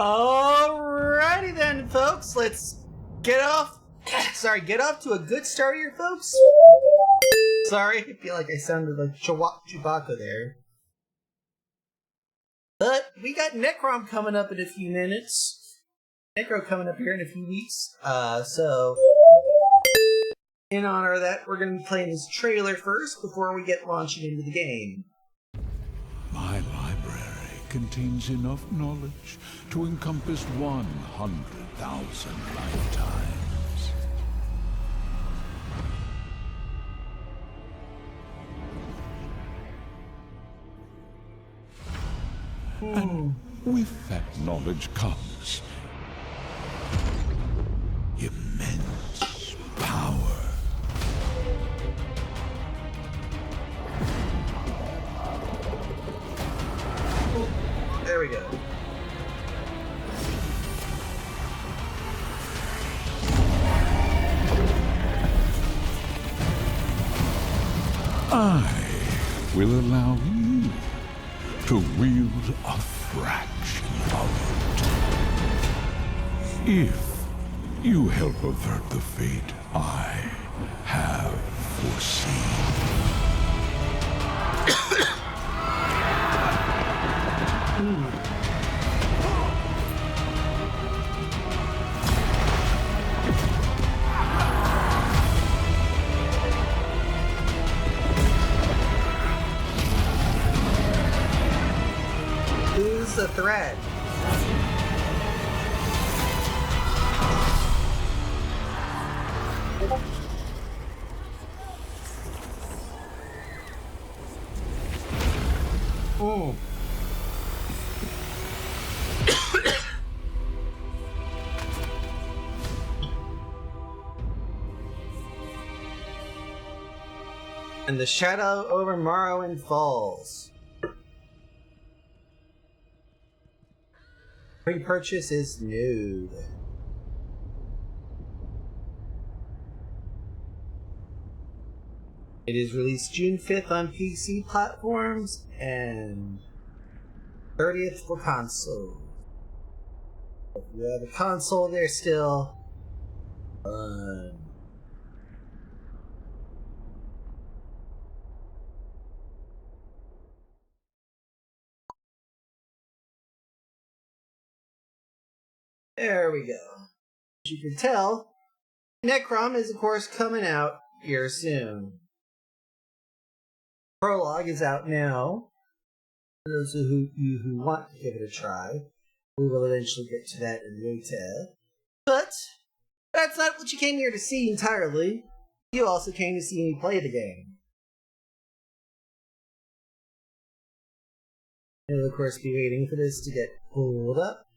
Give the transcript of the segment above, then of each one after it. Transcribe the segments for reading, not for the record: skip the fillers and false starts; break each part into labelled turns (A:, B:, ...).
A: Alrighty then, folks. Let's get off to a good start here, folks. Sorry, I feel like I sounded like Chewbacca there. But we got Necrom coming up in a few minutes. Necro coming up here in a few weeks. So in honor of that, we're going to be playing his trailer first before we get launching into the game.
B: My library contains enough knowledge to encompass 100,000 lifetimes. And with that knowledge comes immense power.
A: There we go.
B: I will allow you to wield a fraction of it. If you help avert the fate I have foreseen.
A: Who's the threat? Oh. And the shadow over Morrowind falls. Pre-purchase is new. It is released June 5th on PC platforms and 30th for console. If you have a console there still, there we go. As you can tell, Necrom is of course coming out here soon. Prologue is out now. For those of you who want to give it a try, we will eventually get to that in later. But that's not what you came here to see entirely. You also came to see me play the game. You'll of course be waiting for this to get pulled up.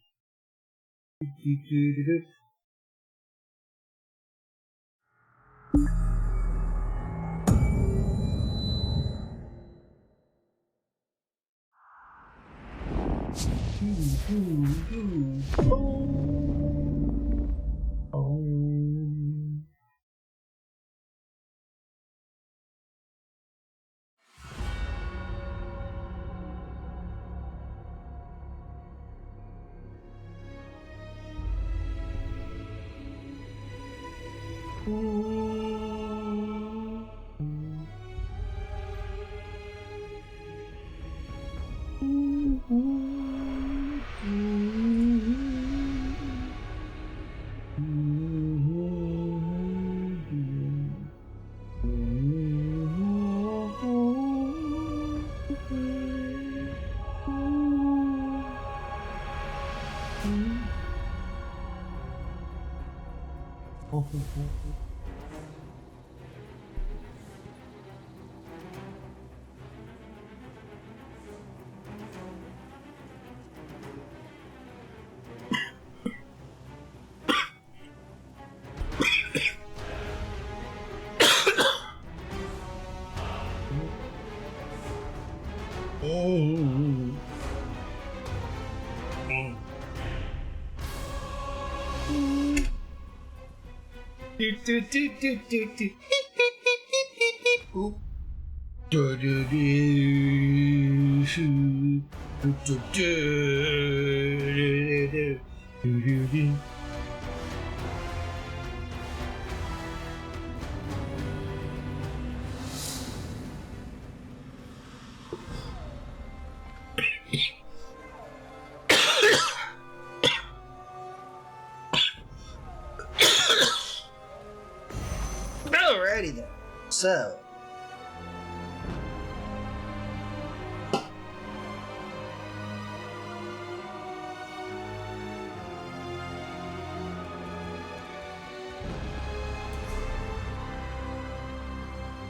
A: Alrighty then. So.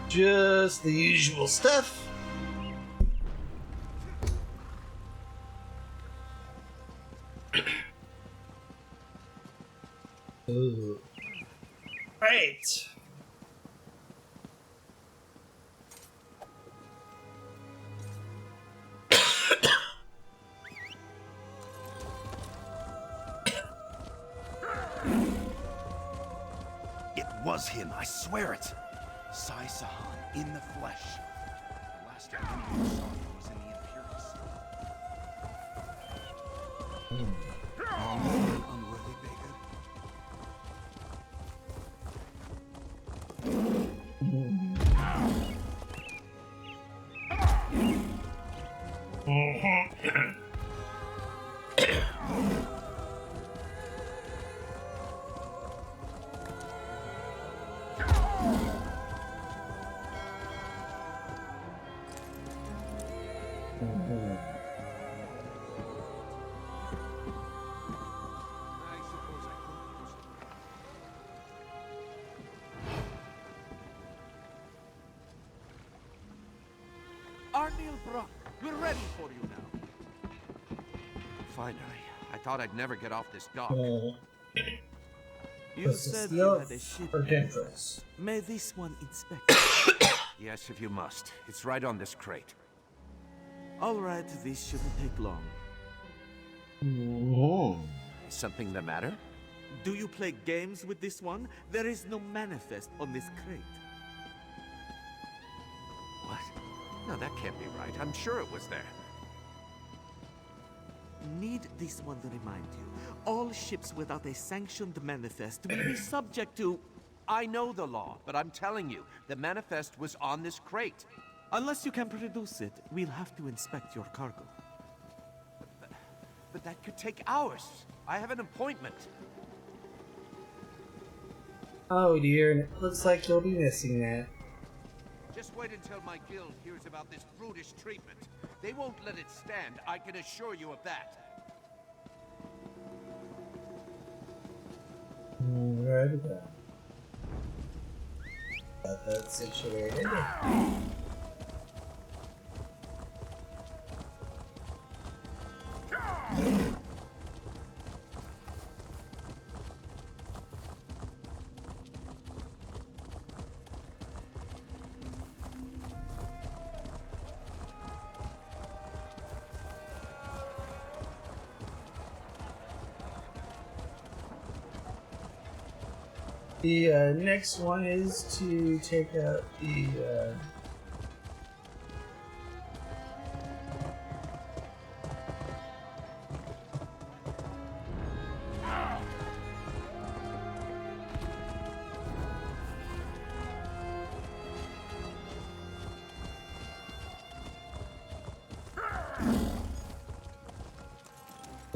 A: Just the usual stuff. Ooh. Right.
C: It was him, I swear it. Sai Sahan in the flesh. The last time anyone saw him was in the Imperius. Unworthy beggar.
D: Arniel Brock, we're ready for you now. Finally. I thought I'd never get off this dock. You said you had a ship. May this one inspect?
C: Yes, if you must. It's right on this crate.
D: All right, this shouldn't take long.
C: Is something the matter?
D: Do you play games with this one? There is no manifest on this crate.
C: What? No, that can't be right. I'm sure it was there.
D: Need this one to remind you. All ships without a sanctioned manifest will be subject to...
C: I know the law, but I'm telling you, the manifest was on this crate.
D: Unless you can produce it, we'll have to inspect your cargo.
C: But that could take hours. I have an appointment.
A: Oh dear, and it looks like you'll be missing that.
C: Just wait until my guild hears about this brutish treatment. They won't let it stand, I can assure you of that.
A: Alrighty then. Got that situated. The next one is to take out the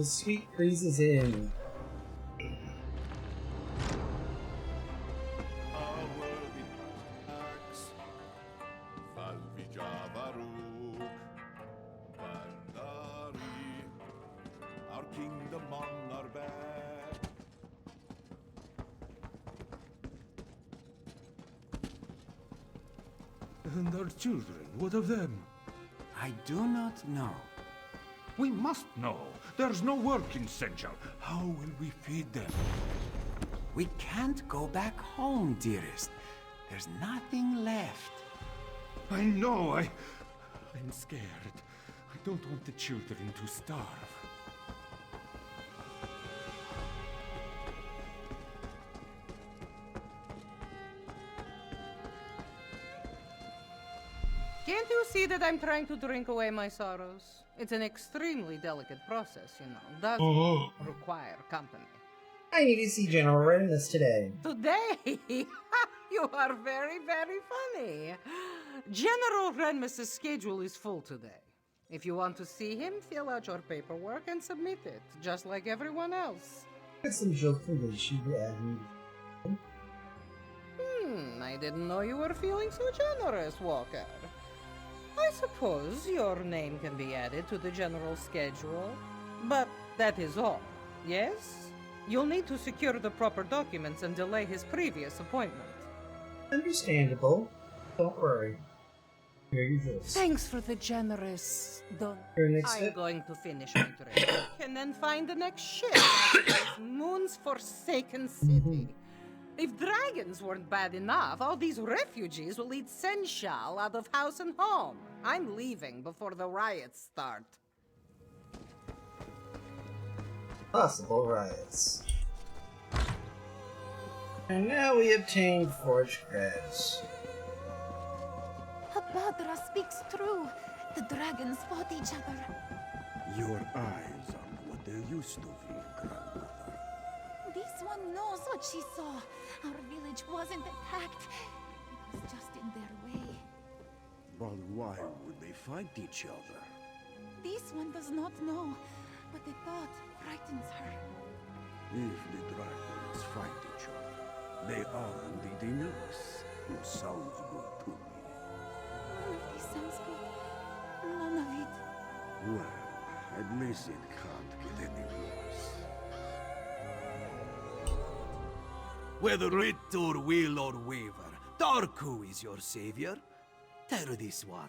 A: sweet breezes in.
B: Our kingdom on our back.
E: And our children, what of them?
C: I do not know.
E: We must know. There's no work in Central. How will we feed them?
C: We can't go back home, dearest. There's nothing left.
E: I know, I'm scared. I don't want the children to starve.
F: Can't you see that I'm trying to drink away my sorrows? It's an extremely delicate process, you know. Doesn't require company.
A: I need to see General Renmus today.
F: Today? You are very, very funny. General Renmus's schedule is full today. If you want to see him, fill out your paperwork and submit it, just like everyone else.
A: That's some joke for me.
F: I didn't know you were feeling so generous, Walker. I suppose your name can be added to the general schedule, but that is all, yes? You'll need to secure the proper documents and delay his previous appointment.
A: Understandable. Don't worry. Here you go.
F: Thanks for the generous don.
A: Your next
F: I'm
A: step?
F: going to finish my drink and then find the next ship out of this moon's forsaken city. If dragons weren't bad enough, all these refugees will eat sensual out of house and home. I'm leaving before the riots start.
A: Possible riots. And now we obtain forged creds.
G: Habadra speaks true. The dragons fought each other.
B: Your eyes aren't what they used to be, grandmother.
G: This one knows what she saw. Our village wasn't attacked. It was just in their way.
B: But why would they fight each other?
G: This one does not know, but the thought frightens her.
B: If the dragons fight each other, they are leading us. It sounds good to me.
G: None of this sounds good. None of it.
B: Well, at least it can't get any worse.
H: Whether it or will or waver, Darku is your savior. Tell this one,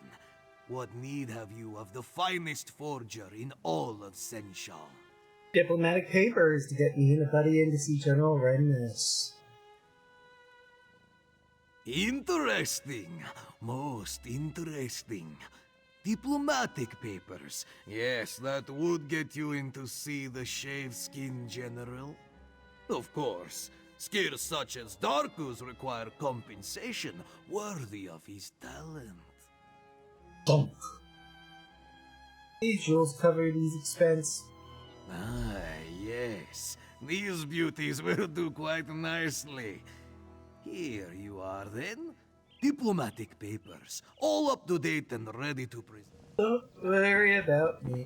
H: what need have you of the finest forger in all of Senshal?
A: Diplomatic papers to get me and a buddy in to see General Renmus.
H: Interesting. Most interesting. Diplomatic papers. Yes, that would get you in to see the Shaveskin General. Of course, skills such as Darku's require compensation worthy of his talent.
A: Thump. These jewels cover these expense.
H: Ah, yes. These beauties will do quite nicely. Here you are then. Diplomatic papers, all up to date and ready to present.
A: Don't worry about me.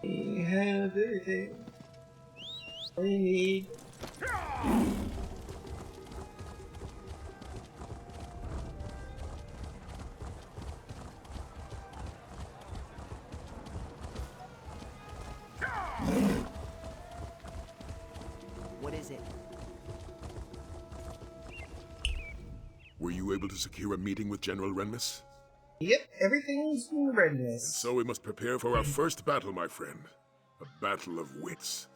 A: We have everything we need.
D: What is it?
E: Were you able to secure a meeting with General Renmus?
A: Yep, everything's in readiness.
E: So we must prepare for our first battle, my friend. A battle of wits.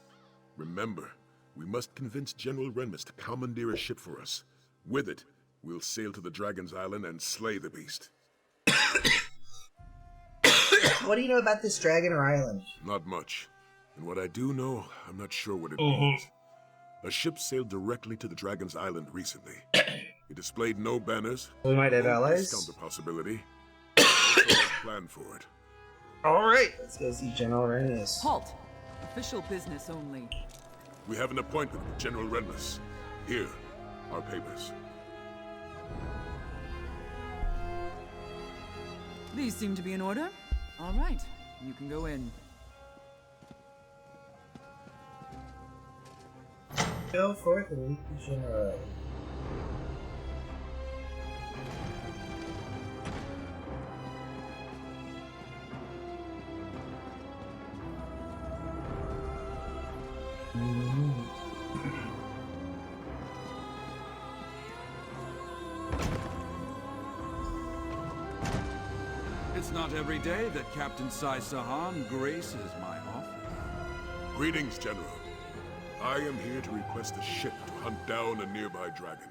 E: Remember, we must convince General Renmus to commandeer a ship for us. With it, we'll sail to the Dragon's Island and slay the beast.
A: What do you know about this dragon or island?
E: Not much. And what I do know, I'm not sure what it means. A ship sailed directly to the Dragon's Island recently. It displayed no banners.
A: We might have
E: Don't
A: allies.
E: discount the possibility. Also have a plan for it.
A: Alright, let's go see General Renmus.
I: Halt! Official business only.
E: We have an appointment with General Renmus. Here, our papers.
I: These seem to be in order. All right, you can go in.
A: Go forth and meet the General.
J: It's not every day that Captain Sai Sahan graces my office.
E: Greetings, General. I am here to request a ship to hunt down a nearby dragon.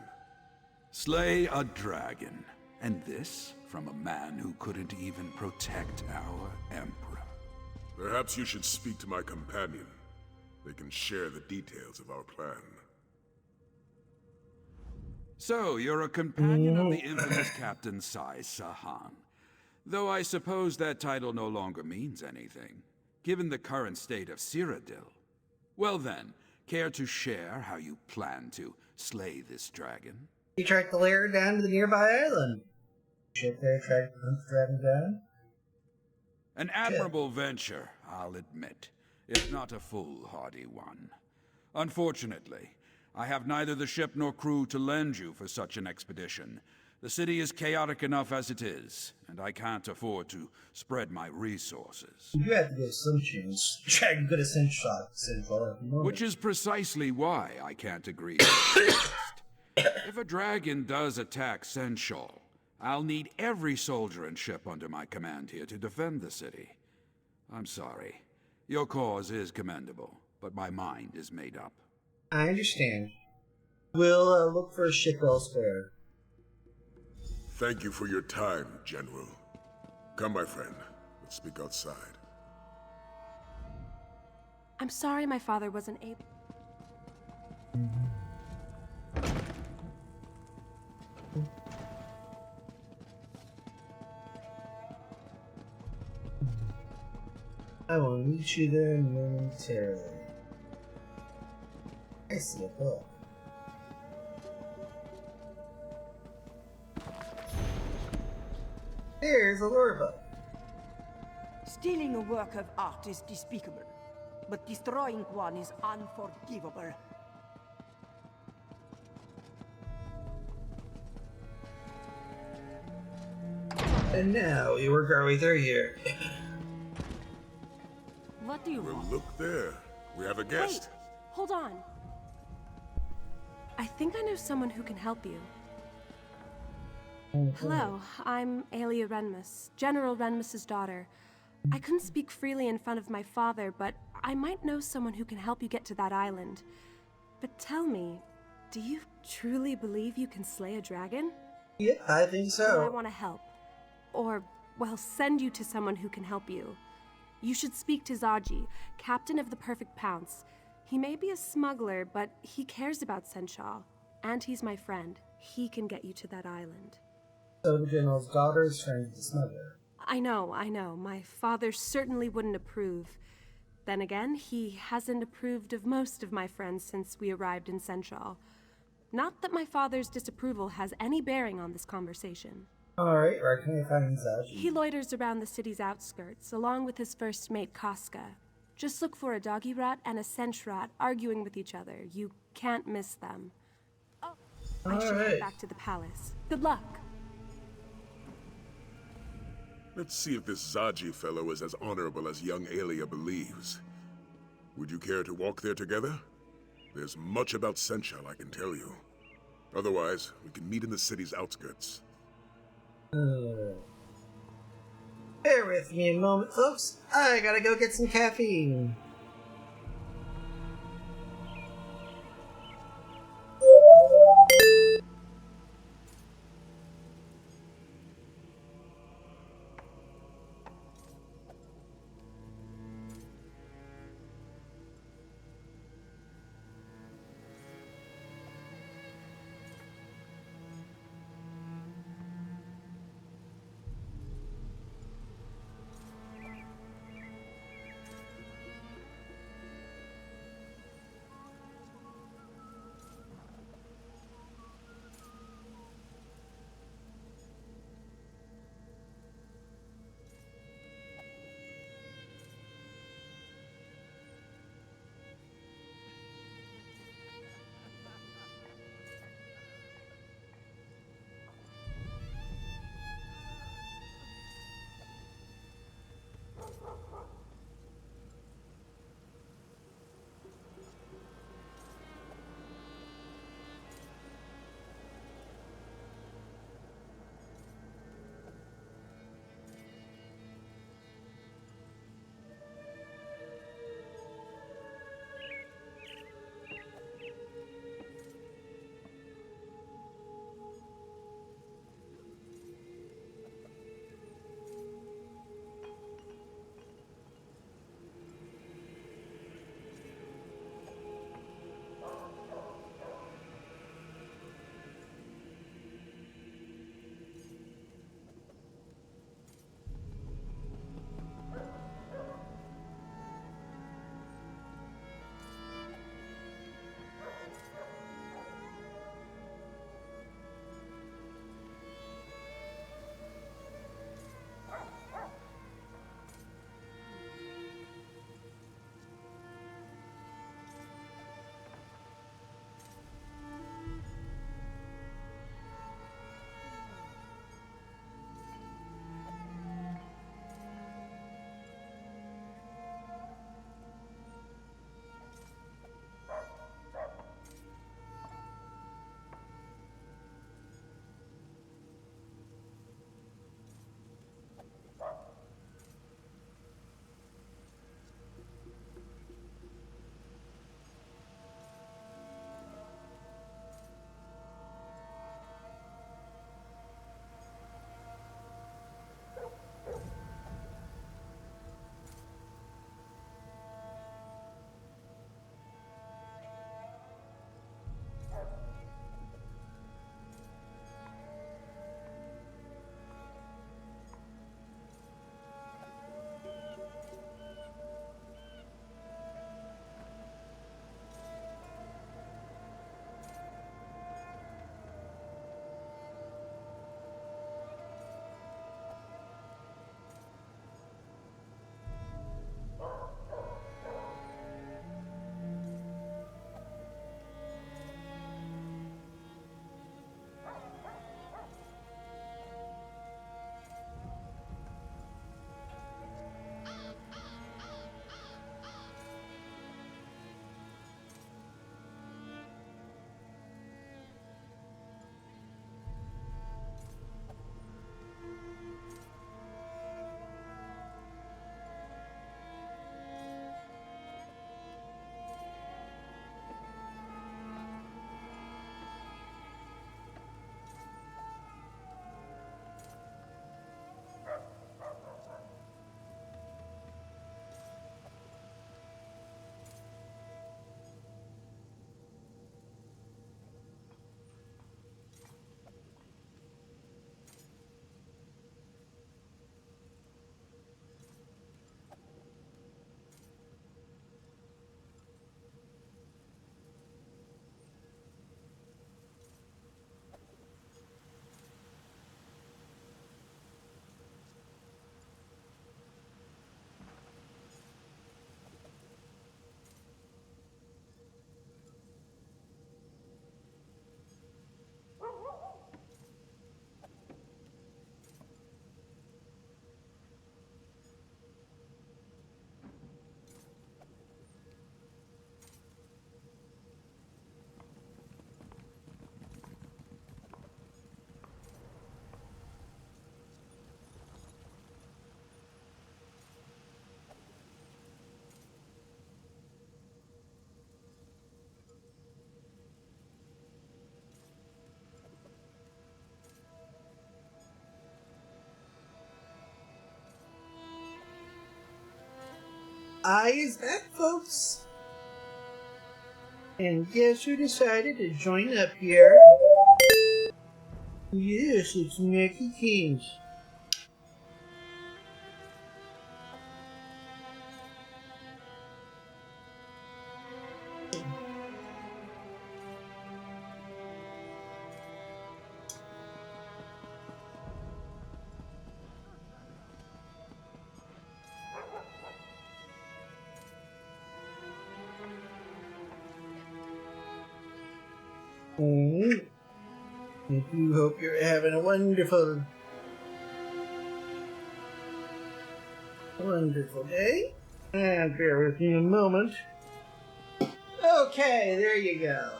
J: Slay a dragon. And this from a man who couldn't even protect our Emperor.
E: Perhaps you should speak to my companion. They can share the details of our plan.
J: So, you're a companion of the infamous Captain Sai Sahan. Though I suppose that title no longer means anything, given the current state of Cyrodiil. Well then, care to share how you plan to slay this dragon?
A: You track the lair down to the nearby island. Ship there, track the dragon down.
J: An admirable venture, I'll admit, if not a foolhardy one. Unfortunately, I have neither the ship nor crew to lend you for such an expedition. The city is chaotic enough as it is, and I can't afford to spread my resources.
A: You have to give some chance. Dragon could have sent shots Central.
J: Which is precisely why I can't agree to this. If a dragon does attack Senshal, I'll need every soldier and ship under my command here to defend the city. I'm sorry. Your cause is commendable, but my mind is made up.
A: I understand. We'll look for a ship elsewhere.
E: Thank you for your time, General. Come, my friend. Let's speak outside.
K: I'm sorry my father wasn't able...
A: I will meet you there momentarily. I see a book. There's a lore book.
L: Stealing a work of art is despicable, but destroying one is unforgivable.
A: And now we work our way through here.
K: What do you
E: Well,
K: want?
E: look there. We have a guest.
K: Wait, hold on. I think I know someone who can help you. Hello, I'm Aelia Renmus, General Renmus's daughter. I couldn't speak freely in front of my father, but I might know someone who can help you get to that island. But tell me, do you truly believe you can slay a dragon?
A: Yeah, I think so.
K: I want to help. Or, well, send you to someone who can help you. You should speak to Zaji, captain of the Perfect Pounce. He may be a smuggler, but he cares about Senshal. And he's my friend. He can get you to that island.
A: So the general's daughter is trying to smuggle.
K: I know. My father certainly wouldn't approve. Then again, he hasn't approved of most of my friends since we arrived in Senshal. Not that my father's disapproval has any bearing on this conversation.
A: Alright, where can I find Zaji?
K: He loiters around the city's outskirts, along with his first mate, Casca. Just look for a doggy rat and a sench rat arguing with each other. You can't miss them. Oh, I should head back to the palace. Good luck.
E: Let's see if this Zaji fellow is as honorable as young Aelia believes. Would you care to walk there together? There's much about Senshal I can tell you. Otherwise, we can meet in the city's outskirts.
A: Bear with me a moment, folks. I gotta go get some caffeine. I is back, folks. And guess who decided to join up here? Yes, it's Mickey Kings. I do hope you're having a wonderful day. And bear with me a moment. Okay, there you go.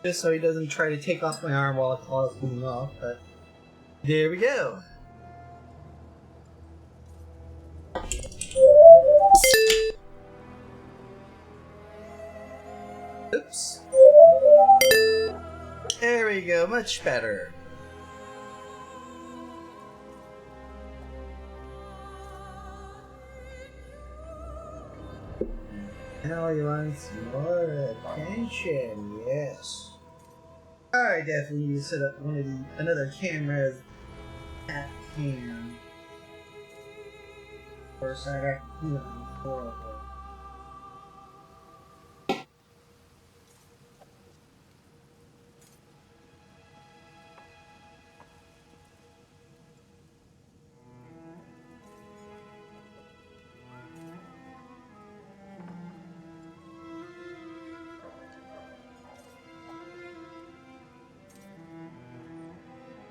A: Just so he doesn't try to take off my arm while the claw is coming off, but there we go. Oops. There we go, much better. Now you want some more attention, yes. I definitely need to set up another camera at cam. Of course, I got to do it before.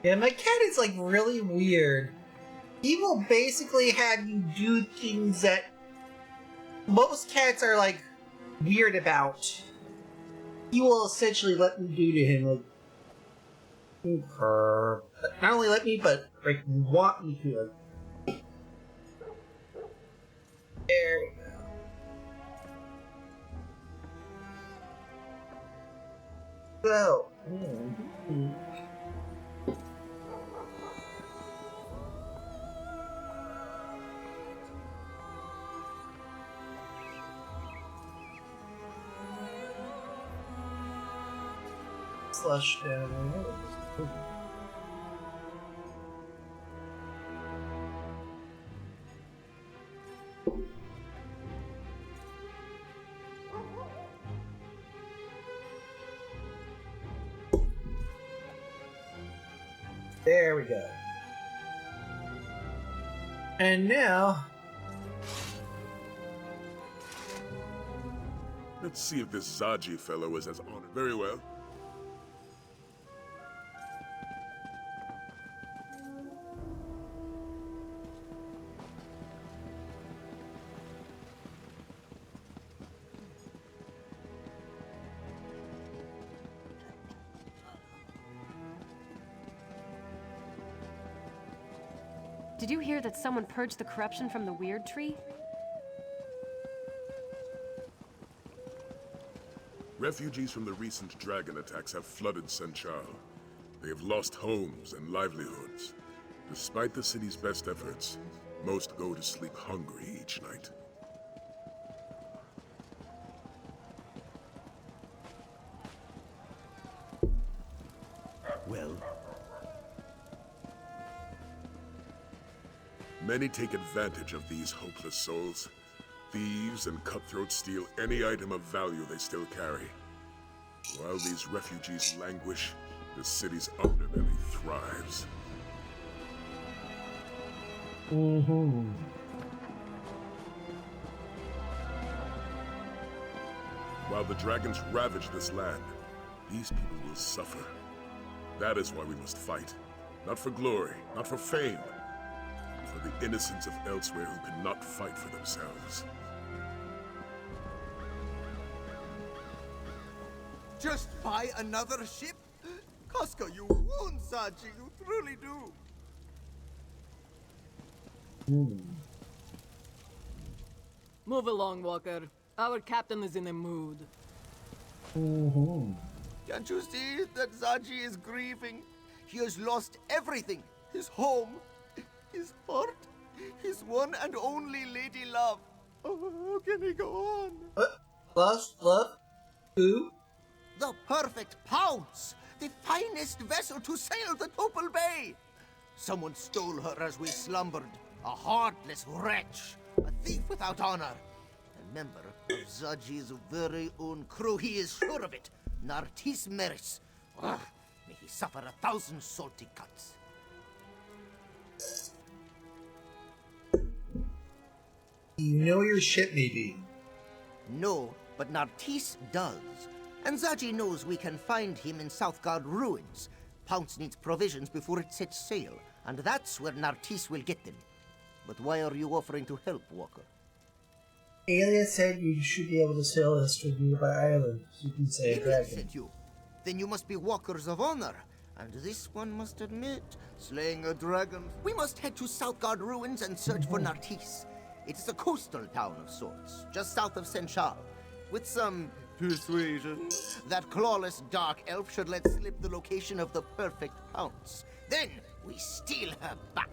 A: Yeah, my cat is like really weird. He will basically have you do things that most cats are like weird about. He will essentially let me do to him, like, purr. Not only let me, but like want me to. Like, there we go. So. Slush down. There we go. And now,
E: Let's see if this Zaji fellow is as honored. Very well.
M: Did you hear that someone purged the corruption from the Weird Tree?
E: Refugees from the recent dragon attacks have flooded Senchal. They have lost homes and livelihoods. Despite the city's best efforts, most go to sleep hungry each night.
H: Well?
E: Many take advantage of these hopeless souls. Thieves and cutthroats steal any item of value they still carry. While these refugees languish, the city's underbelly thrives. While the dragons ravage this land, these people will suffer. That is why we must fight. Not for glory, not for fame, but for the innocents of elsewhere who cannot fight for themselves.
N: Just buy another ship? Casca, you wound Saji, you truly do.
O: Move along, Walker. Our captain is in a mood.
N: Can't you see that Zaji is grieving? He has lost everything. His home, his heart, His one and only lady love. Oh, how can he go on?
A: What? Love? Who?
N: The perfect Pounce! The finest vessel to sail the Topal Bay! Someone stole her as we slumbered. A heartless wretch. A thief without honor. A member of Zaji's very own crew. He is sure of it. Nartis Meris. Ugh, may he suffer 1,000 salty cuts.
A: You know your ship may be.
N: No, but Nartis does. And Zaji knows we can find him in Southgard ruins. Pounce needs provisions before it sets sail, and that's where Nartis will get them. But why are you offering to help, Walker?
A: Alias said you should be able to sail us to a nearby island. You can say a
N: Alias
A: dragon.
N: sent you. Then you must be walkers of honor. And this one must admit, slaying a dragon. We must head to Southgard ruins and search for Nartis. It is a coastal town of sorts, just south of Senchal. With some persuasion, that clawless dark elf should let slip the location of the perfect Pounce. Then we steal her back.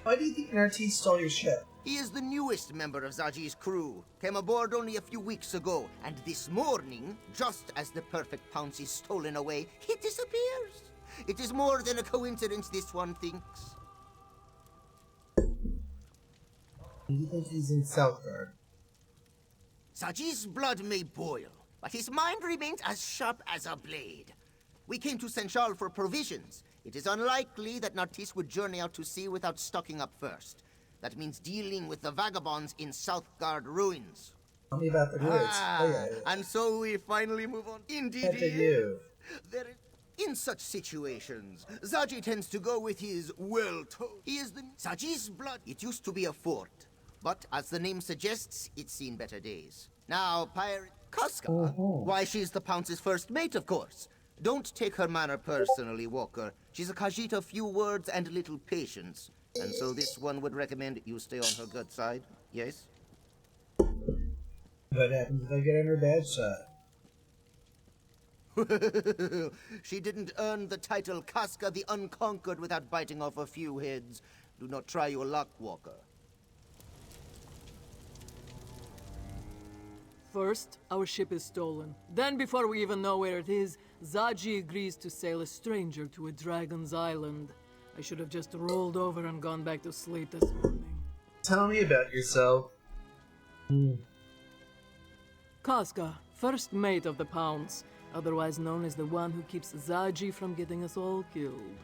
A: Why do you think Nartis stole your ship?
N: He is the newest member of Zaji's crew. Came aboard only a few weeks ago, and this morning, just as the perfect Pounce is stolen away, he disappears. It is more than a coincidence, this one thinks.
A: Do you think he's in Southgard?
N: Zaji's blood may boil, but his mind remains as sharp as a blade. We came to Senchal for provisions. It is unlikely that Nartis would journey out to sea without stocking up first. That means dealing with the vagabonds in Southgard ruins.
A: Tell me about the ruins.
N: And so we finally move on. Indeed,
A: What did you?
N: In such situations, Zaji tends to go with his well-told. He is the Zaji's blood. It used to be a fort, but as the name suggests, it's seen better days. Now, pirate Casca. Why, she's the Pounce's first mate, of course. Don't take her manner personally, Walker. She's a Khajiit of few words and little patience. And so this one would recommend you stay on her good side, yes?
A: What happens if I get on her bad side?
N: She didn't earn the title Casca the Unconquered without biting off a few heads. Do not try your luck, Walker.
O: First, our ship is stolen. Then, before we even know where it is, Zaji agrees to sail a stranger to a dragon's island. I should have just rolled over and gone back to sleep this morning.
A: Tell me about yourself.
O: Casca, first mate of the Pounce, otherwise known as the one who keeps Zaji from getting us all killed.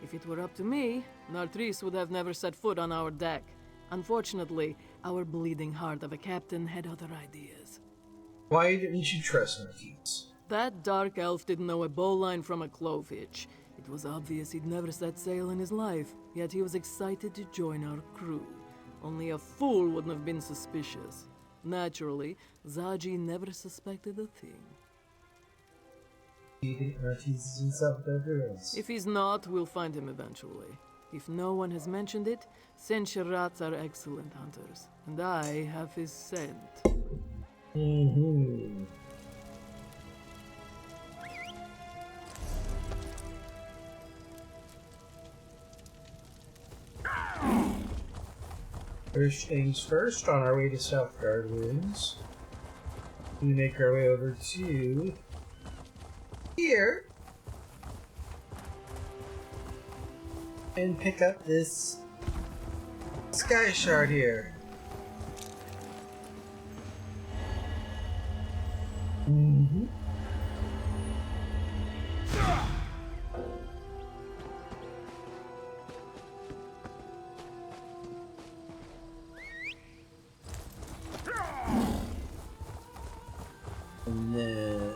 O: If it were up to me, Nartris would have never set foot on our deck. Unfortunately, our bleeding heart of a captain had other ideas.
A: Why didn't you trust Nartis?
O: That dark elf didn't know a bowline from a clovehitch. It was obvious he'd never set sail in his life, yet he was excited to join our crew. Only a fool wouldn't have been suspicious. Naturally, Zaji never suspected a thing.
A: Do you think Nartis is in Southgard ruins?
O: If he's not, we'll find him eventually. If no one has mentioned it, Senchirats are excellent hunters, and I have his scent.
A: First things first, on our way to Southgard ruins, we make our way over to here and pick up this sky shard here. And then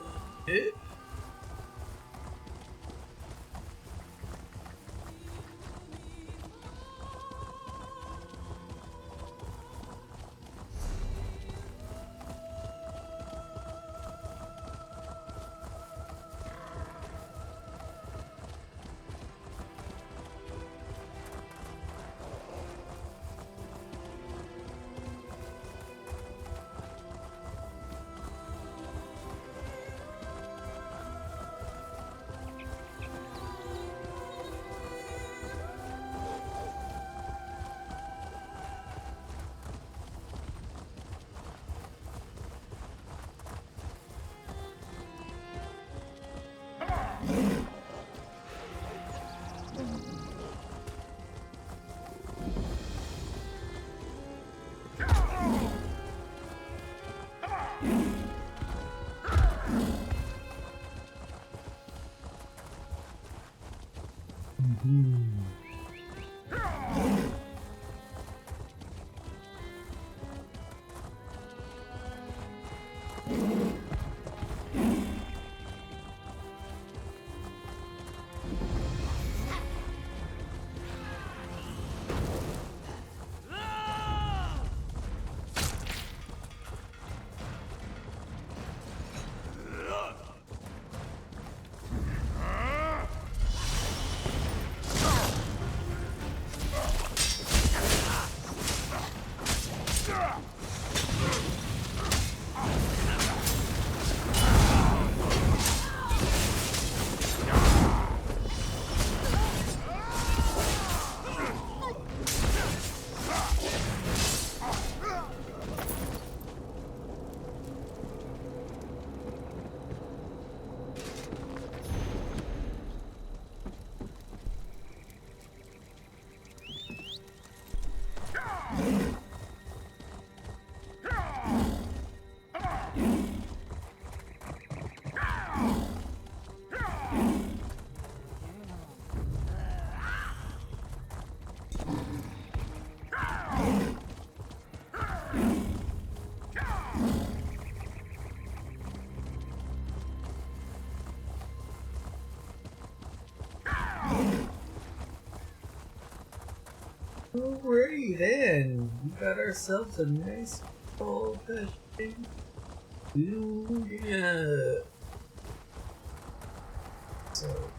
A: Alrighty then, we got ourselves a nice old-fashioned yeah. So,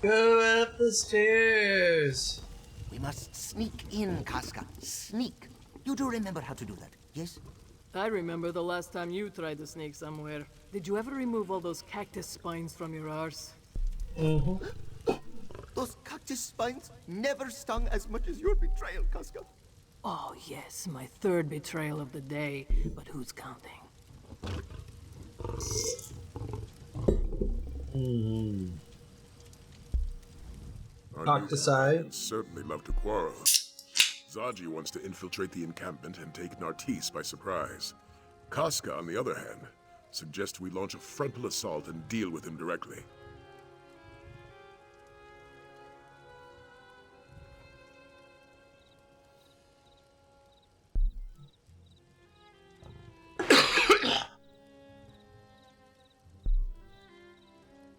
A: go up the stairs.
N: We must sneak in, Casca. Sneak. You do remember how to do that, yes?
O: I remember the last time you tried to sneak somewhere. Did you ever remove all those cactus spines from your arse?
A: Mm-hmm.
N: Those cactus spines never stung as much as your betrayal, Casca.
O: Oh yes, my third betrayal of the day, but who's counting?
A: Talk to Sai.
E: Certainly love to quarrel. Zaji wants to infiltrate the encampment and take Nartis by surprise. Casca, on the other hand, suggests we launch a frontal assault and deal with him directly.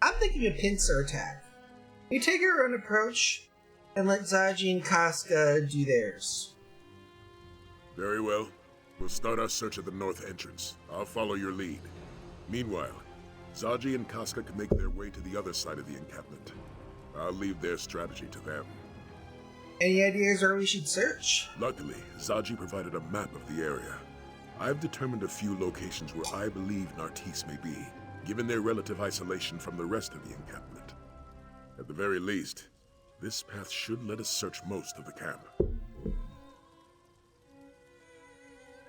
A: I'm thinking a pincer attack. You take your own approach and let Zaji and Casca do theirs.
E: Very well. We'll start our search at the north entrance. I'll follow your lead. Meanwhile, Zaji and Casca can make their way to the other side of the encampment. I'll leave their strategy to them.
A: Any ideas where we should search?
E: Luckily, Zaji provided a map of the area. I've determined a few locations where I believe Nartis may be, given their relative isolation from the rest of the encampment. At the very least, this path should let us search most of the camp.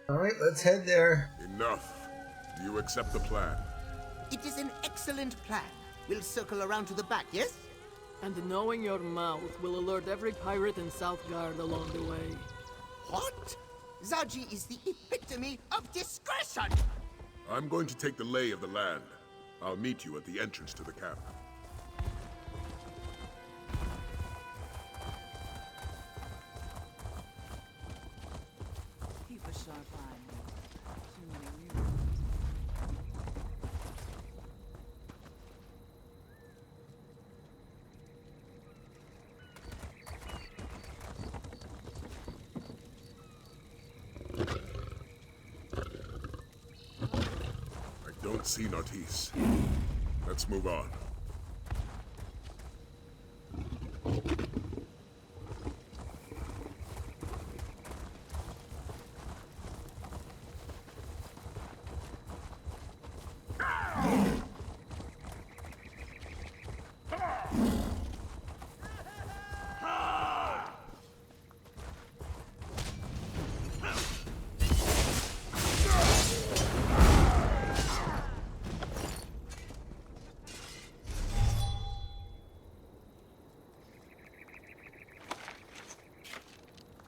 A: Alright, let's head there.
E: Enough. Do you accept the plan?
N: It is an excellent plan. We'll circle around to the back, yes?
O: And knowing your mouth will alert every pirate in Southgard along the way.
N: What? Zaji is the epitome of discretion!
E: I'm going to take the lay of the land. I'll meet you at the entrance to the camp.
I: Keep a sharp eye.
E: I don't see Nartis. Let's move on.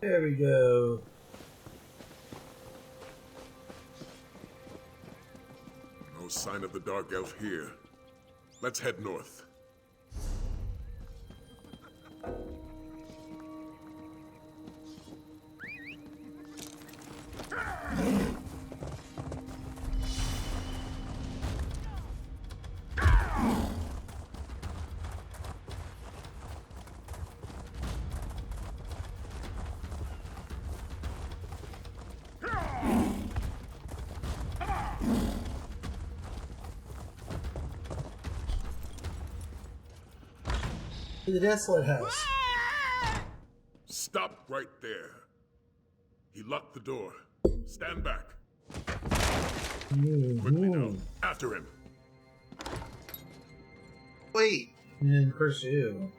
A: There we go.
E: No sign of the Dark Elf here. Let's head north.
A: To the desolate house.
E: Stop right there. He locked the door. Stand back. Quickly now. After him.
A: Wait. And pursue.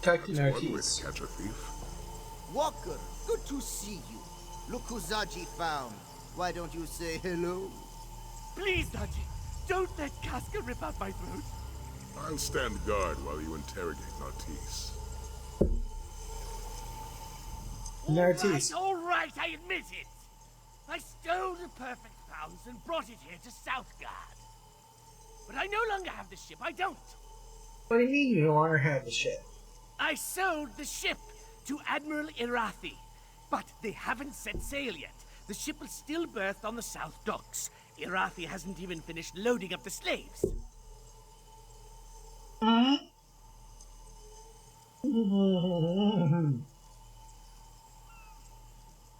A: Talk to
E: One way to
A: Nartis.
E: catch a thief.
N: Walker, good to see you. Look who Zaji found. Why don't you say hello?
D: Please, Zaji, don't let Casca rip out my throat.
E: I'll stand guard while you interrogate Nartis.
A: Nartis.
D: All right, I admit it. I stole the perfect pounds and brought it here to Southgard. But I no longer have the ship, I don't.
A: What do you mean you no longer have the ship?
D: I sold the ship to Admiral Irathi, but they haven't set sail yet. The ship will still berthed on the south docks. Irathi hasn't even finished loading up the slaves.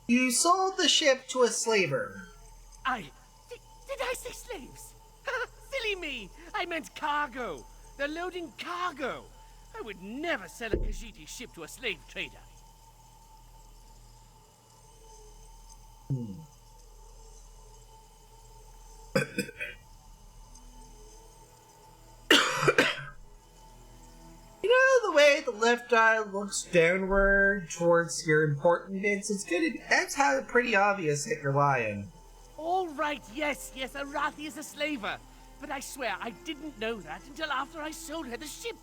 A: You sold the ship to a slaver.
D: Did I say slaves? Silly me! I meant cargo. They're loading cargo. I would never sell a Khajiiti ship to a slave trader.
A: You know the way the left eye looks downward towards your important bits? That's how pretty obvious that you're lying.
D: All right, yes, Arathi is a slaver. But I swear I didn't know that until after I sold her the ship.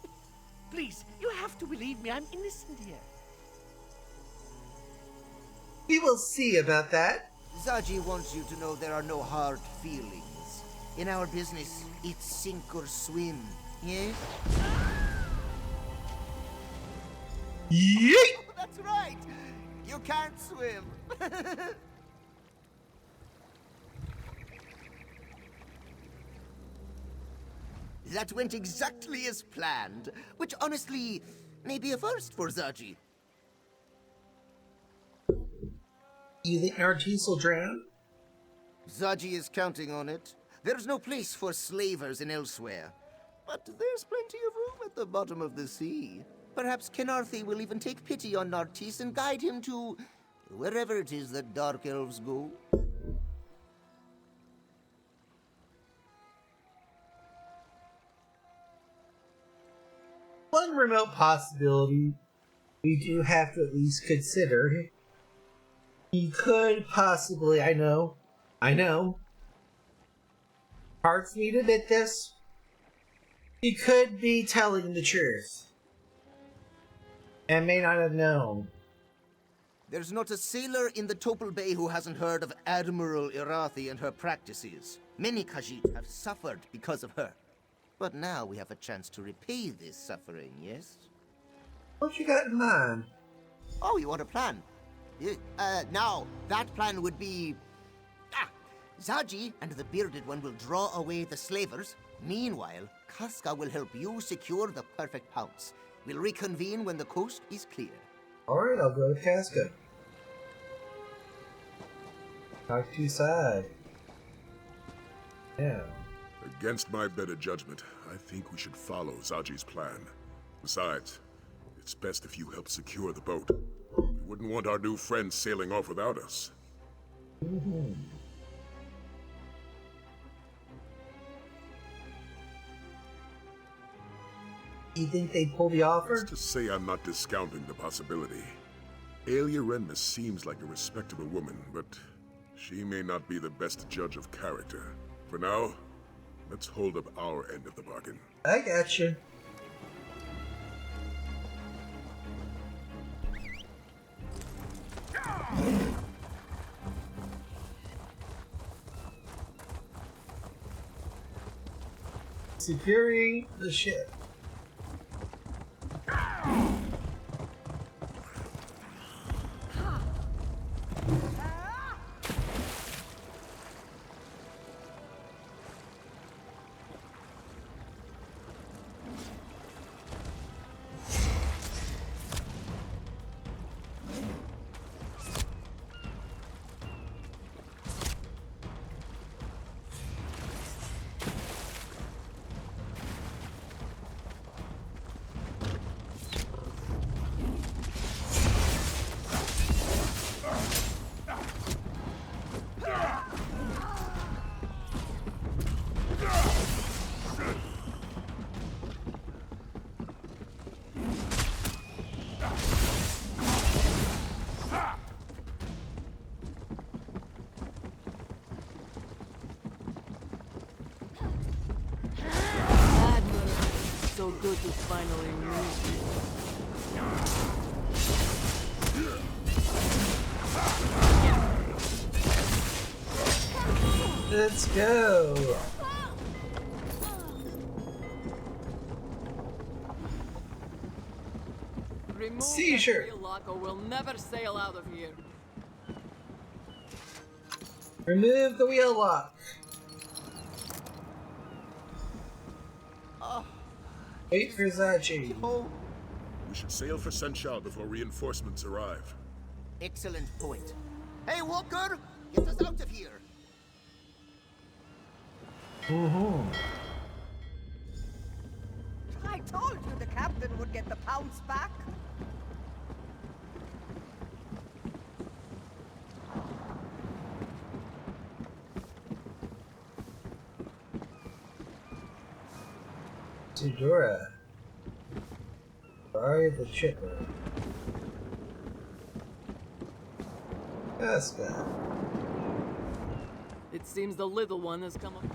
D: Please, you have to believe me, I'm innocent here.
A: We will see about that.
N: Zaji wants you to know there are no hard feelings. In our business, it's sink or swim, yes?
A: Yeet!
N: Oh, that's right! You can't swim! That went exactly as planned, which honestly may be a first for Zaji.
A: You think Nartis will drown?
N: Zaji is counting on it. There's no place for slavers in elsewhere. But there's plenty of room at the bottom of the sea. Perhaps Kenarthi will even take pity on Nartis and guide him to wherever it is that Dark Elves go.
A: One remote possibility we do have to at least consider. He could possibly, I know, hard for me to admit this, he could be telling the truth. And may not have known.
N: There's not a sailor in the Topal Bay who hasn't heard of Admiral Irathi and her practices. Many Khajiit have suffered because of her. But now we have a chance to repay this suffering, yes?
A: What you got in mind?
N: Oh, you want a plan? Now, that plan would be... Zaji and the Bearded One will draw away the slavers. Meanwhile, Casca will help you secure the perfect pounce. We'll reconvene when the coast is clear.
A: Alright, I'll go with Casca. Talk to your side. Yeah.
E: Against my better judgment, I think we should follow Zaji's plan. Besides, it's best if you help secure the boat. We wouldn't want our new friends sailing off without us.
A: You think they'd pull the offer?
E: Just to say I'm not discounting the possibility. Aelia Renmus seems like a respectable woman, but she may not be the best judge of character. For now, let's hold up our end of the bargain.
A: I got you. Securing the ship.
O: So good to finally meet
A: you. Let's go.
O: Remove
A: seizure.
O: Lock or we'll never sail out of here.
A: Remove the wheel lock. Wait for Zachi.
E: We should sail for Senchal before reinforcements arrive.
N: Excellent point. Hey, Walker! Get us out of here!
L: I told you the captain would get the pounce back.
A: Tidora. Barry the Chipper. Casca.
O: It seems the little one has come up.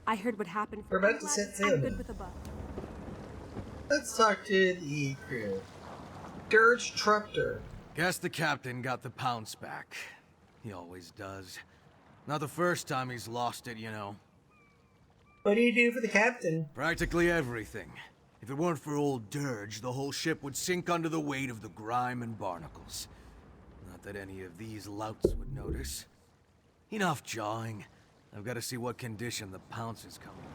K: I heard what happened.
A: We're about to set sail.
K: I'm good with a buck.
A: Let's talk to the crew. Dirge Trupter.
H: Guess the captain got the pounce back. He always does. Not the first time he's lost it, you know.
A: What do you do for the captain?
H: Practically everything. If it weren't for old Dirge, the whole ship would sink under the weight of the grime and barnacles. Not that any of these louts would notice. Enough jawing. I've got to see what condition the pounce is coming.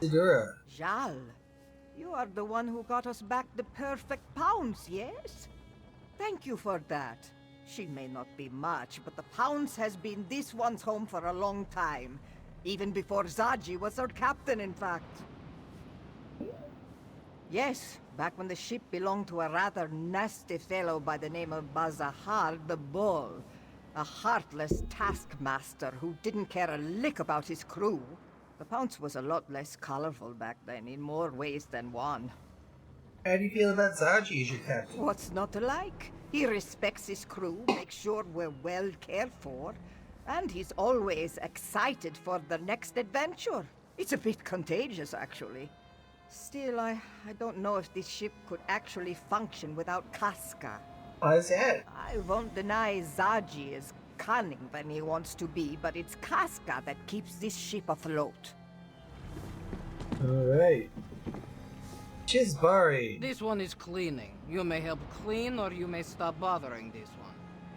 A: Tidora.
L: Jal, you are the one who got us back the perfect pounce, yes? Thank you for that. She may not be much, but the pounce has been this one's home for a long time. Even before Zaji was our captain, in fact. Yes, back when the ship belonged to a rather nasty fellow by the name of Bazahar the Bull. A heartless taskmaster who didn't care a lick about his crew. The pounce was a lot less colorful back then, in more ways than one.
A: How do you feel about Zaji as your captain?
L: What's not to like? He respects his crew, makes sure we're well cared for, and he's always excited for the next adventure. It's a bit contagious, actually. Still, I don't know if this ship could actually function without Casca.
A: Why is that?
L: I won't deny Zaji is cunning when he wants to be, but it's Casca that keeps this ship afloat.
A: Alright. Chizbari.
F: This one is cleaning. You may help clean, or you may stop bothering this one.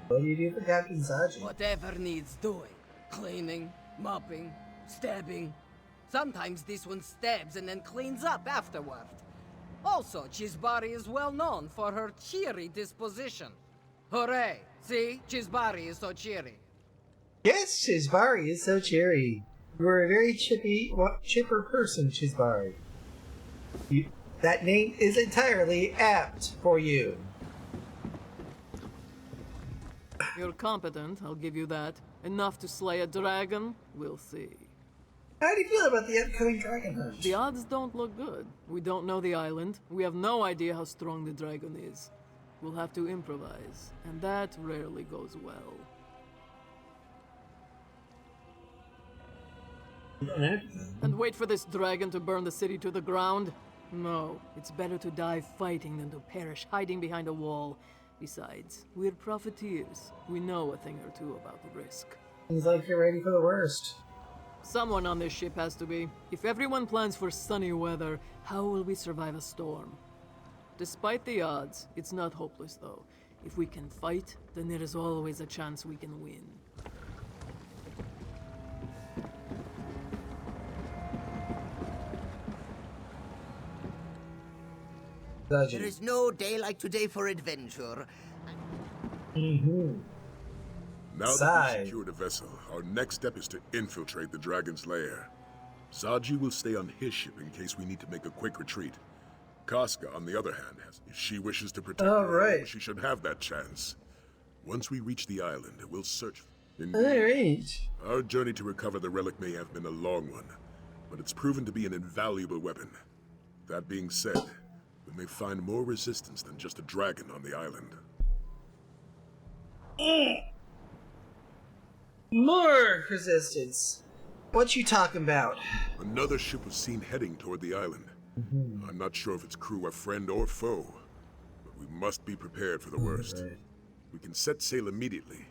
A: What do you do for Captain Zaji?
F: Whatever needs doing. Cleaning, mopping, stabbing. Sometimes this one stabs and then cleans up afterward. Also, Chizbari is well known for her cheery disposition. Hooray! See? Chizbari is so cheery.
A: Yes, Chizbari is so cheery. You are a very chipper person, Chizbari. That name is entirely apt for you.
O: You're competent, I'll give you that. Enough to slay a dragon? We'll see.
A: How do you feel about the upcoming dragon hunt?
O: The odds don't look good. We don't know the island. We have no idea how strong the dragon is. We'll have to improvise, and that rarely goes well. And wait for this dragon to burn the city to the ground? No, it's better to die fighting than to perish hiding behind a wall. Besides, we're profiteers. We know a thing or two about the risk.
A: Seems like you're ready for the worst.
O: Someone on this ship has to be. If everyone plans for sunny weather, how will we survive a storm? Despite the odds, it's not hopeless though. If we can fight, then there is always a chance we can win.
N: There is no day like today for adventure.
E: Now that we've secured a vessel, our next step is to infiltrate the dragon's lair. Zaji will stay on his ship in case we need to make a quick retreat. Casca, on the other hand, if she wishes to protect her, she should have that chance. Once we reach the island, we'll search. Our journey to recover the relic may have been a long one, but it's proven to be an invaluable weapon. That being said, we may find more resistance than just a dragon on the island.
A: More resistance. What you talking about?
E: Another ship was seen heading toward the island. I'm not sure if its crew are friend or foe, but we must be prepared for the worst. We can set sail immediately,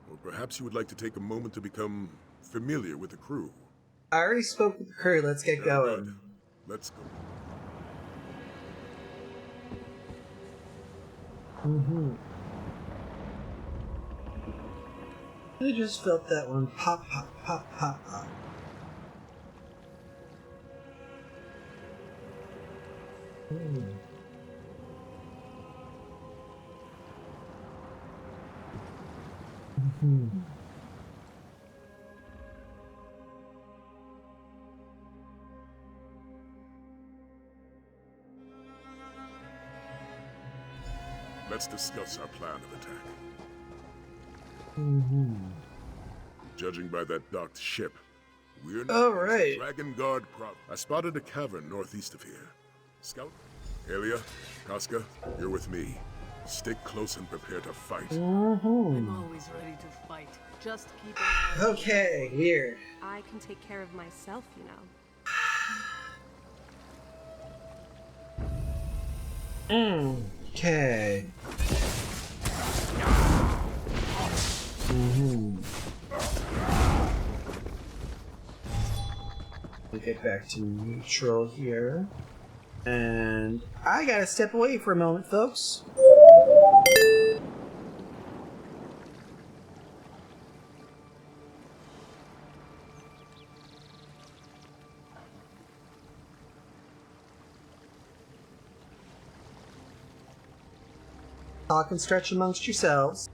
E: or perhaps you would like to take a moment to become familiar with the crew.
A: I already spoke with the crew. Let's get going.
E: Let's go.
A: I just felt that one pop, pop, pop, pop, pop.
E: Let's discuss our plan of attack. Judging by that docked ship, we're not
A: right.
E: Dragon Guard Prov. I spotted a cavern northeast of here. Scout, Alia, Casca, you're with me. Stick close and prepare to fight.
O: I'm always ready to fight. Just keep an eye.
A: Okay, weird.
K: I can take care of myself, you know.
A: Okay. We get back to neutral here. And I gotta step away for a moment, folks. Talk and stretch amongst yourselves.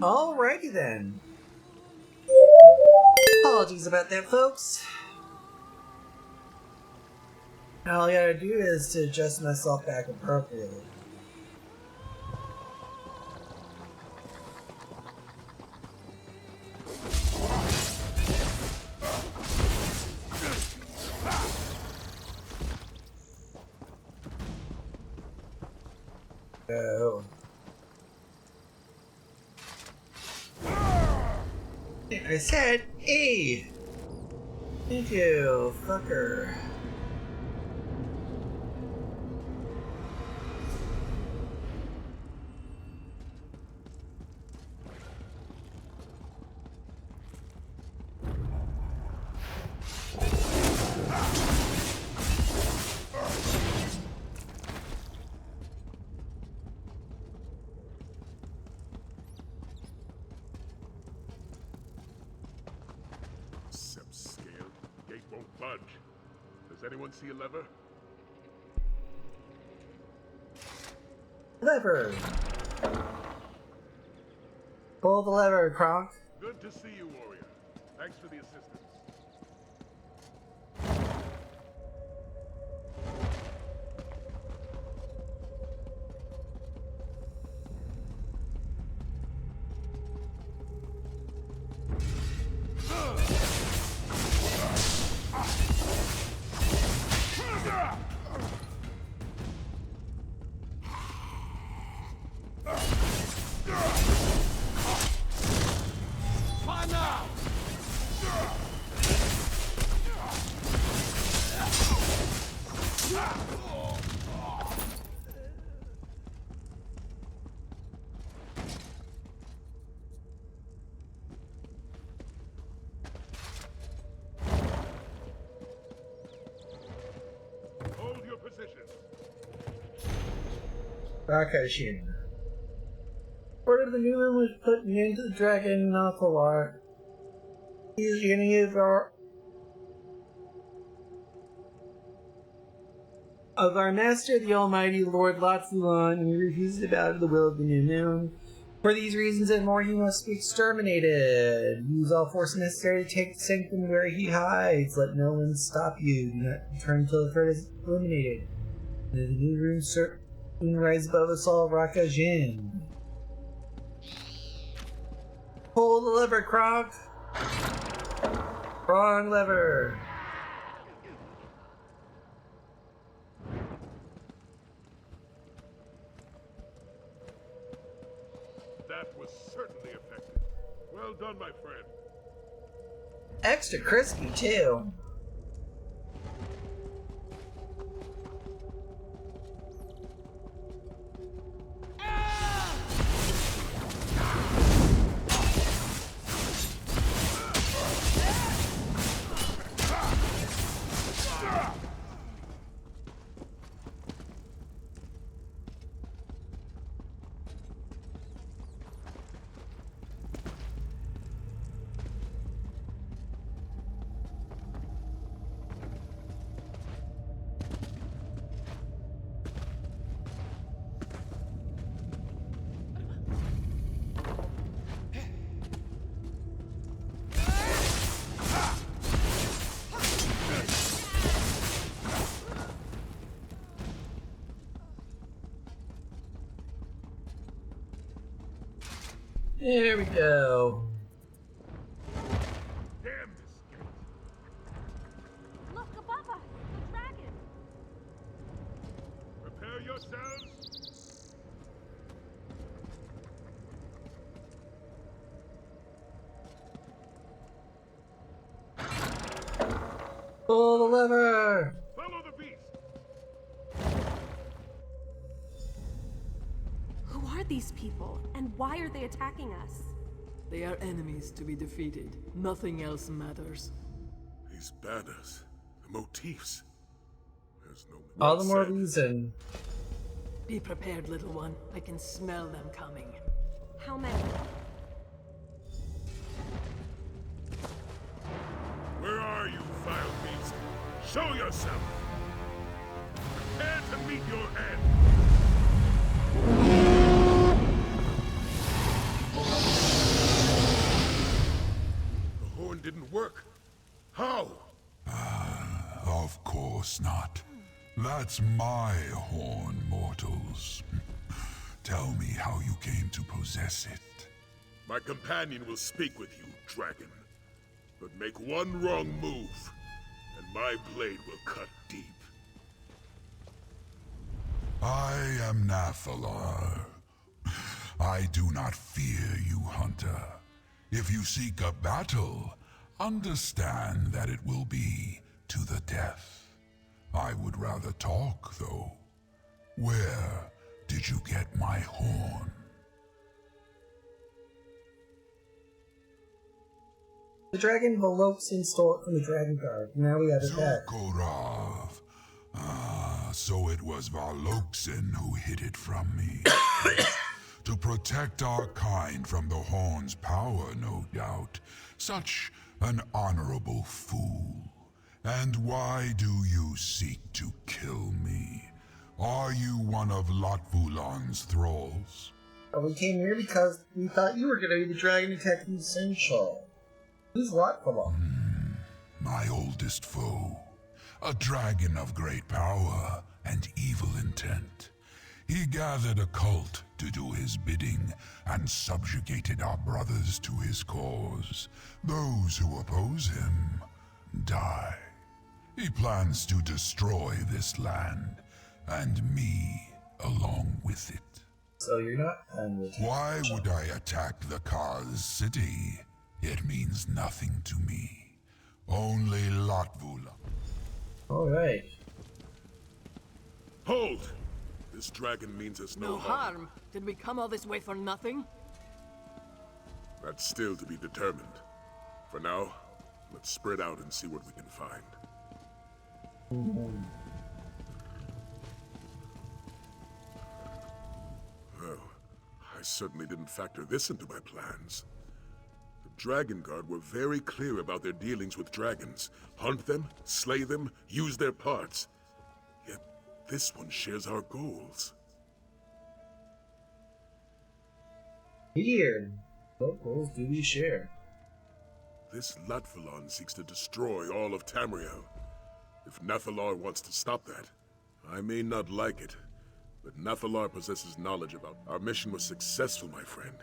A: Alrighty then. Apologies about that, folks. All I gotta do is to adjust myself back appropriately. Oh. I said E! Thank you, fucker.
E: Scale. Gate won't budge. Does anyone see a lever?
A: Lever! Pull the lever, Kronk.
E: Good to see you, warrior. Thanks for the assistance. Hold your position.
A: Rakashin. Order of the new room was put into the dragon Nakawar. He is the enemy of our master, the almighty Lord Latsulan, and he refuses to bow to the will of the new moon. For these reasons and more, he must be exterminated. Use all force necessary to take the sanctum where he hides. Let no one stop you. Do not return until the threat is eliminated. May the new room soon rise above us all, Rakajin. Pull the lever, Kronk. Wrong lever.
E: That was certainly effective. Well done, my friend.
A: Extra crispy, too. There we go.
E: Damn this gate.
K: Look above us! The dragon!
E: Prepare yourselves.
A: Pull the lever!
E: Follow the beast.
K: Who are these people, and why are they attacking us?
O: They are enemies to be defeated. Nothing else matters.
E: These banners, the motifs. There's no
A: All the more reason.
O: Be prepared, little one. I can smell them coming.
K: How many?
E: Where are you, vile beast? Show yourself! Prepare to meet your end! work? How?
P: Of course not. That's my horn, mortals. Tell me how you came to possess it.
E: My companion will speak with you, dragon. But make one wrong move, and my blade will cut deep.
P: I am Nathalar. I do not fear you, hunter. If you seek a battle, understand that it will be to the death. I would rather talk, though. Where did you get my horn?
A: The dragon Voloksin stole it from the Dragon Guard. Now we have it back.
P: Zokorav. So it was Voloksin who hid it from me. To protect our kind from the horn's power, no doubt. Such an honorable fool. And why do you seek to kill me? Are you one of Latvulan's thralls?
A: We came here because we thought you were going to be the dragon attacking Sensual. Who's Latvulan?
P: My oldest foe. A dragon of great power and evil intent. He gathered a cult to do his bidding and subjugated our brothers to his cause. Those who oppose him die. He plans to destroy this land, and me along with it.
A: So you're not done.
P: Why would I attack the Kaz city? It means nothing to me. Only Latvula.
A: Alright.
E: Hold! This dragon means us no
O: No harm. Did we come all this way for nothing?
E: That's still to be determined. For now, let's spread out and see what we can find. Well, I certainly didn't factor this into my plans. The Dragon Guard were very clear about their dealings with dragons. Hunt them, slay them, use their parts. Yet this one shares our goals.
A: Here, what goals do we share?
E: This Latvulan seeks to destroy all of Tamriel. If Nathalar wants to stop that, I may not like it, but Nathalar possesses knowledge about our mission was successful, my friend.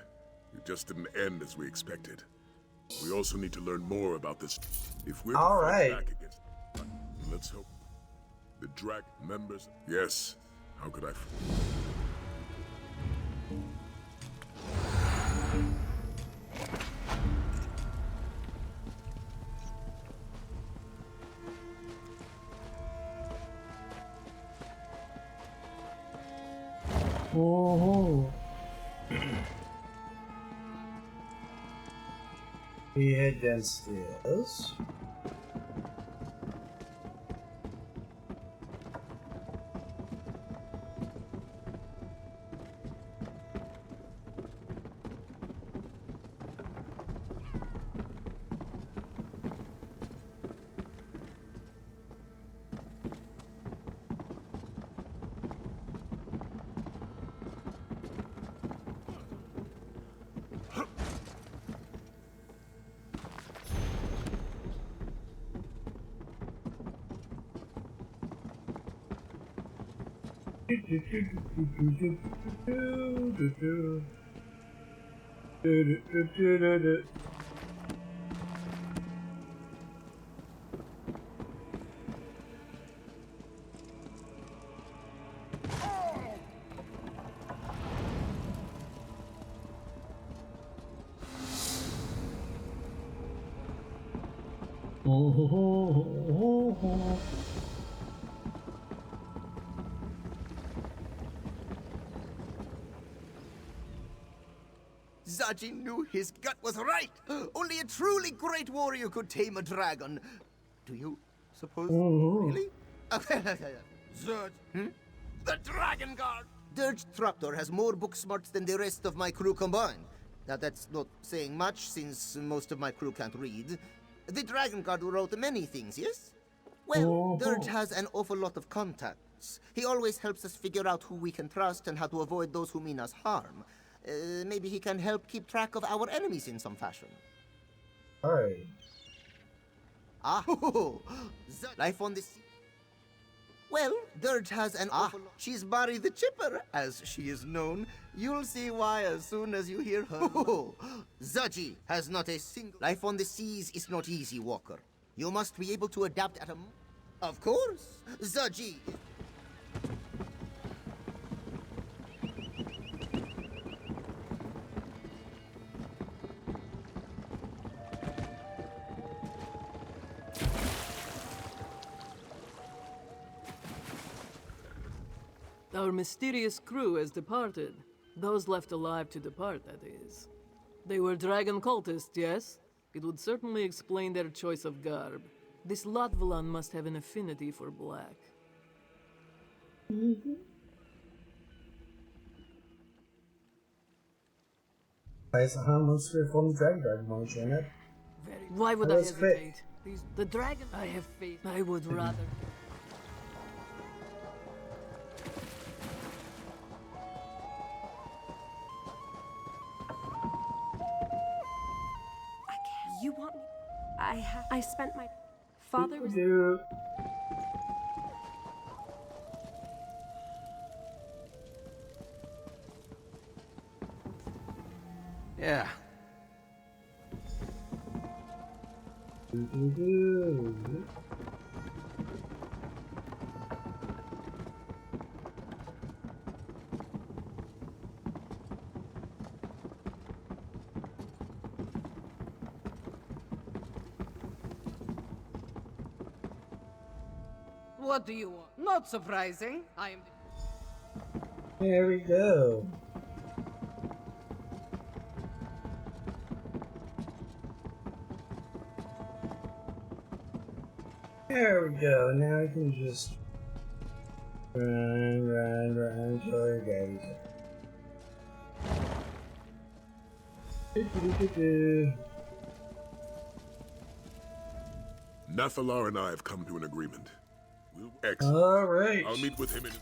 E: It just didn't end as we expected. We also need to learn more about this. If we're to fight back against, let's hope the Drac members. Yes, how could I?
A: Oh. We head downstairs.
N: Zaji knew his gut was right. Only a truly great warrior could tame a dragon. Do you suppose? Really? Zerg. The Dragon Guard! Dirge Thraptor has more book smarts than the rest of my crew combined. Now that's not saying much, since most of my crew can't read. The Dragon Guard wrote many things, yes? Well, Dirge has an awful lot of contacts. He always helps us figure out who we can trust and how to avoid those who mean us harm. Maybe he can help keep track of our enemies in some fashion.
A: Alright.
N: Ah, life on the sea. Well, Dirt has an awful lot. She's Barry the Chipper, as she is known. You'll see why as soon as you hear her. Zaji has not a single... Life on the seas is not easy, Walker. You must be able to adapt at a... Of course, Zaji...
O: Our mysterious crew has departed. Those left alive to depart, that is. They were dragon cultists, yes? It would certainly explain their choice of garb. This Latvalan must have an affinity for black.
A: Most reformed dragon want to join it.
O: Why would
A: That
O: I
A: was quick.
O: hesitate? The dragon... I have faith. I would rather...
K: You want me? I spent my father was.
H: Yeah.
F: What do you want? Not surprising. I am.
A: There we go. There we go. Now I can just run till I get it.
E: Nathalar and I have come to an agreement.
A: All right.
E: I'll meet with him in...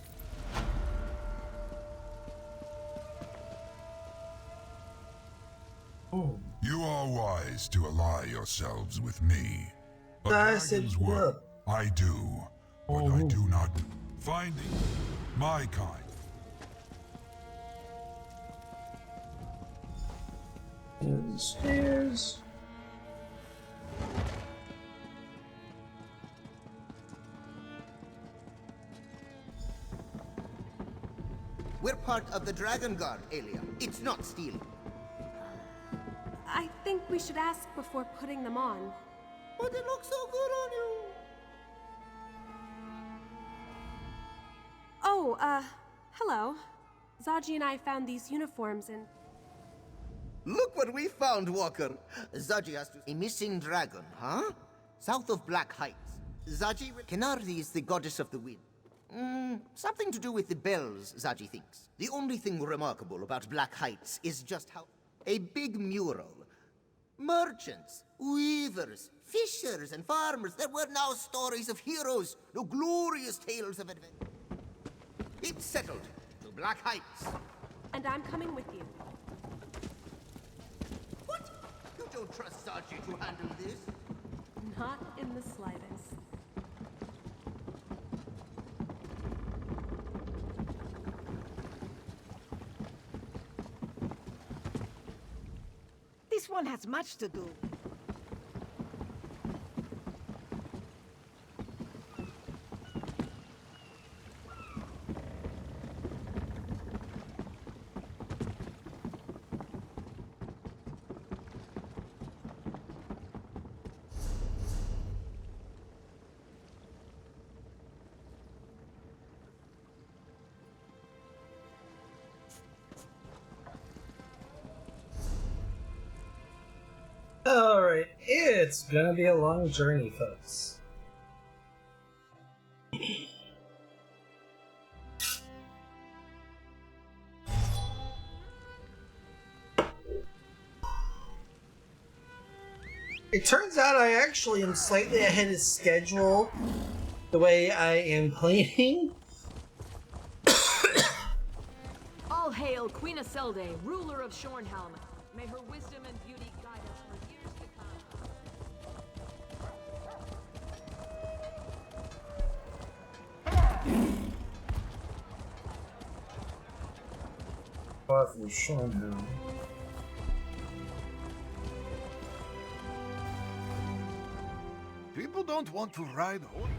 P: You are wise to ally yourselves with me. A
A: I said
P: dragon's work I do, but I do not finding my kind.
A: And stairs.
N: We're part of the Dragon Guard, Aelia. It's not stealing.
K: I think we should ask before putting them on.
N: But it looks so good on you.
K: Oh, hello. Zaji and I found these uniforms and...
N: Look what we found, Walker. Zaji has to... A missing dragon, huh? South of Black Heights. Zaji... Kenardi is the goddess of the wind. Something to do with the bells, Zaji thinks. The only thing remarkable about Black Heights is just how... A big mural. Merchants, weavers, fishers, and farmers. There were now stories of heroes, no glorious tales of adventure. It's settled. To Black Heights.
K: And I'm coming with you.
N: What? You don't trust Zaji to handle this?
K: Not in the slightest.
L: This one has much to do.
A: Alright, it's gonna be a long journey, folks. It turns out I actually am slightly ahead of schedule the way I am planning.
M: All hail Queen Isolde, ruler of Shornhelm. May her wisdom and beauty guide us for years to come.
A: Powerful shown him.
B: People don't want to ride home.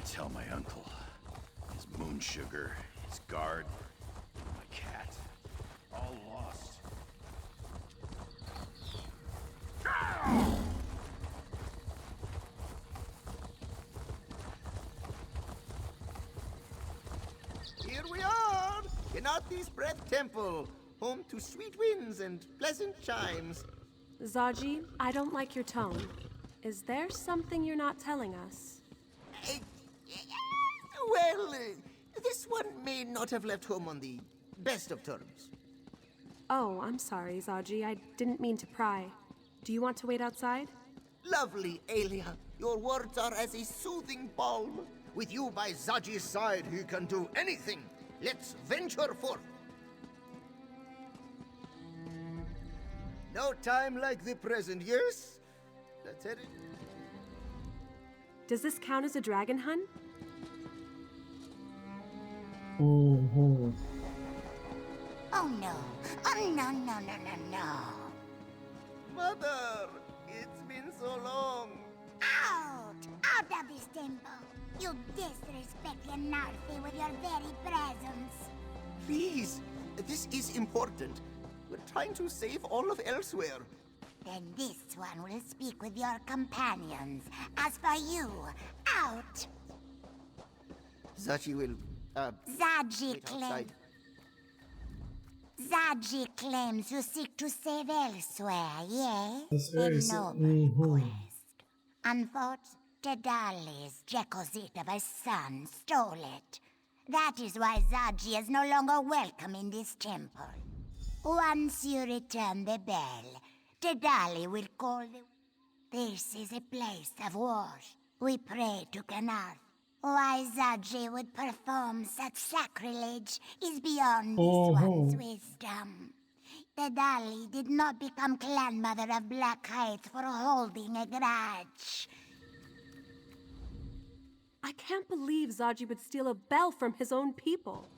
C: Tell my uncle. His moon sugar, his guard, my cat. All lost.
N: Here we are! Genati's Breath Temple, home to sweet winds and pleasant chimes.
K: Zaji, I don't like your tone. Is there something you're not telling us?
N: Well, this one may not have left home on the best of terms.
K: Oh, I'm sorry, Zaji. I didn't mean to pry. Do you want to wait outside?
N: Lovely, Aelia. Your words are as a soothing balm. With you by Zaji's side, he can do anything. Let's venture forth. No time like the present, yes? Let's hit it.
K: Does this count as a dragon hunt?
A: Mm-hmm.
Q: Oh no. Oh no, no, no, no, no.
N: Mother! It's been so long.
Q: Out! Out of this temple! You disrespect Yanarthi with your very presence.
N: Please, this is important. We're trying to save all of Elsewhere.
Q: Then this one will speak with your companions. As for you, out!
N: Zachi will,
Q: Zaji
N: wait
Q: claims...
N: outside.
Q: Zaji claims you seek to save Elsewhere, yes?
A: It's very
Q: A noble
A: mm-hmm.
Q: Unfortunately, Dedali's Jekozitova's son stole it. That is why Zaji is no longer welcome in this temple. Once you return the bell, Dedali will call the... This is a place of worship. We pray to Canarth. Why Zaji would perform such sacrilege is beyond this one's wisdom. Dedali did not become clan mother of Black Heights for holding a grudge.
K: I can't believe Zaji would steal a bell from his own people.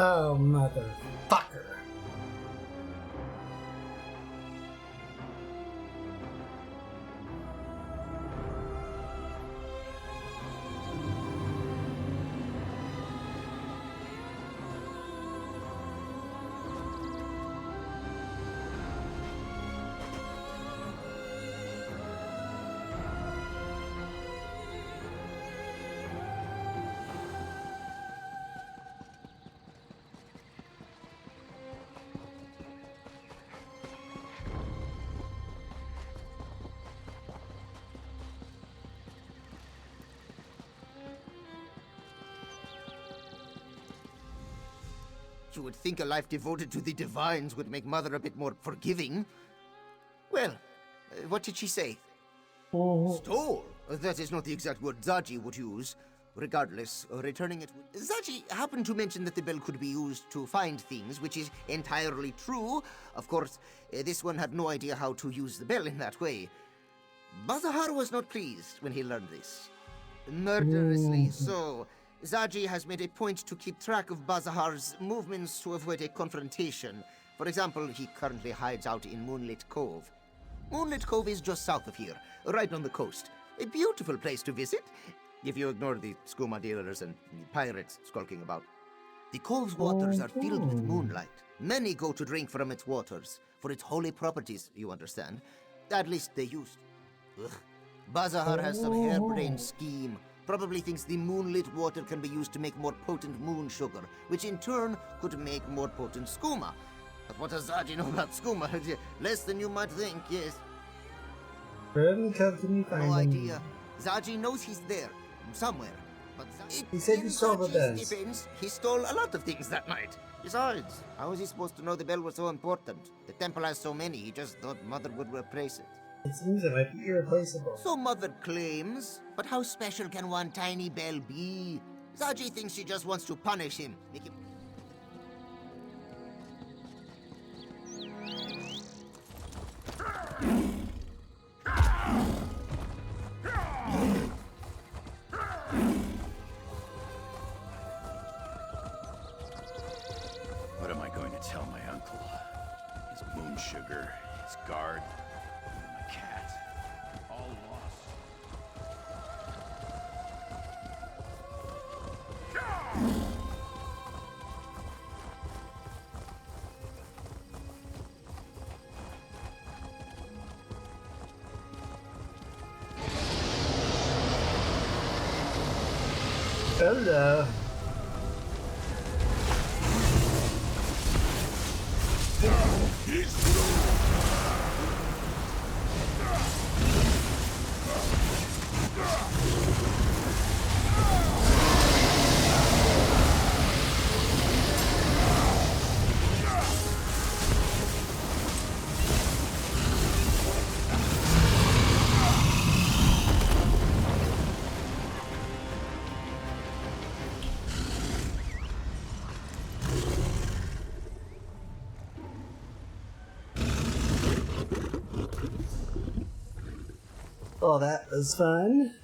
A: Oh, motherfucker.
N: You would think a life devoted to the divines would make Mother a bit more forgiving. Well, what did she say? Stole? That is not the exact word Zaji would use. Regardless, returning it would... Zaji happened to mention that the bell could be used to find things, which is entirely true. Of course, this one had no idea how to use the bell in that way. Bazahar was not pleased when he learned this. Murderously so. Zaji has made a point to keep track of Bazahar's movements to avoid a confrontation. For example, he currently hides out in Moonlit Cove. Moonlit Cove is just south of here, right on the coast. A beautiful place to visit, if you ignore the skooma dealers and pirates skulking about. The cove's waters are filled with moonlight. Many go to drink from its waters, for its holy properties, you understand. At least they used. Ugh. Bazahar has some harebrained scheme. Probably thinks the moonlit water can be used to make more potent moon sugar, which in turn could make more potent skooma. But what does Zaji know about skooma? Less than you might think, yes.
A: Where in the cove can you find
N: No
A: them?
N: idea. Zaji knows he's there, somewhere. But
A: he said you stole the bells.
N: Defense, he stole a lot of things that night. Besides, how was he supposed to know the bell was so important? The temple has so many, he just thought Mother would replace it.
A: It seems it might be irreplaceable.
N: So Mother claims, but how special can one tiny bell be? Zaji thinks she just wants to punish him. Make him...
J: What am I going to tell my uncle? His moon sugar, his guard, my cat, all lost.
A: Hello. Oh, that was fun.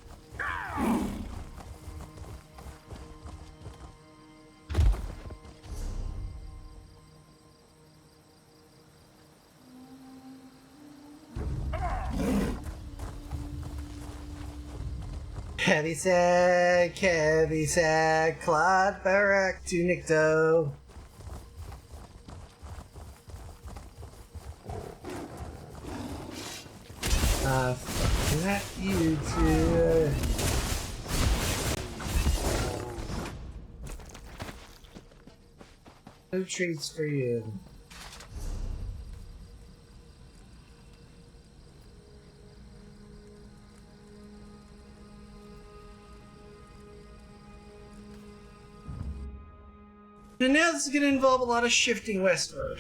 A: Heavy sack, Claude Barak to Nikto. Not you two. No treats for you. And now this is going to involve a lot of shifting westward.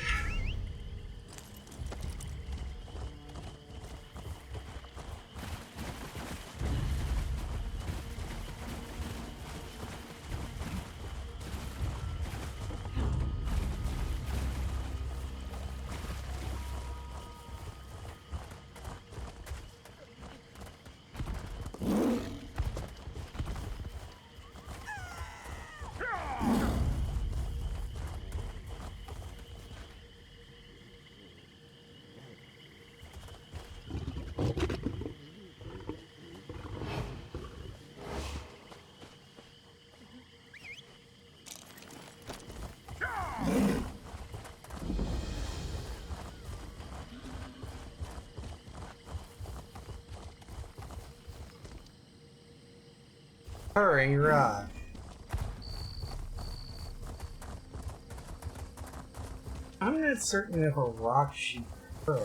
A: Purring rock. I'm not certain if a rock sheep purr.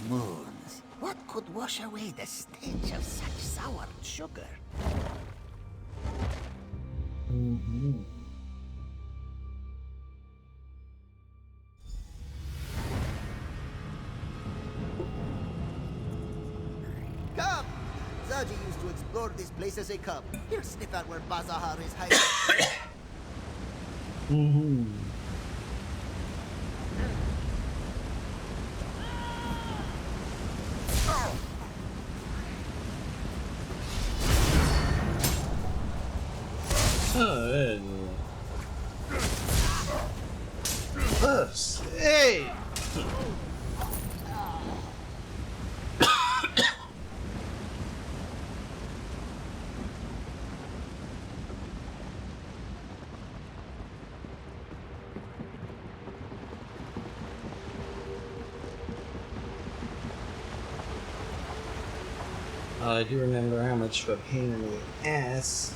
N: moons. What could wash away the stench of such sour sugar? Come! Zaji used to explore this place as a cub. He'll sniff out where Bazahar is hiding.
A: Hey! I do remember how much of a pain in the ass.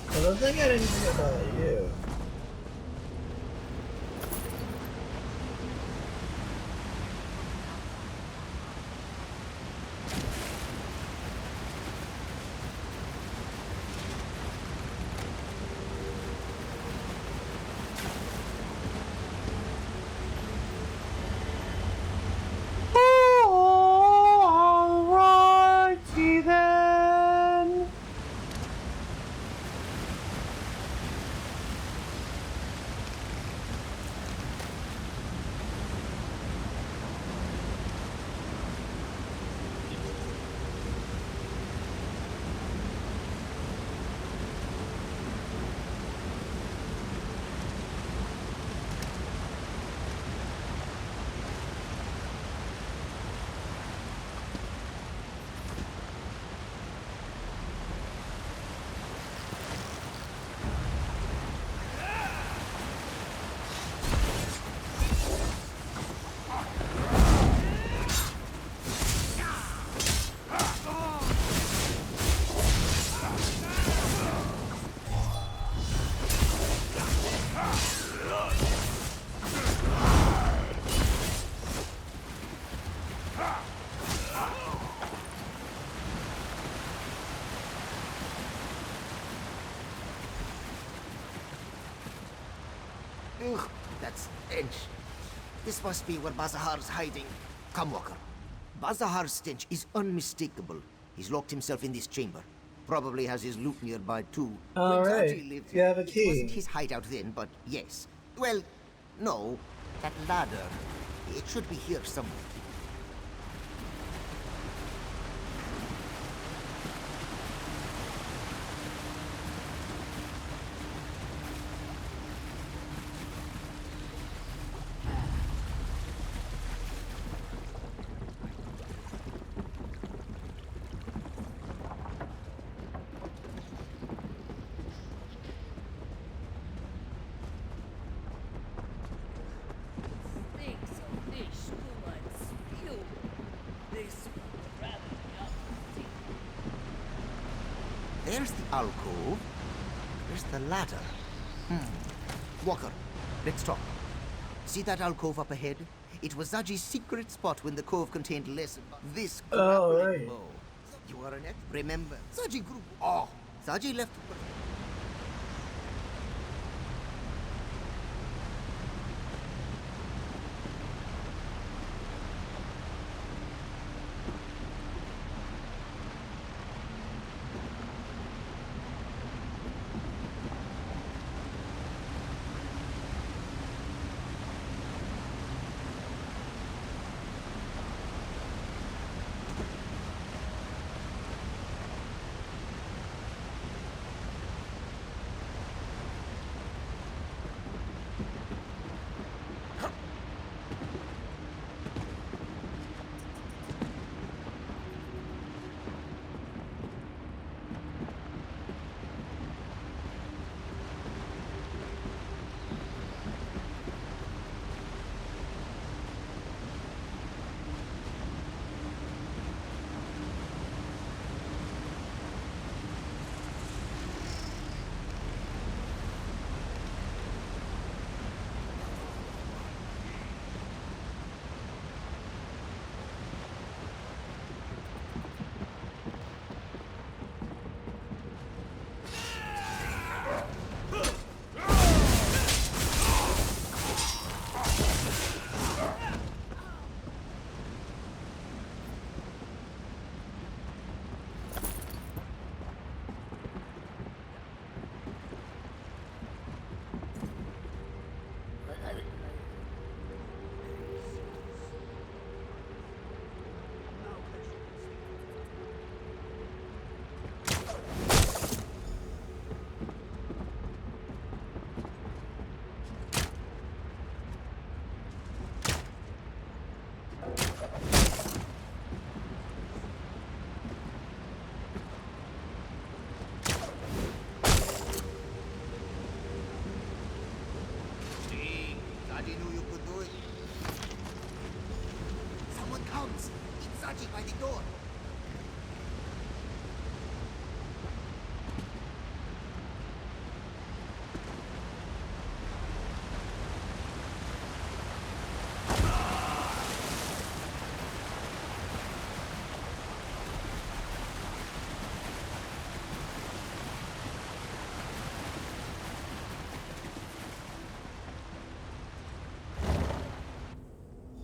A: I don't think I didn't think about you. Alrighty then.
N: Ugh, that stench. This must be where Bazahar's hiding. Come, Walker. Bazahar's stench is unmistakable. He's locked himself in this chamber. Probably has his loot nearby, too.
A: Alright, you have a key.
N: It wasn't his hideout then, but yes. Well, no. That ladder. It should be here somewhere. There's the alcove. There's the ladder. Walker, let's talk. See that alcove up ahead? It was Zaji's secret spot when the cove contained less than this grappling bow. You are an expert. Remember, Zaji grew. Oh, Zaji left.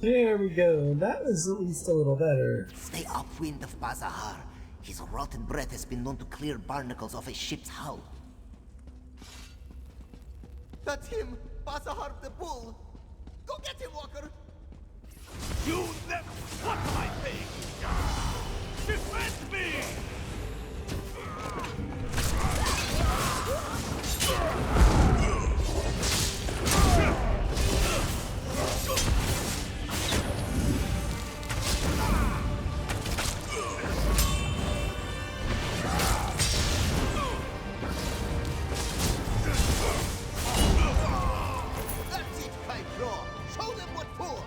A: There we go. That was at least a little better.
N: Stay upwind of Bazahar. His rotten breath has been known to clear barnacles off a ship's hull. That's him! Bazahar the bull! Go get him, Walker!
C: You never... What am I saying? Defend me!
N: That's it, Kaipro! Show them what for!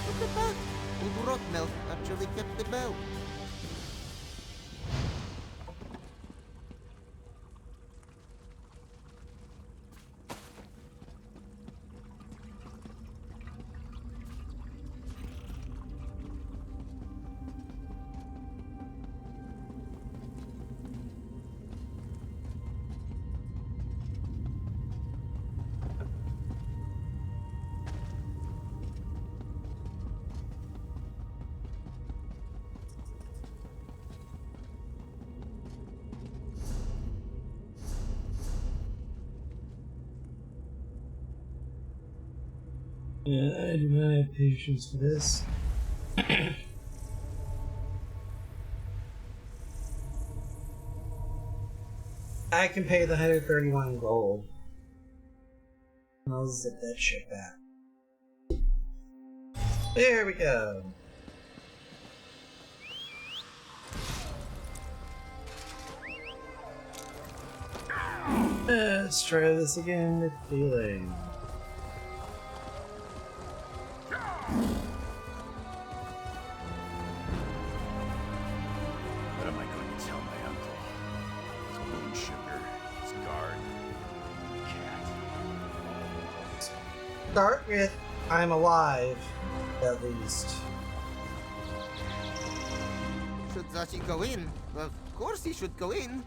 N: Look at that! Old Rotmel actually kept the bell.
A: Yeah, I do not have patience for this. I can pay the 131 gold. And I'll zip that shit back. There we go. Let's try this again with feeling.
C: What am I going to tell my uncle? His moon sugar, his guard, cat.
A: Start with I'm alive, at least.
N: Should Zachi go in? Well, of course he should go in.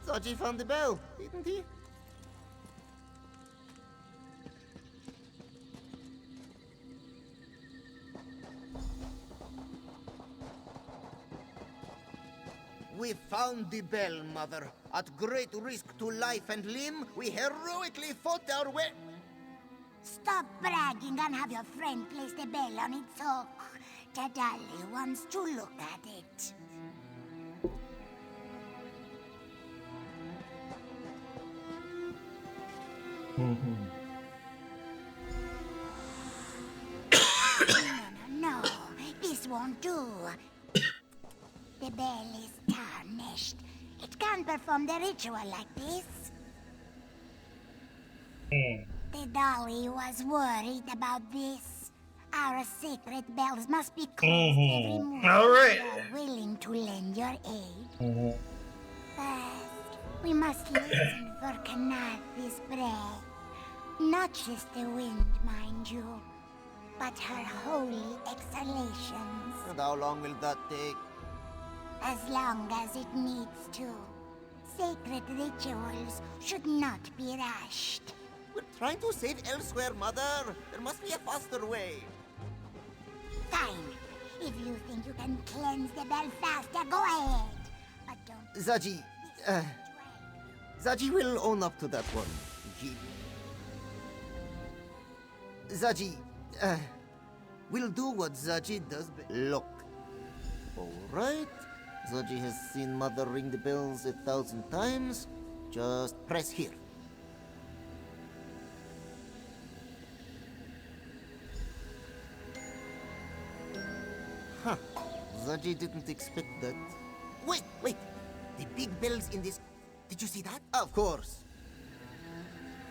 N: Zachi found the bell, didn't he? We found the bell, Mother. At great risk to life and limb, we heroically fought our way.
Q: Stop bragging and have your friend place the bell on its hook. Tadali wants to look at it. No, this won't do. The bell is tarnished. It can't perform the ritual like this. The dolly was worried about this. Our sacred bells must be closed every morning.
A: All right.
Q: You are willing to lend your aid. First, we must listen for Kanathi's breath. Not just the wind, mind you, but her holy exhalations.
N: And how long will that take?
Q: As long as it needs to. Sacred rituals should not be rushed.
N: We're trying to save elsewhere, Mother. There must be a faster way.
Q: Fine. If you think you can cleanse the bell faster, go ahead. But don't...
N: Zaji, Zaji will own up to that one. Zaji, we'll do what Zaji does Look. Alright. Zaji has seen Mother ring the bells 1,000 times. Just press here. Huh. Zaji didn't expect that. Wait! The big bells in this... Did you see that? Of course.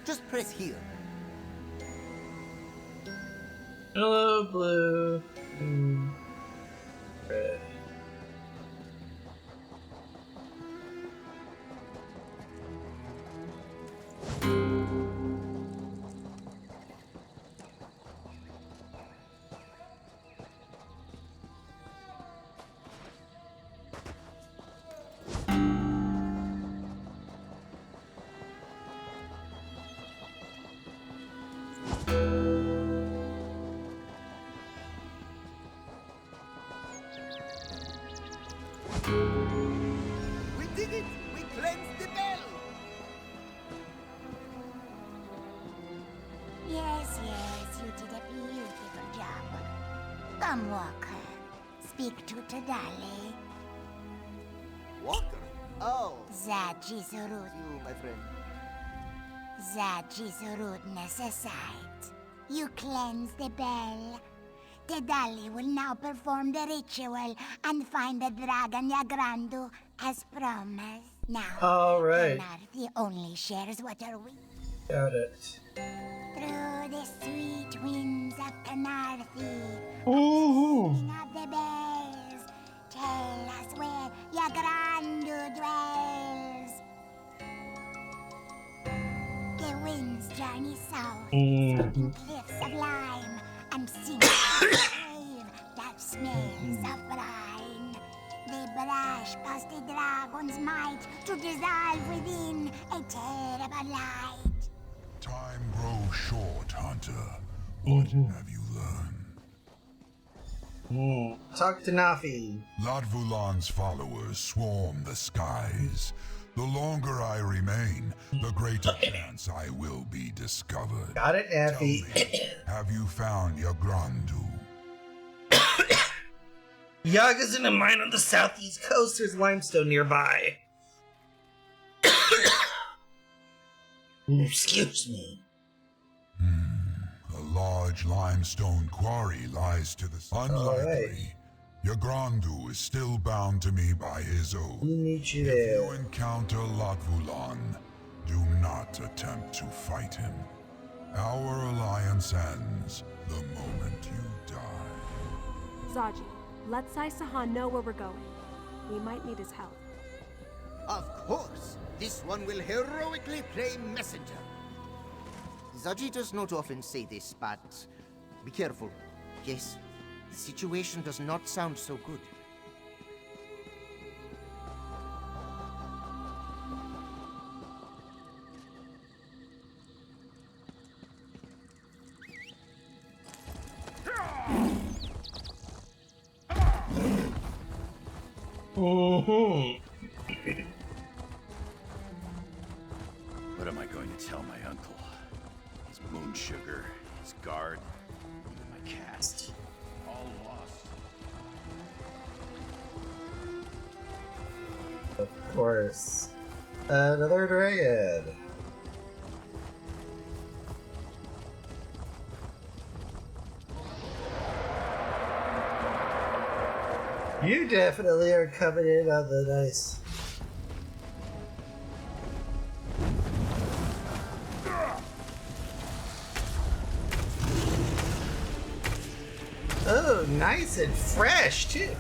N: Just press here.
A: Hello, blue. Red.
Q: Come, Walker. Speak to Tadali.
N: Walker? Oh.
Q: Zaji's rude.
N: You, my friend.
Q: Zaji's rudeness aside, you cleanse the bell. Tadali will now perform the ritual and find the dragon Yagrandu as promised. Now,
A: all right.
Q: Donarthi only shares what are we.
A: Got it.
Q: Through the sweet winds of Canarthi,
A: Ooh.
Q: of the bells, tell us where Yagrandu dwells. The winds journey south, in cliffs of lime, and sink to a cave that smells of brine. They brush past the dragon's might to dissolve within a terrible light.
P: Time grows short, Hunter. What have you learned?
A: Talk to Nafi.
P: Latvulan's followers swarm the skies. The longer I remain, the greater chance I will be discovered.
A: Got it, Nafi.
P: Have you found Yagrandu?
A: Yaga's in a mine on the southeast coast. There's limestone nearby. Excuse me.
P: A large limestone quarry lies to the south. Unlikely. Yagrandu is still bound to me by his oath.
A: Meet you
P: if
A: there.
P: you encounter Latvulan, do not attempt to fight him. Our alliance ends the moment you die.
K: Zaji, let Sai Sahan know where we're going. We might need his help.
N: Of course. This one will heroically play messenger. Zaji does not often say this, but be careful. Yes, the situation does not sound so good.
C: What am I going to tell my uncle? His moon sugar, his guard, even my cast. All lost.
A: Of course. Another dragon. You definitely are coming in on the nice. Oh, nice and fresh, too.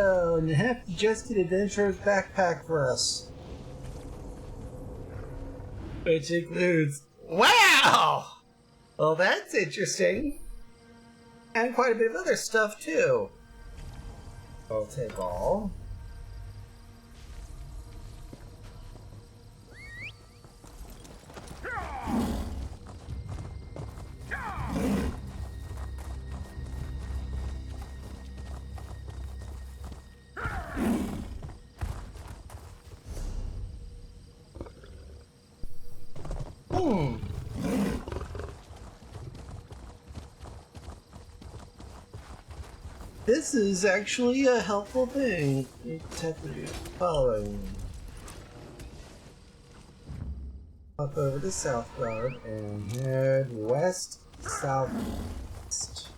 A: go! And half adjusted adventurer's backpack for us. Which includes... Wow! Well, that's interesting. And quite a bit of other stuff, too. I'll take all. This is actually a helpful thing. It's technically following. Up over the south road and head west southeast.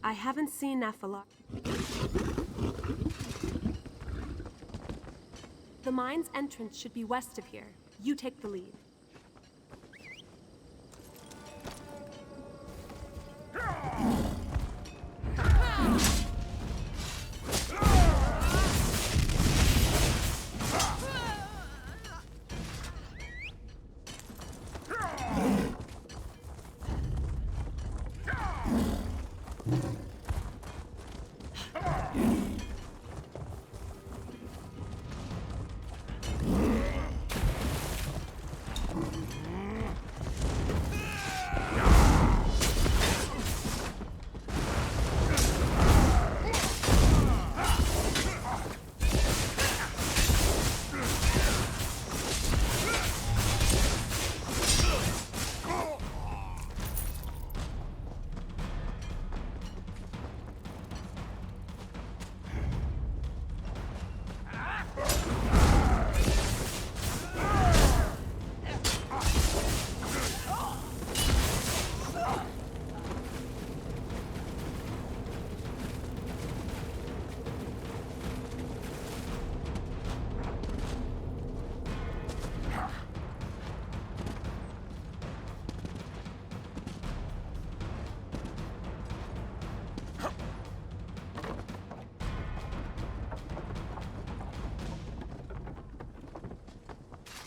K: I haven't seen Nephilar. The mine's entrance should be west of here. You take the lead.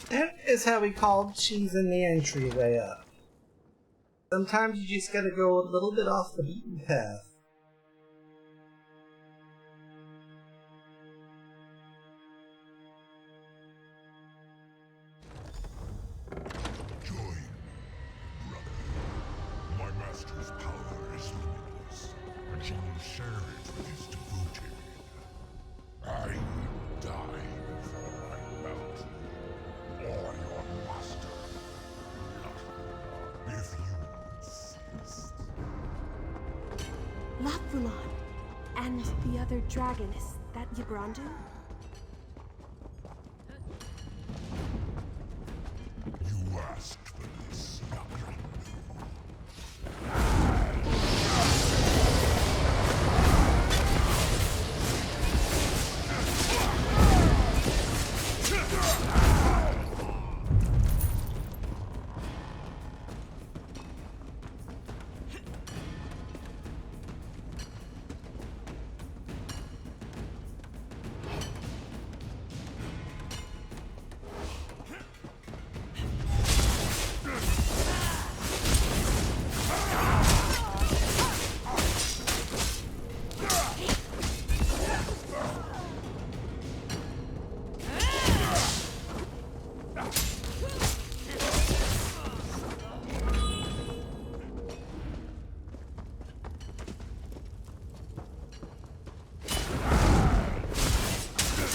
A: That is how we called cheesing the entryway up. Sometimes you just gotta go a little bit off the beaten path.
P: Join, brother. My master's power is limitless, and he will share it with his devoted. I will die before I melt you, or your master. If you insist.
K: Lapulon and the other dragon, is that Yabrandu?
P: You asked for this, Yabrandu.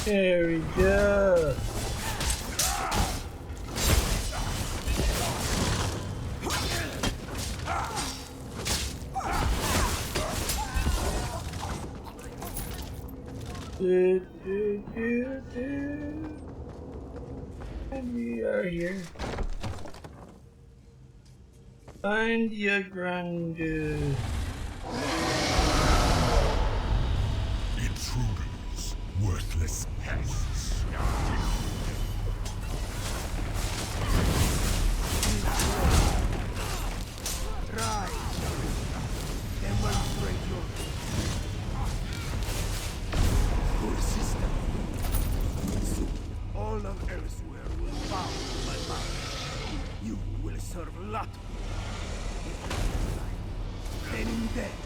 A: There we go. And we are here. Find Yagrandu.
P: Intruder. worthless pests.
B: Try. Demonstrate your system. Soon, all of elsewhere will bow to my power. You will serve Lot. Then in death.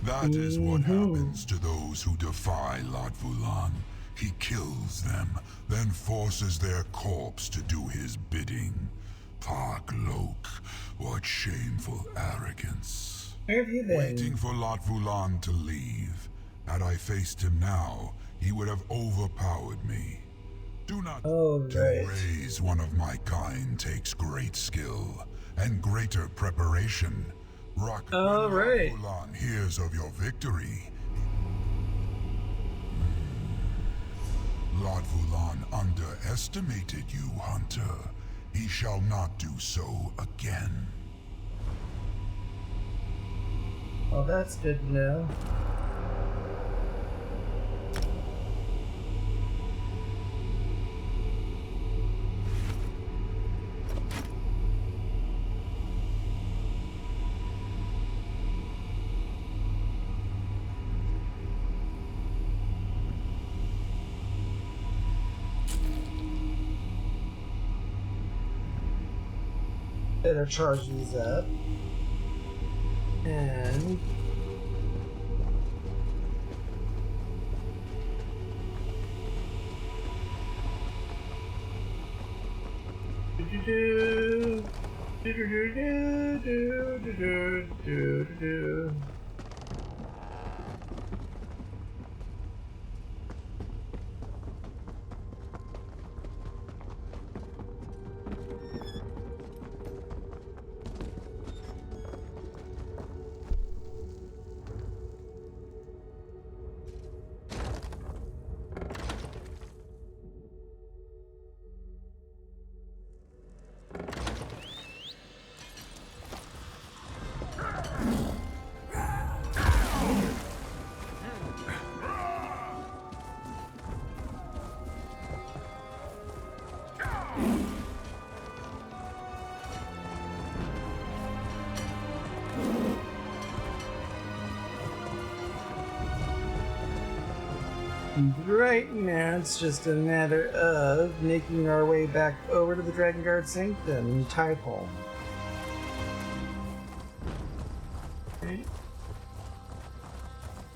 P: That is what happens to those who defy Lot Vulan. He kills them, then forces their corpse to do his bidding. Park Lok, what shameful arrogance.
A: Where have you been?
P: Waiting for Lot Vulan to leave. Had I faced him now, he would have overpowered me. Do not to raise one of my kind takes great skill and greater preparation. Rock when Lot Vulan hears of your victory. Lot Vulan underestimated you, Hunter. He shall not do so again.
A: Well, that's good to know. Better charge these up. And right now, it's just a matter of making our way back over to the Dragon Guard Sanctum, type home.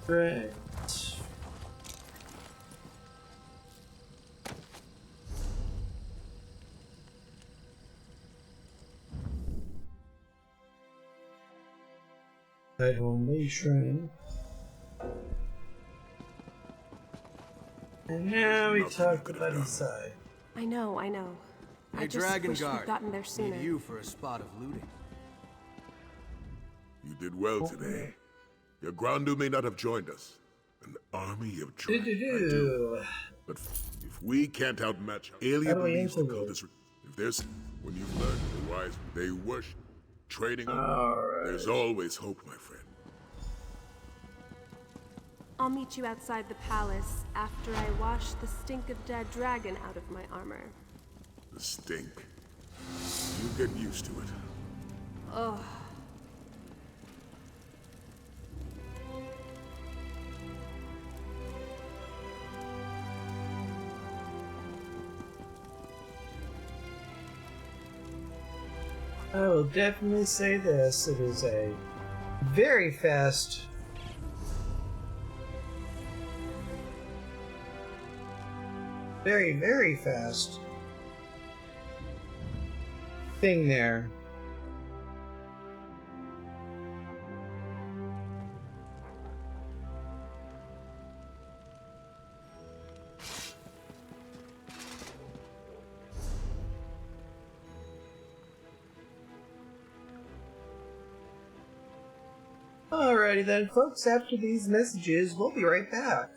A: Right. Type home May Shrine. And now we talk about inside.
K: I know.
H: Hey,
K: I just
H: Dragon
K: wish we'd
H: Guard.
K: gotten there sooner.
H: Need you for a spot of looting.
E: You did well today. Your Grandu may not have joined us. An army of dragons. I do. But if we can't outmatch alien believes the cult is... If there's... When you've learned the wise, they worship. Training on... There's always hope, my friend.
K: I'll meet you outside the palace after I wash the stink of dead dragon out of my armor.
E: The stink. You get used to it.
K: Ugh.
A: I will definitely say this. It is a very fast very fast thing there. Alrighty then, folks, after these messages, we'll be right back.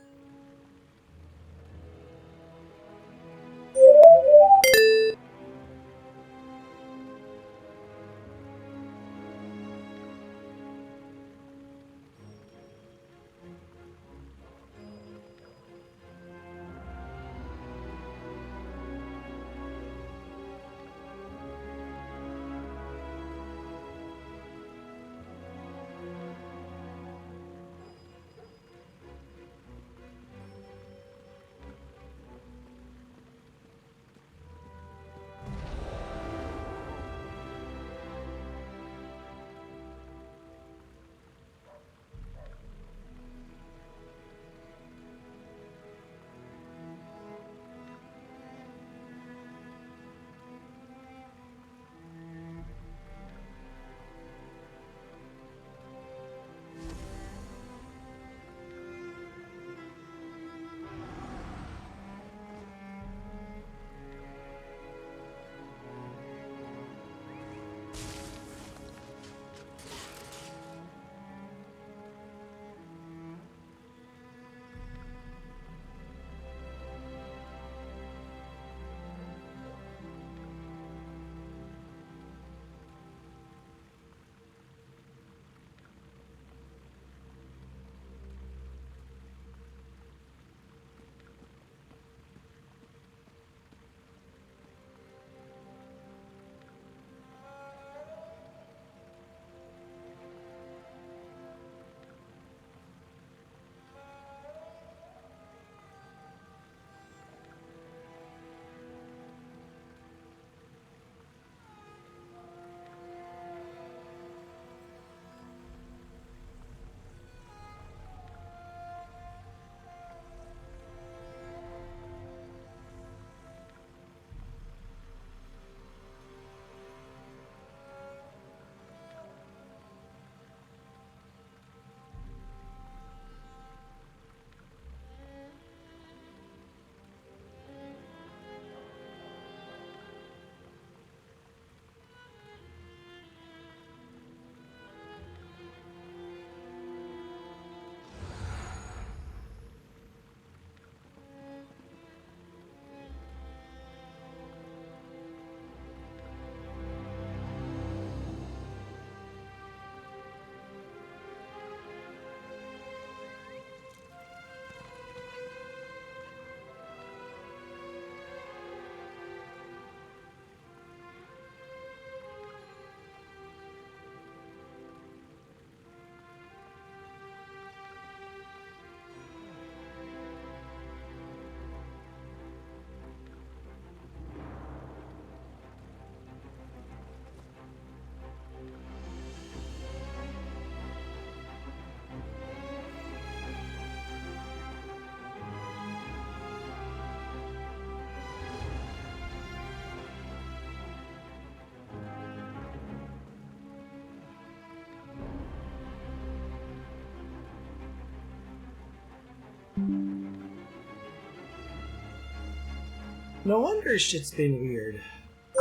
A: No wonder shit's been weird.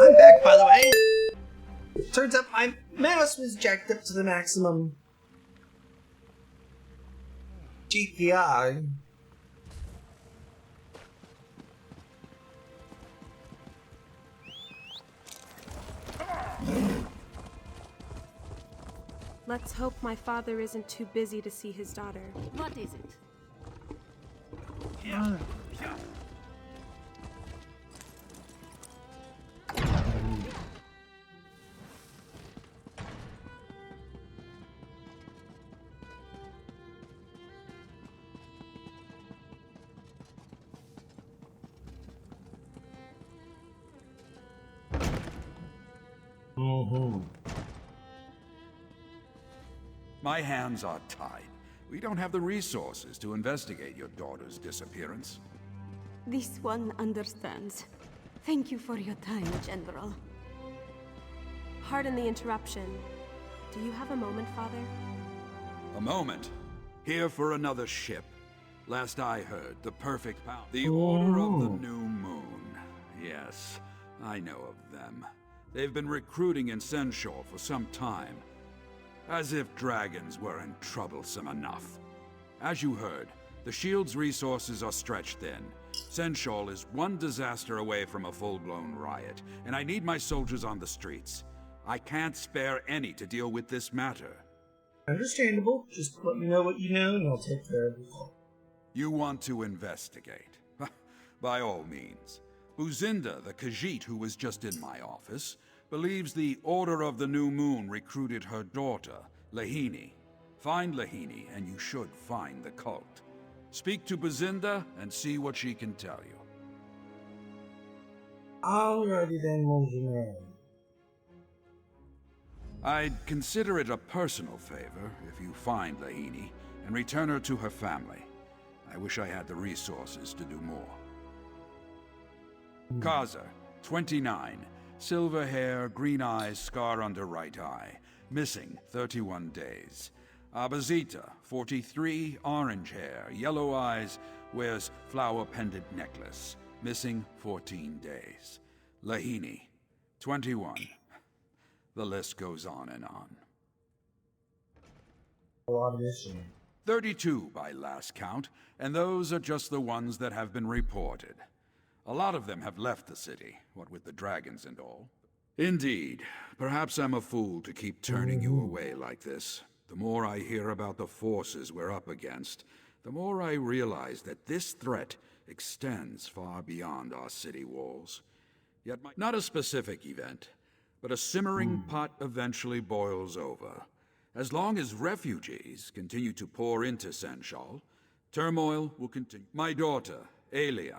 A: I'm back, by the way. Turns out my mouse was jacked up to the maximum GPI.
K: Let's hope my father isn't too busy to see his daughter.
M: What is it?
J: My hands are tied. We don't have the resources to investigate your daughter's disappearance.
K: This one understands. Thank you for your time, General. Pardon the interruption. Do you have a moment, Father?
J: A moment. Here for another ship. Last I heard, the perfect pound. The Order of the New Moon. Yes, I know of them. They've been recruiting in Senshal for some time. As if dragons weren't troublesome enough. As you heard, the Shield's resources are stretched thin. Senshal is one disaster away from a full-blown riot, and I need my soldiers on the streets. I can't spare any to deal with this matter.
A: Understandable. Just let me know what you know, and I'll take care of it.
J: You want to investigate? By all means. Buzinda, the Khajiit who was just in my office, believes the Order of the New Moon recruited her daughter, Lahini. Find Lahini, and you should find the cult. Speak to Buzinda and see what she can tell you.
A: Alrighty then, Engineer.
J: I'd consider it a personal favor if you find Lahini and return her to her family. I wish I had the resources to do more. Kaza, 29. Silver hair, green eyes, scar under right eye. Missing 31 days. Abazita, 43. Orange hair, yellow eyes, wears flower pendant necklace. Missing 14 days. Lahini, 21. The list goes on and on.
A: A lot of mission.
J: 32 by last count, and those are just the ones that have been reported. A lot of them have left the city, what with the dragons and all. Indeed, perhaps I'm a fool to keep turning you away like this. The more I hear about the forces we're up against, the more I realize that this threat extends far beyond our city walls. Yet not a specific event, but a simmering pot eventually boils over. As long as refugees continue to pour into Senshal, turmoil will continue. My daughter, Aelia.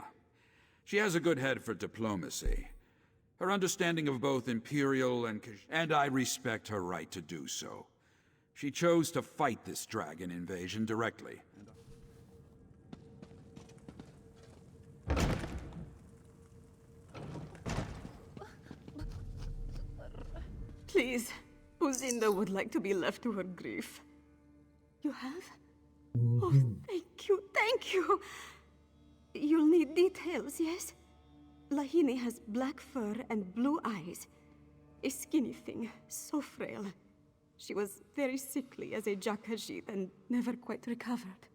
J: She has a good head for diplomacy. Her understanding of both Imperial and I respect her right to do so. She chose to fight this dragon invasion directly.
K: Please, Buzinda would like to be left to her grief. You have? Oh, thank you. You'll need details, yes? Lahini has black fur and blue eyes. A skinny thing, so frail. She was very sickly as a Jakajit and never quite recovered.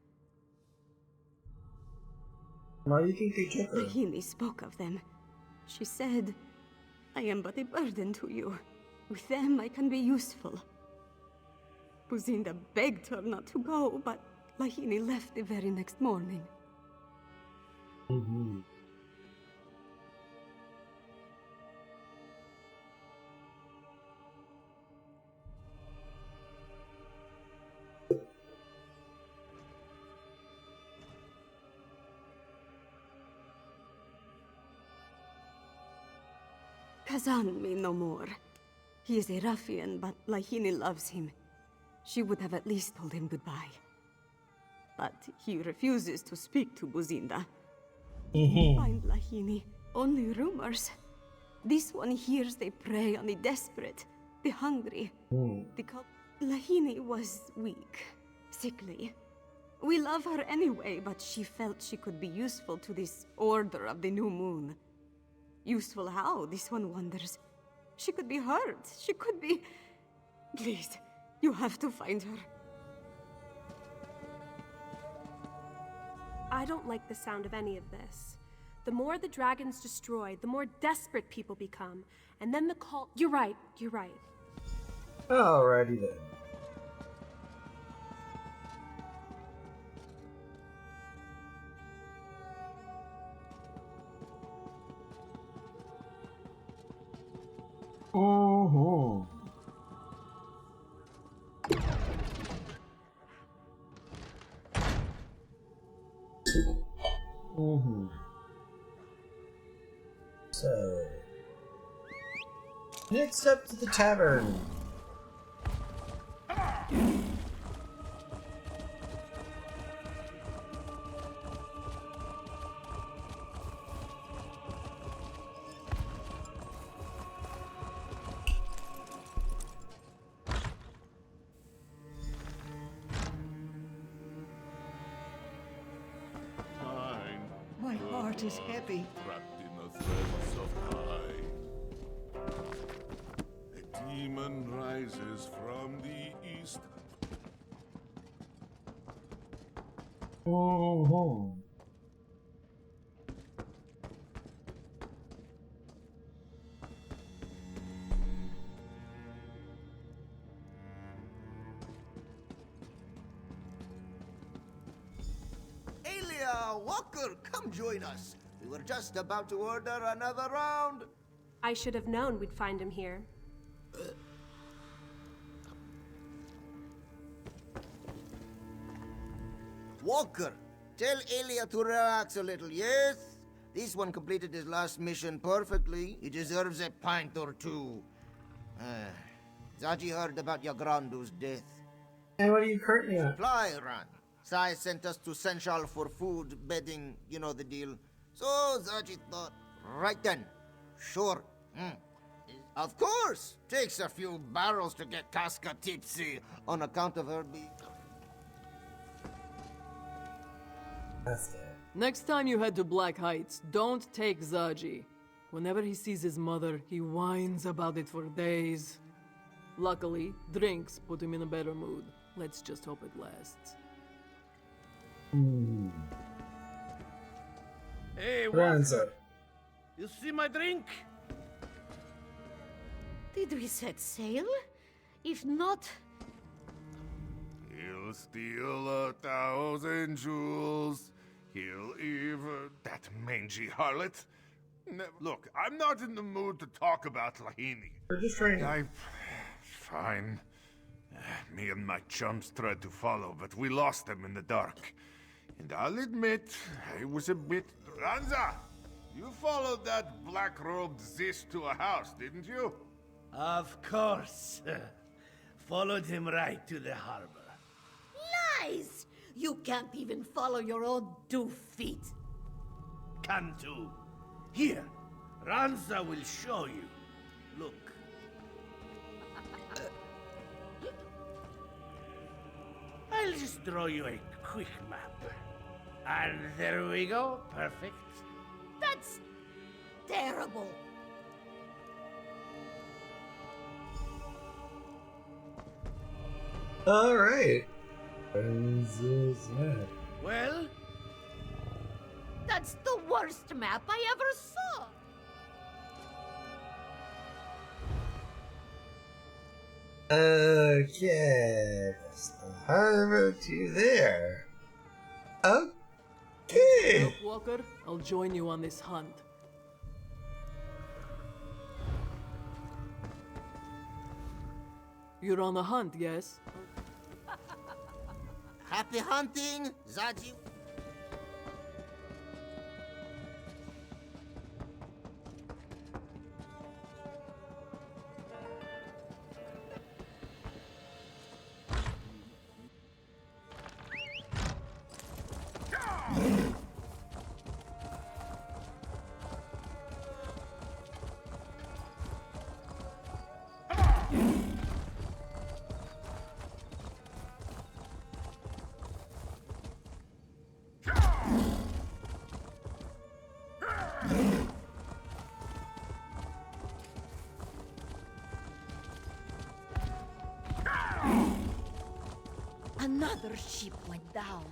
A: Why do you think they took her?
K: Lahini spoke of them. She said, I am but a burden to you. With them, I can be useful. Buzinda begged her not to go, but Lahini left the very next morning. Kazan me no more. He is a ruffian, but Lahini loves him. She would have at least told him goodbye. But he refuses to speak to Buzinda. Find Lahini. Only rumors. This one hears they prey on the desperate, the hungry. Lahini was weak, sickly. We love her anyway, but she felt she could be useful to this Order of the New Moon. Useful how, this one wonders. She could be hurt. She could be... Please, you have to find her. I don't like the sound of any of this. The more the dragons destroy, the more desperate people become. And then the cult... You're right.
A: Alrighty then. So Next up to the tavern.
L: My heart is heavy.
B: Trapped in the threads of time. A demon rises from the east.
A: Oh.
N: Alia, Walker, come join us. We were just about to order another round.
K: I should have known we'd find him here.
N: Walker, tell Alia to relax a little, yes? This one completed his last mission perfectly. He deserves a pint or two. Zaji heard about Yagrandu's death.
A: And what are you currently on?
N: Supply run. Sai sent us to Senchal for food, bedding, you know the deal. So Zaji thought, right then, sure. Of course, takes a few barrels to get Casca tipsy on account of her being...
O: Next time you head to Black Heights, don't take Zaji. Whenever he sees his mother, he whines about it for days. Luckily, drinks put him in a better mood. Let's just hope it lasts.
D: Hey,
A: Ranza.
D: Walker. You see my drink?
R: Did we set sail? If not...
B: He'll steal 1,000 jewels. He'll even... That mangy harlot. Look, I'm not in the mood to talk about Lahini.
A: We're just trying to...
B: Fine. Me and my chums tried to follow, but we lost them in the dark. And I'll admit, I was a bit... Ranza! You followed that black-robed Zish to a house, didn't you?
D: Of course. Followed him right to the harbor.
R: Lies! You can't even follow your own 2 feet.
D: Cantu. Here, Ranza will show you. Look. I'll just draw you a quick map. And there we go. Perfect.
R: That's terrible.
A: Alright.
D: Well?
R: That's the worst map I ever saw.
A: Okay. That's the harbor to there. Okay.
O: Help, Walker, I'll join you on this hunt. You're on a hunt, yes?
N: Happy hunting, Zaji.
R: Another ship went down.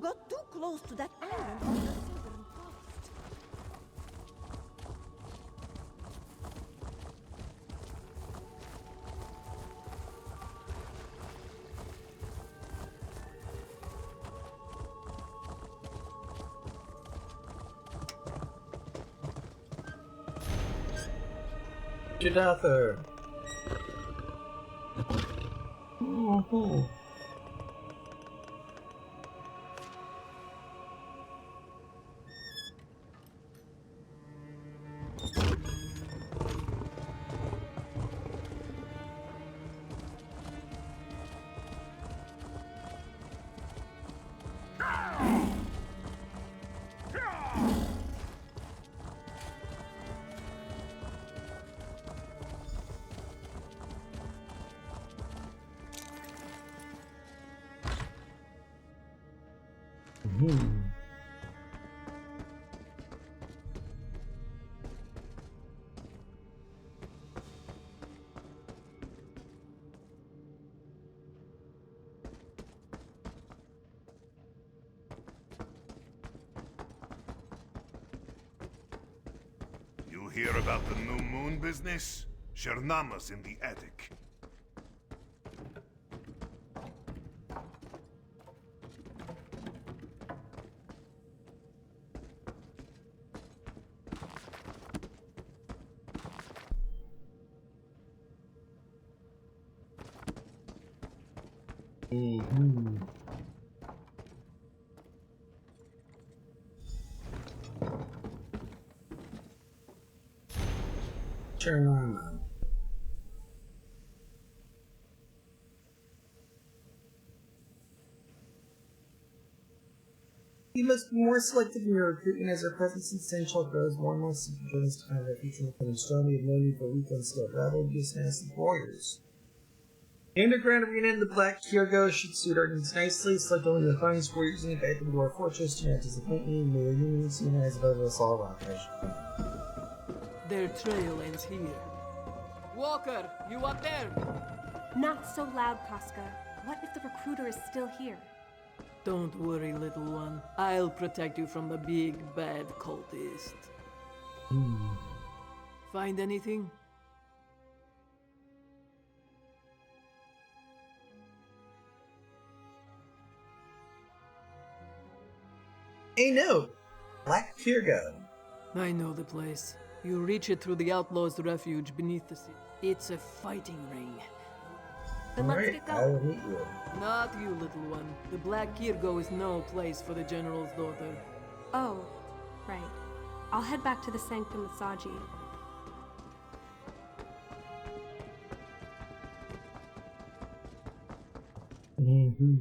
R: Got too close to that island on the southern coast.
A: Jadather. Oh. Mm-hmm.
B: You hear about the new moon business? Shernama's in the attic.
A: Mm-hmm. Shernama. You must be more selective in your recruitment as our presence in Central grows more and more journeys to find refuge in the storm. We have no need for weak unskilled rebel, just nasty warriors. The underground arena in the Black Kyrgo should suit our needs nicely. Select only the finest warriors and invite them to our fortress. Do not disappoint me. May your union see your eyes above us all around.
O: Their trail ends here. Walker, you up there?
K: Not so loud, Casca. What if the recruiter is still here?
O: Don't worry, little one. I'll protect you from the big, bad cultist. Find anything?
A: A note! Black Kyrgo.
O: I know the place. You reach it through the outlaws' refuge beneath the sea. It's a fighting ring.
K: Then let's get
A: I
K: going.
A: will meet you.
O: Not you, little one. The Black Kyrgo is no place for the General's daughter.
K: Oh, right. I'll head back to the sanctum with Saji.
A: Mm-hmm.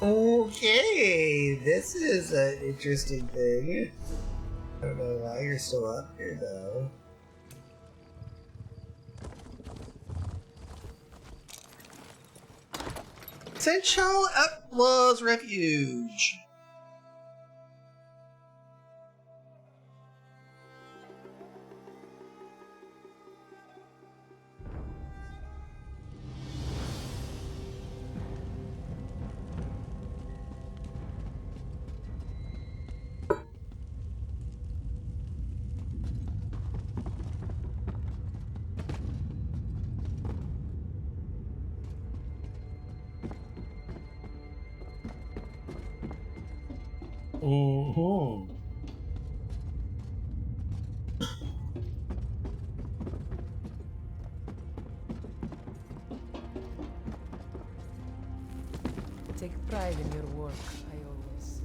A: Okay, this is an interesting thing. I don't know why you're still up here, though. Central Outlaws Refuge. Mm-hmm.
O: Take pride in your work, I always say.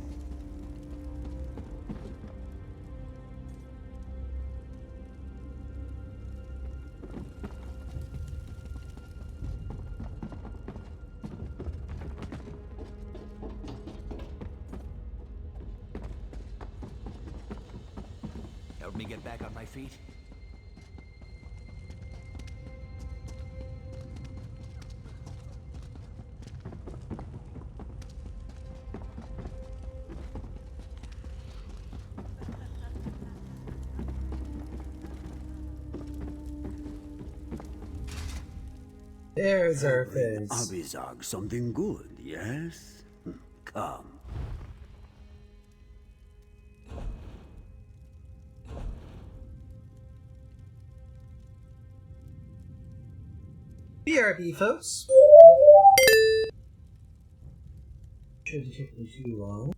C: Help me get back on my feet?
A: There's our fence.
H: Abizag, something good, yes? Come.
A: BRB, folks. Shouldn't take me too long.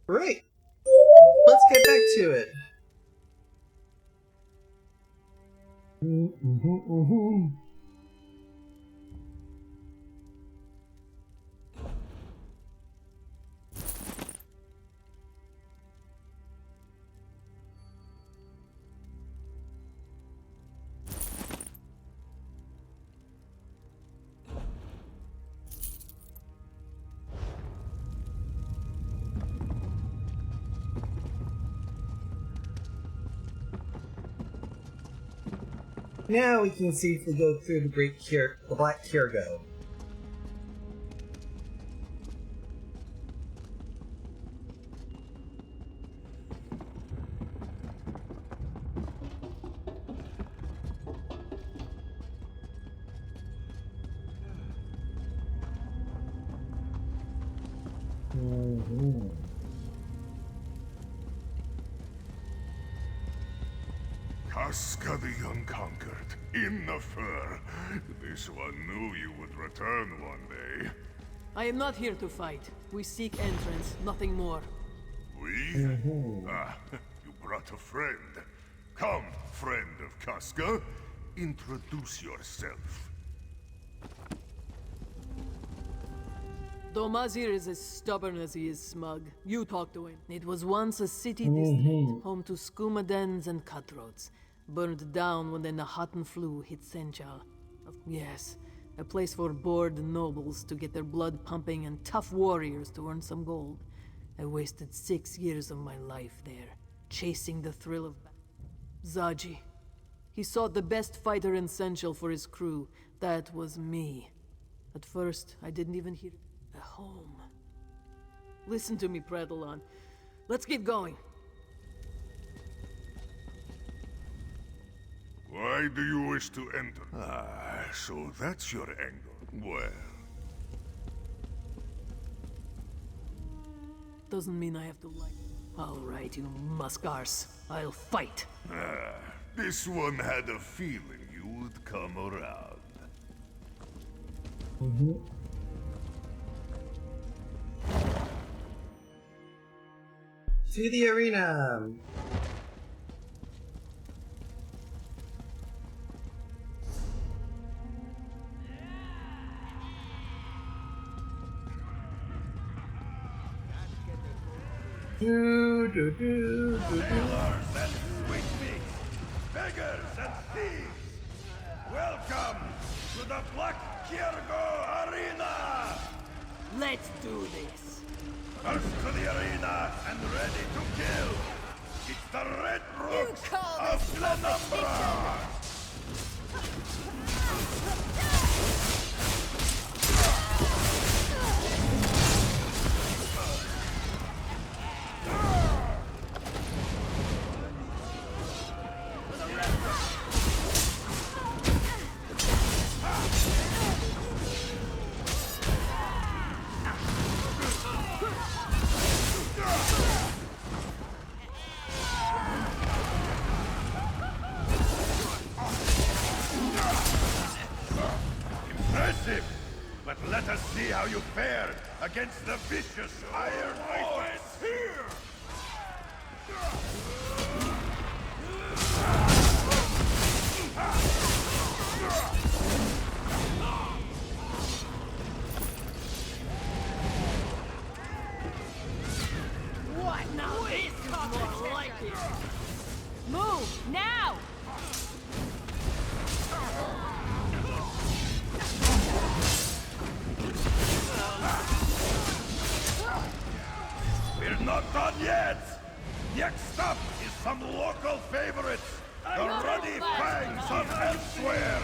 A: Right. Let's get back to it. Now we can see if we go through the Black Kirgo.
B: Casca the Unconquered, in the fur. This one knew you would return one day.
O: I am not here to fight. We seek entrance, nothing more.
B: We? Ah, you brought a friend. Come, friend of Casca. Introduce yourself.
O: Domazir is as stubborn as he is smug. You talk to him. It was once a city district, home to skooma dens and cutthroats. Burned down when the Nahatan flu hit Senchal. Yes, a place for bored nobles to get their blood pumping and tough warriors to earn some gold. I wasted 6 years of my life there, chasing the thrill of Zaji. He sought the best fighter in Senchal for his crew. That was me. At first, I didn't even hear a home. Listen to me, Predalon. Let's keep going.
B: Why do you wish to enter? Ah, so that's your angle. Well.
O: Doesn't mean I have to like. All right, you muskars. I'll fight.
B: Ah, this one had a feeling you would come around.
A: To the arena.
B: Sailors and sweetmeats, beggars and thieves, welcome to the Black Kirgo Arena!
O: Let's do this.
B: First to the arena and ready to kill. It's the Red Rooks of Glenumbra! Impressive! But let us see how you fared against the vicious Iron Horse here!
O: What? Now this is more like it. Move, now!
B: We're not done yet! Next up is some local favorites, the Ruddy Fangs of Elsewhere!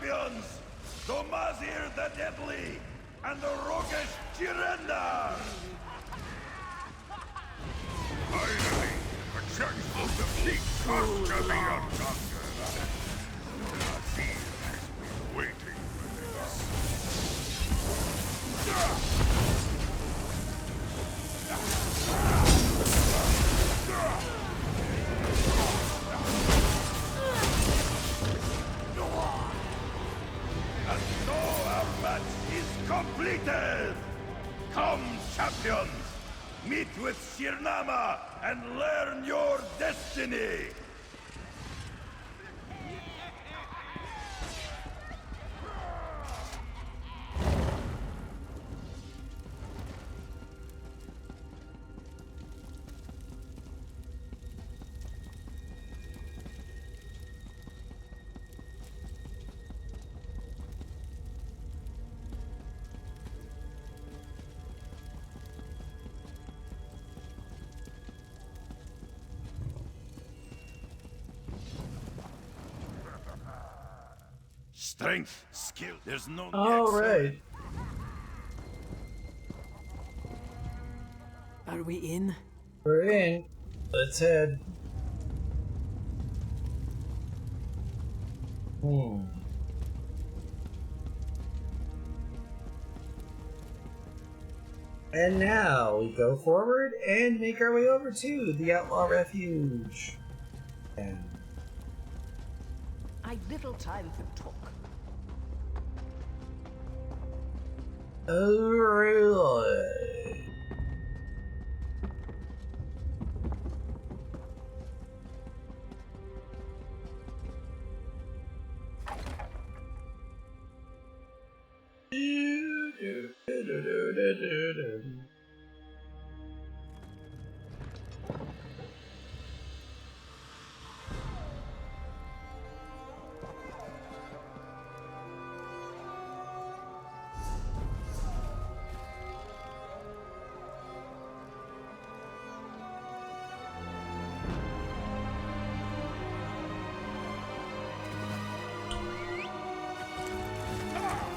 B: champions, Domazir the Deadly and the roguish Jirenda! Finally, a chance to defeat Koska the Unconquered. Nazir has been waiting for this. And so our match is completed! Come, champions! Meet with Shirnama and learn your destiny! Strength, skill, there's no
A: All right.
O: Are we in?
A: We're in. Let's head. And now we go forward and make our way over to the Outlaw Refuge. And
L: I've little time for talk.
A: oh, really?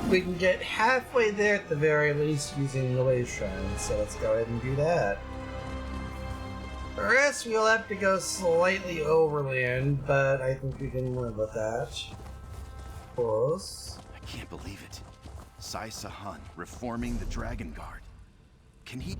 A: We can get halfway there at the very least using the wave shrine, so let's go ahead and do that. The rest we'll have to go slightly overland, but I think we can live with that. Close.
C: I can't believe it. Sai Sahan reforming the Dragon Guard. Can he...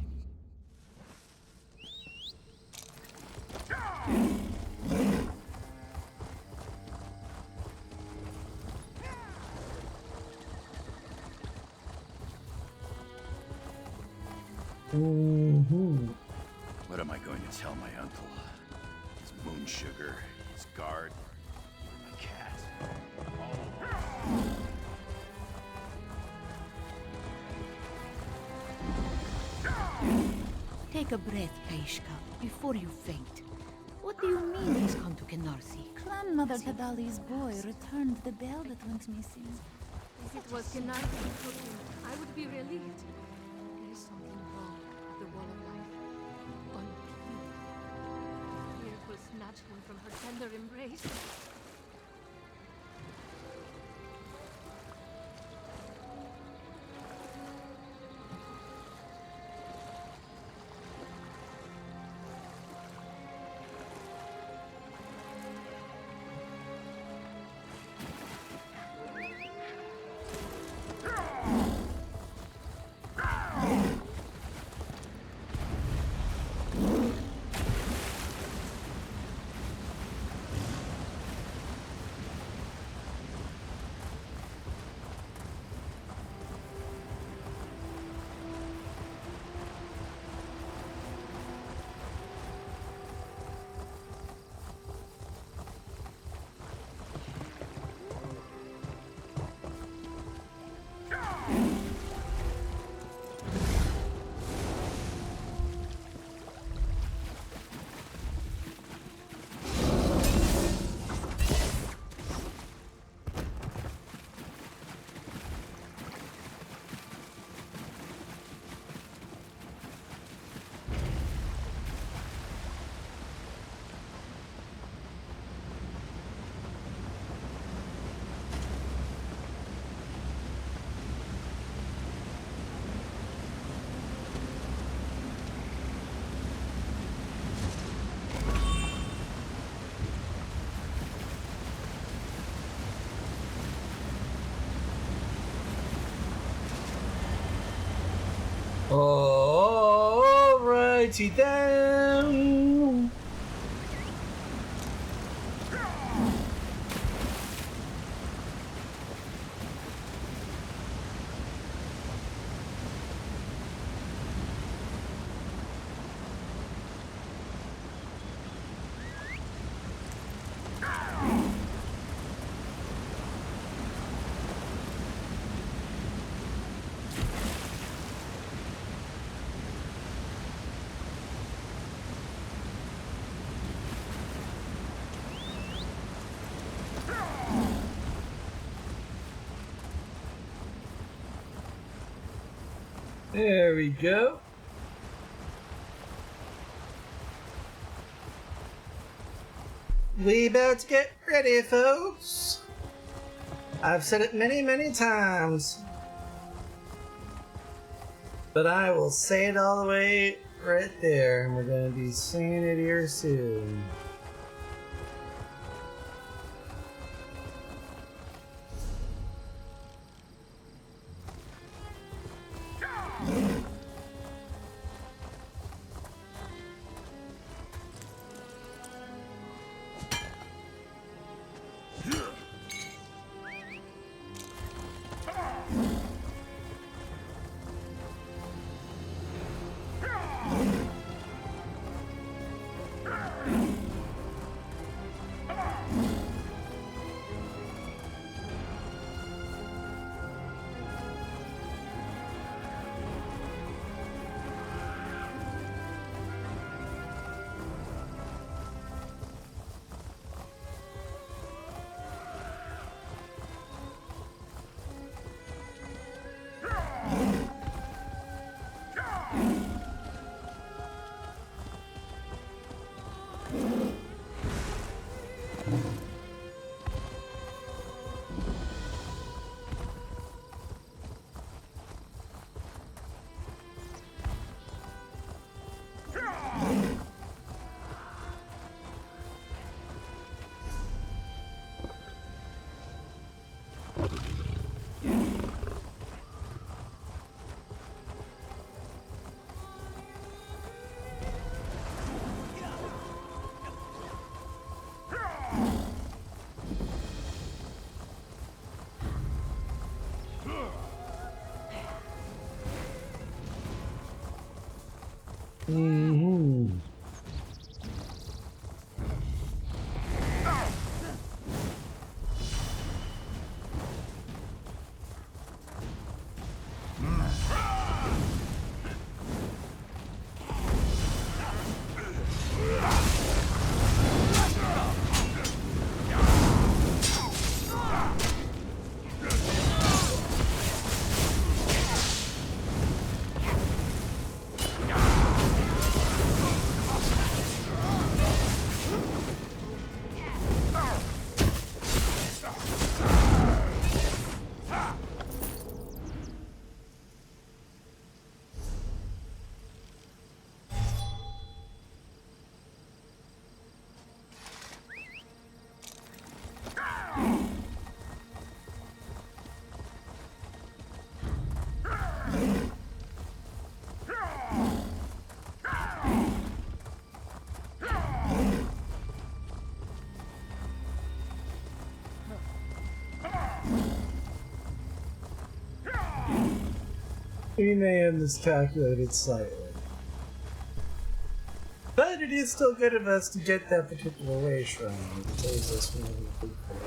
C: What am I going to tell my uncle? His moon sugar, his guard, my cat.
R: Take a breath, Paishka, before you faint. What do you mean he's come to Canarsie?
G: Grandmother Tadali's boy returned the bell that went missing.
K: If it was Gennady who took him, I would be relieved. There is something wrong at the Wall of Life. Unclean. Fear will snatch him from her tender embrace.
A: mighty down. There we go. We about to get ready, folks. I've said it many, many times, but I will say it all the way right there, and we're going to be singing it here soon. Mm-hmm. We may have miscalculated slightly, but it is still good of us to get that particular way shrine. It saves us from having to pay for it.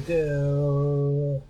A: Go.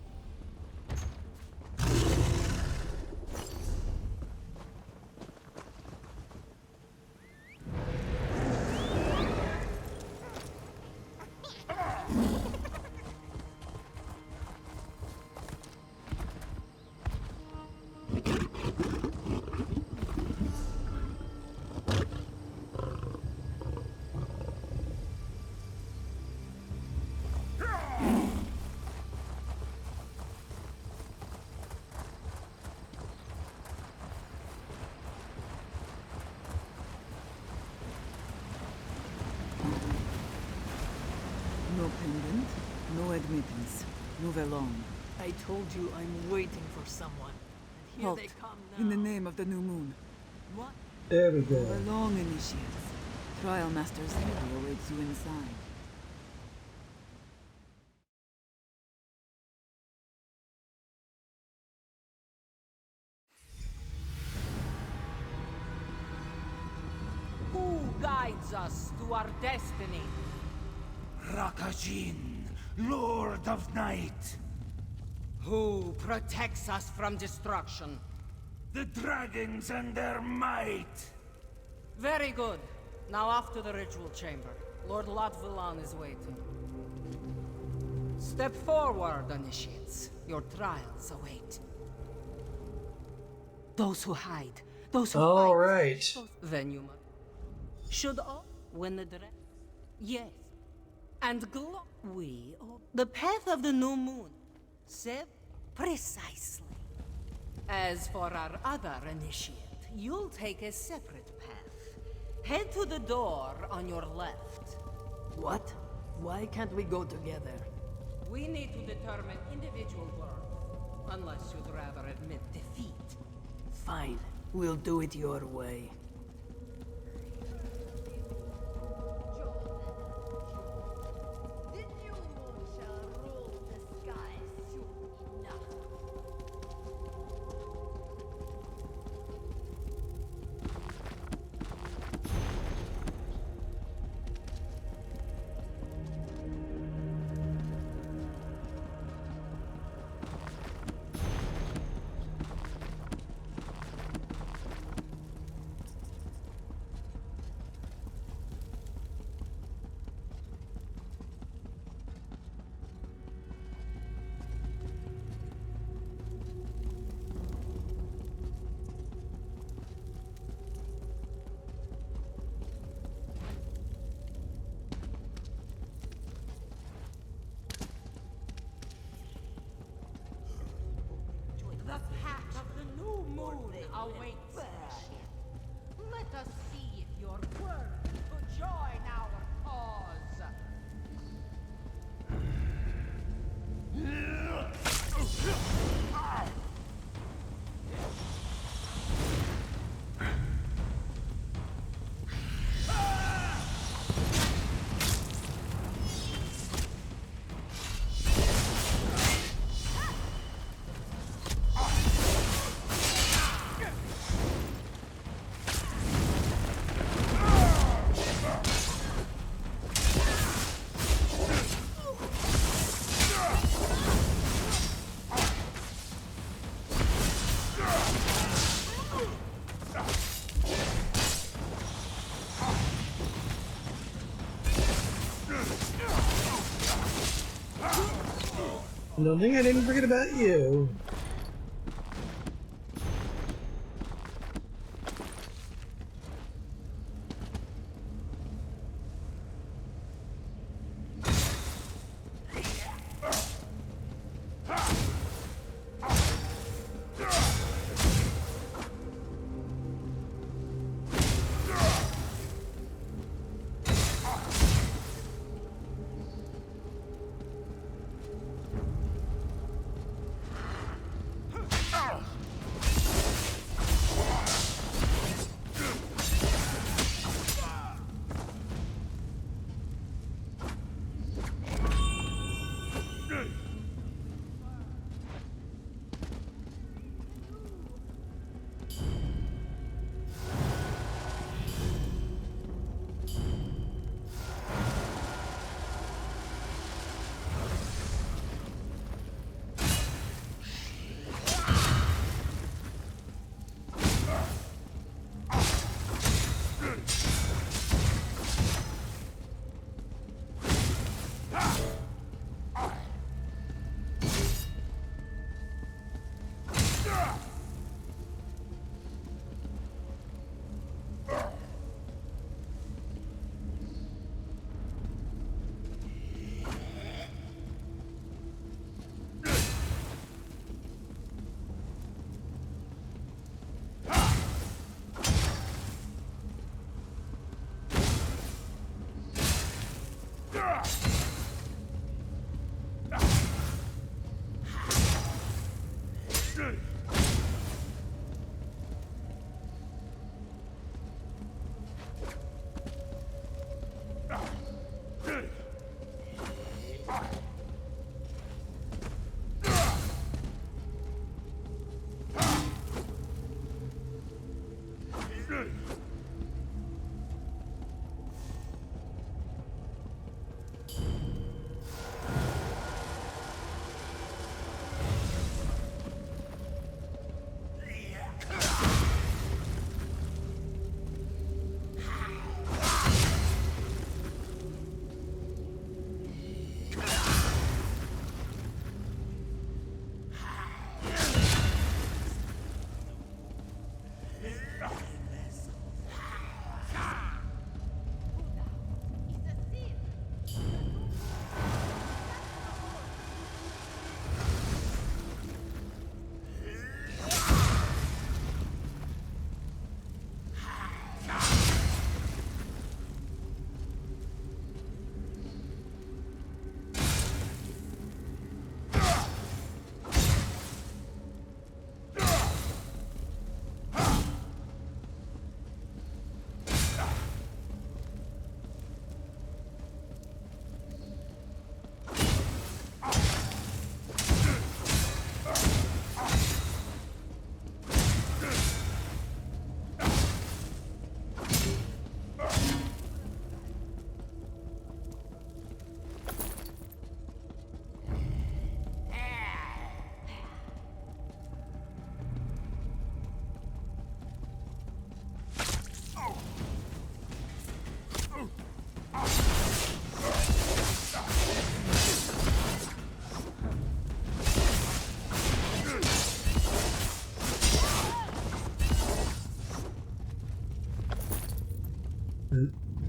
I: No pendant, no admittance. Move along.
O: I told you I'm waiting for someone. And here
I: Halt.
O: they come now.
I: In the name of the new moon.
O: What?
A: There we go.
I: Move along, initiates. Trial Master's Harry awaits you inside.
F: Who guides us to our destiny?
D: Rakajin, Lord of Night.
F: Who protects us from destruction?
D: The dragons and their might.
F: Very good. Now off to the ritual chamber. Lord Latvilan is waiting. Step forward, initiates. Your trials await. Those who hide, those who
A: All
F: fight.
A: right.
F: Then you must. Should all win the dress? Yes. And glow. We, the path of the new moon. Sev, precisely. As for our other initiate, you'll take a separate path. Head to the door on your left.
O: What? Why can't we go together?
F: We need to determine individual worth, unless you'd rather admit defeat.
O: Fine. We'll do it your way.
F: The path of the new moon awaits. Let us see if you're worthy to join our cause.
A: I don't think I didn't forget about you.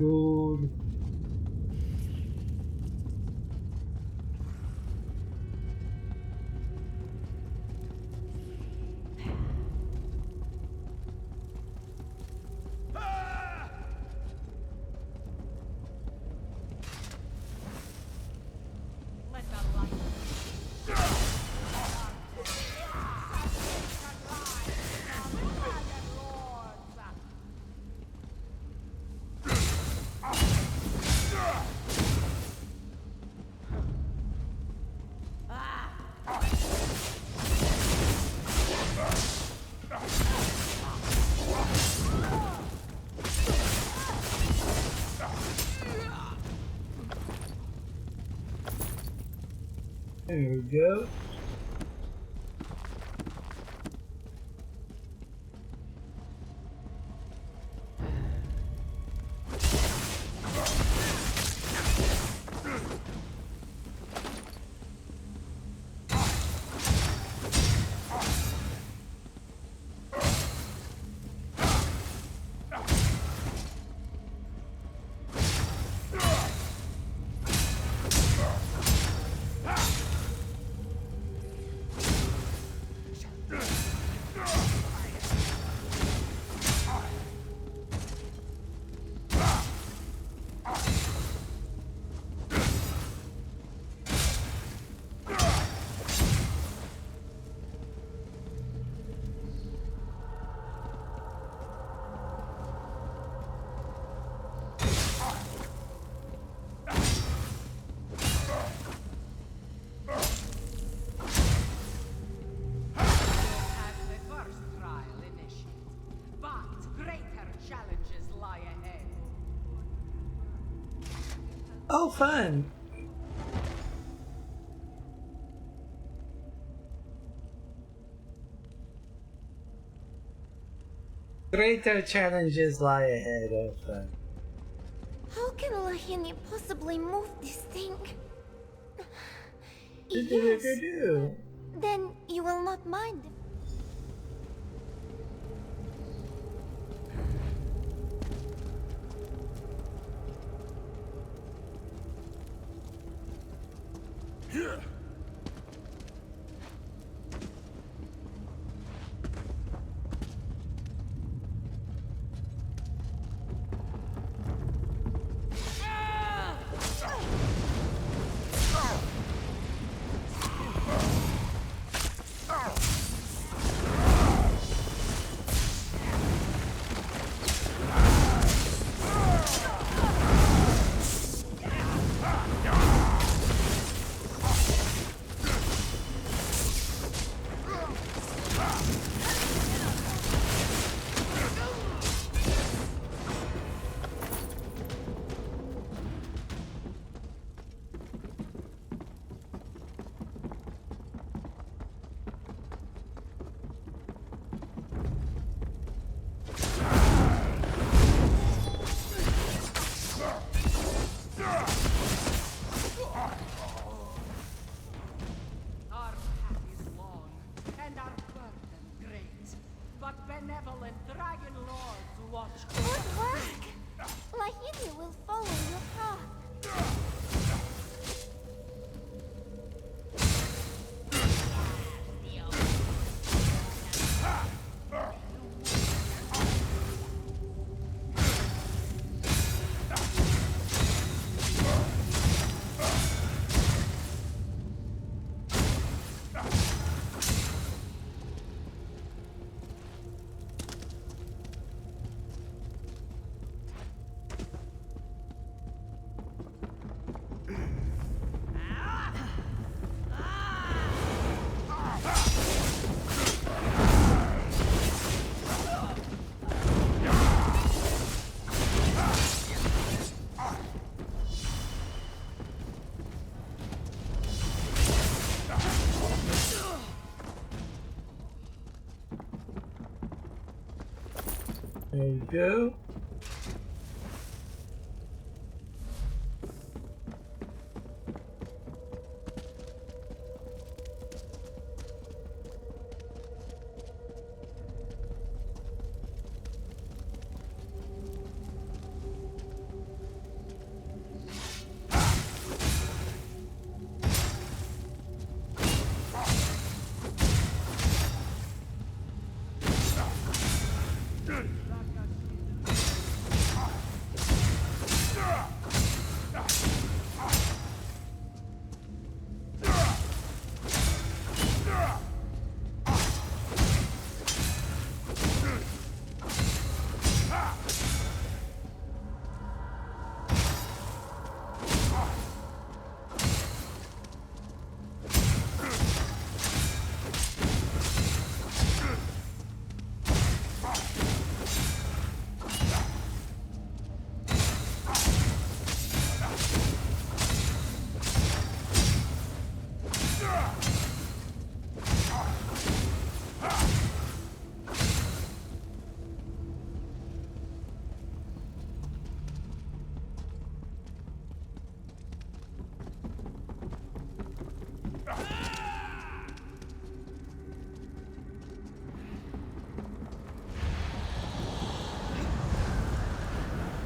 A: Dude. There we go. Oh, fun! Greater challenges lie ahead. Oh, fun.
G: How can Lahini possibly move this thing?
A: Yes.
G: Then you will not mind.
E: Here!
A: There you go.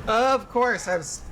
A: Of course, I was.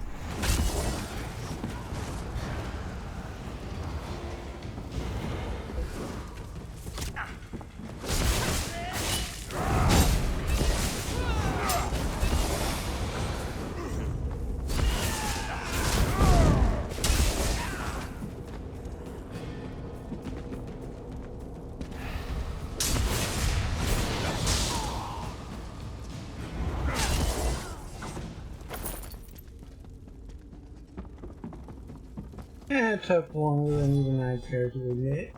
A: It took longer than even I cared to admit.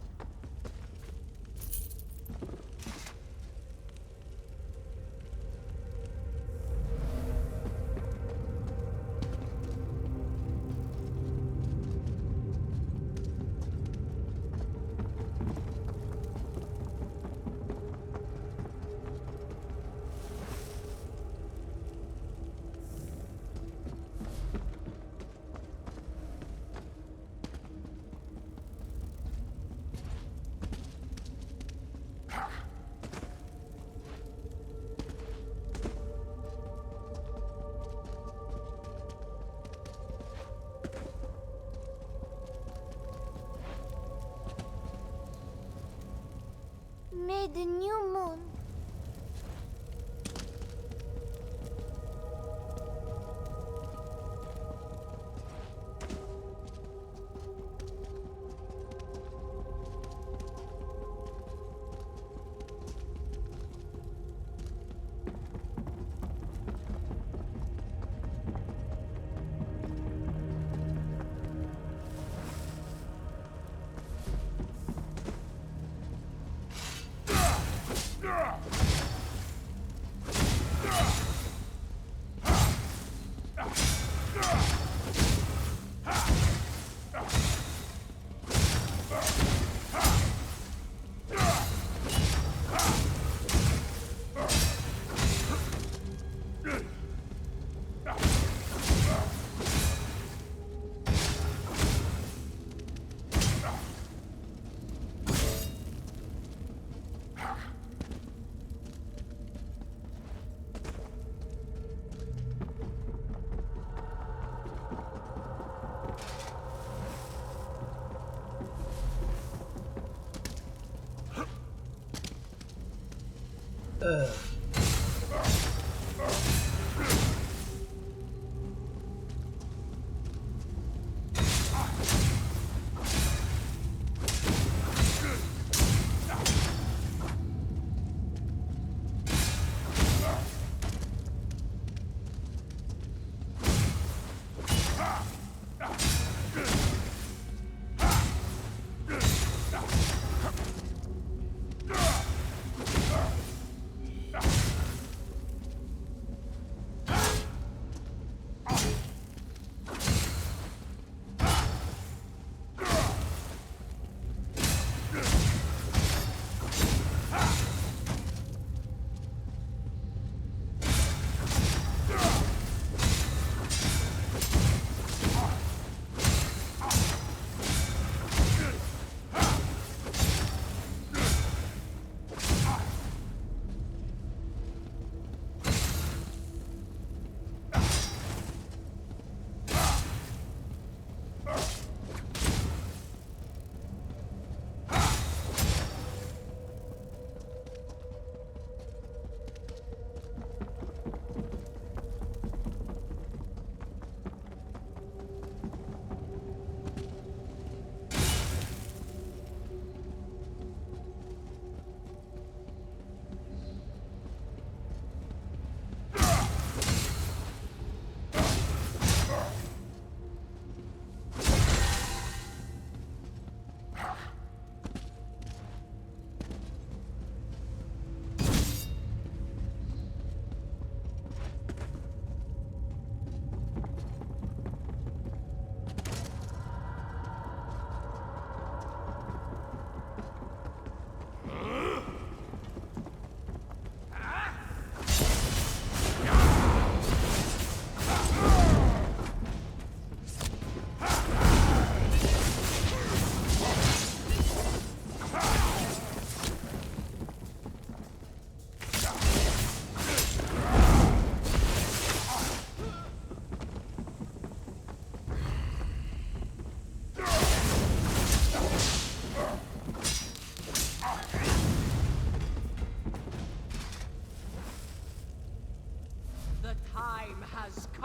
Q: May the new moon.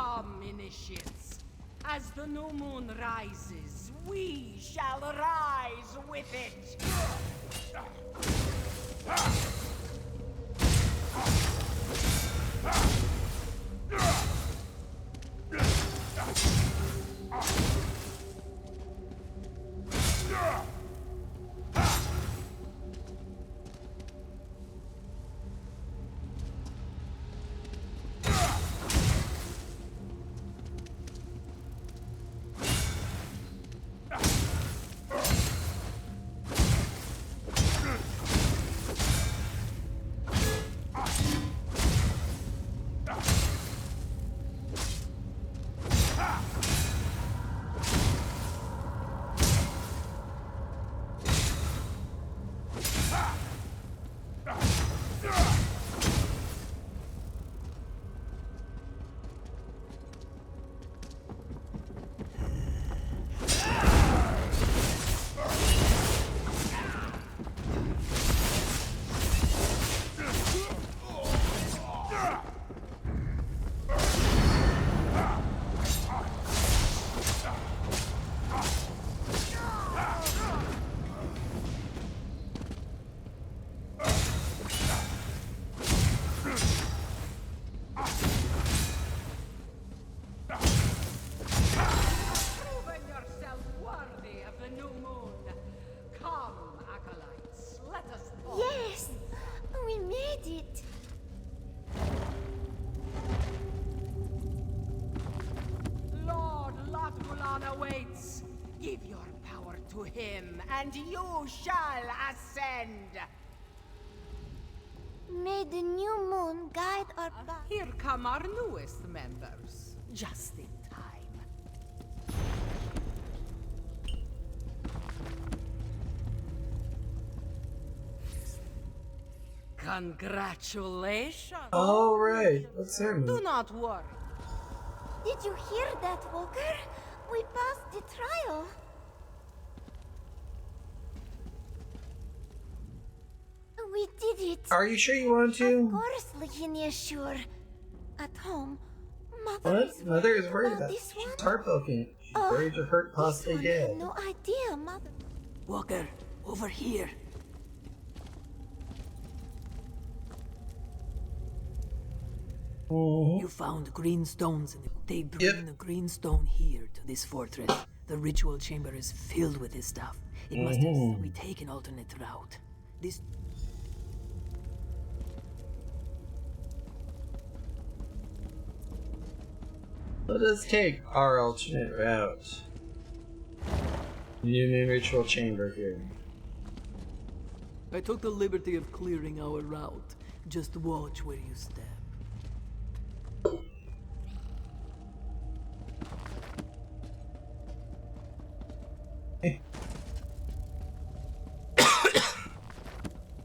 F: Come, initiates. As the new moon rises, we shall rise with it.
Q: Yes! We made it!
F: Lord Lotmulan awaits. Give your power to him, and you shall ascend.
Q: May the new moon guide our path.
F: Here come our newest members. Just in time. Congratulations.
A: All right, let's hear
F: Do
A: it.
F: not worry.
Q: Did you hear that, Walker? We passed the trial. We did it.
A: Are you sure you want to?
Q: Of course, Lavinia, sure. At home, Mother
A: What?
Q: is
A: Mother is worried
Q: about
A: about
Q: this
A: She's
Q: one.
A: heartbroken. She's
Q: Oh,
A: worried to hurt,
Q: This
A: possibly
Q: one
A: dead.
Q: had no idea, Mother.
O: Walker, over here. You found green stones in the... They bring the green stone here to this fortress. The ritual chamber is filled with this stuff. It must have... We take an alternate route. This...
A: Let us take our alternate route. New moon ritual chamber here.
O: I took the liberty of clearing our route. Just watch where you step.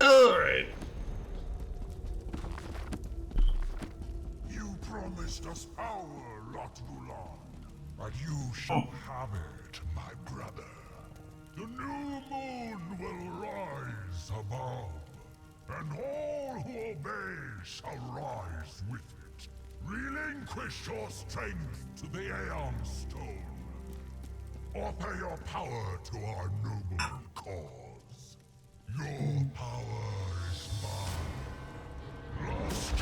A: Alright.
P: You promised us power, Lot Mulan, and you shall have it, my brother. The new moon will rise above, and all who obey shall rise with it. Relinquish your strength to the Aeon Stone. Offer your power to our noble cause. Your power is mine. Lost.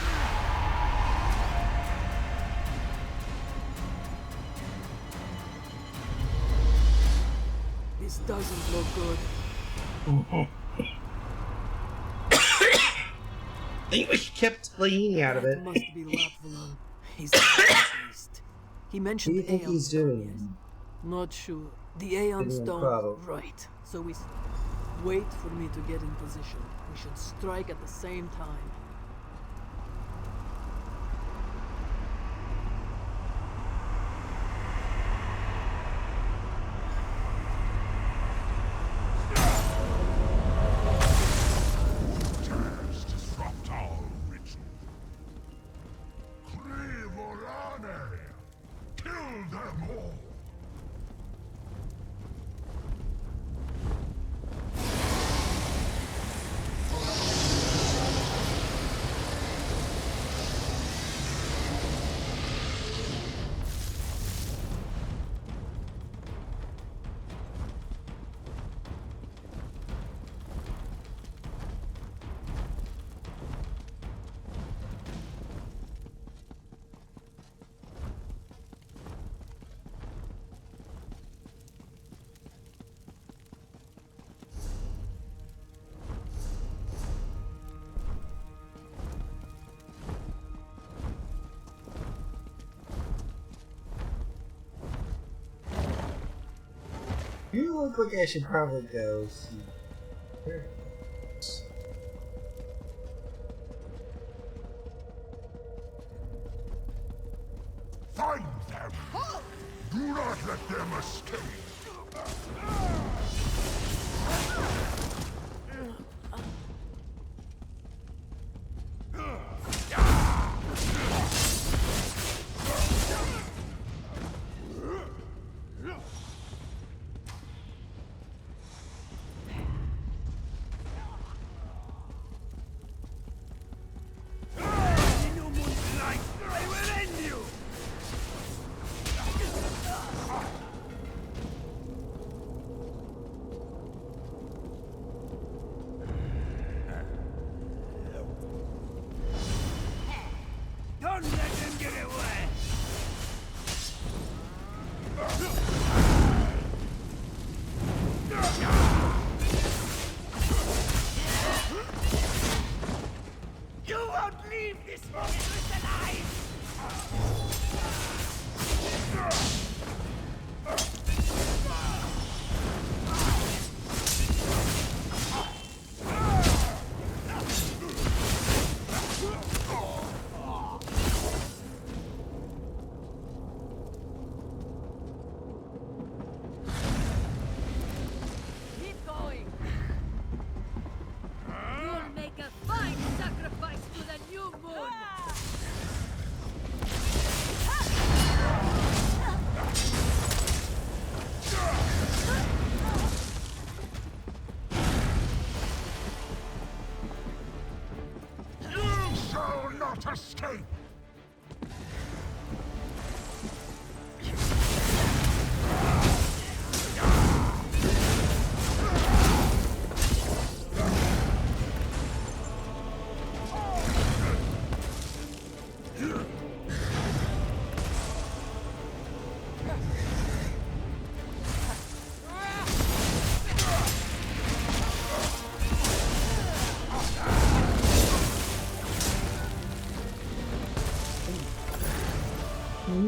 O: This doesn't look good.
A: I think we kept Lahini out of it.
O: Must be Latvalan. He's the priest. He mentioned
A: What do you think
O: Aeon
A: he's
O: Stone,
A: doing?
O: yes. Not sure. The Aeon
A: Getting a
O: Stone.
A: problem.
O: Right. So we wait for me to get in position. We should strike at the same time.
P: Dares disrupt our ritual. Krivorane! Kill them all!
A: You look like I should probably go see.
P: Find them! Do not let them escape!
D: Don't let them get away! You won't leave this monstrous alive!
R: Keep going. You'll make a fine sacrifice to the new moon.
P: You shall not escape!
R: You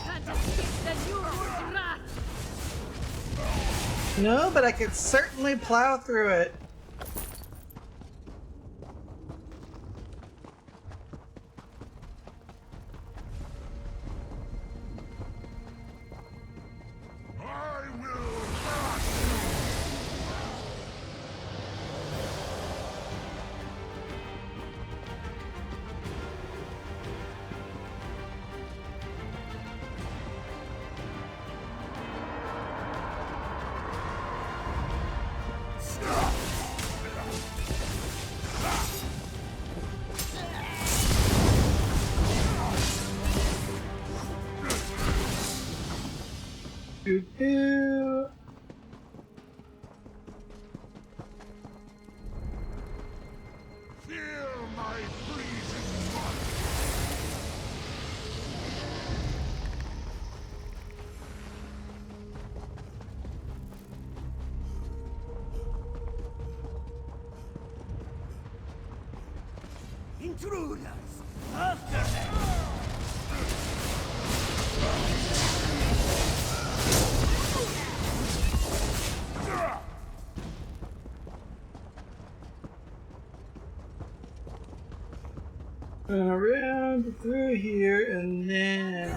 R: can't escape the new moon's wrath.
A: No, but I could certainly plow through it.
P: I will crush
A: Doo-doo.
P: Feel my freezing blood!
D: Intruders! After them!
A: Around through here and then.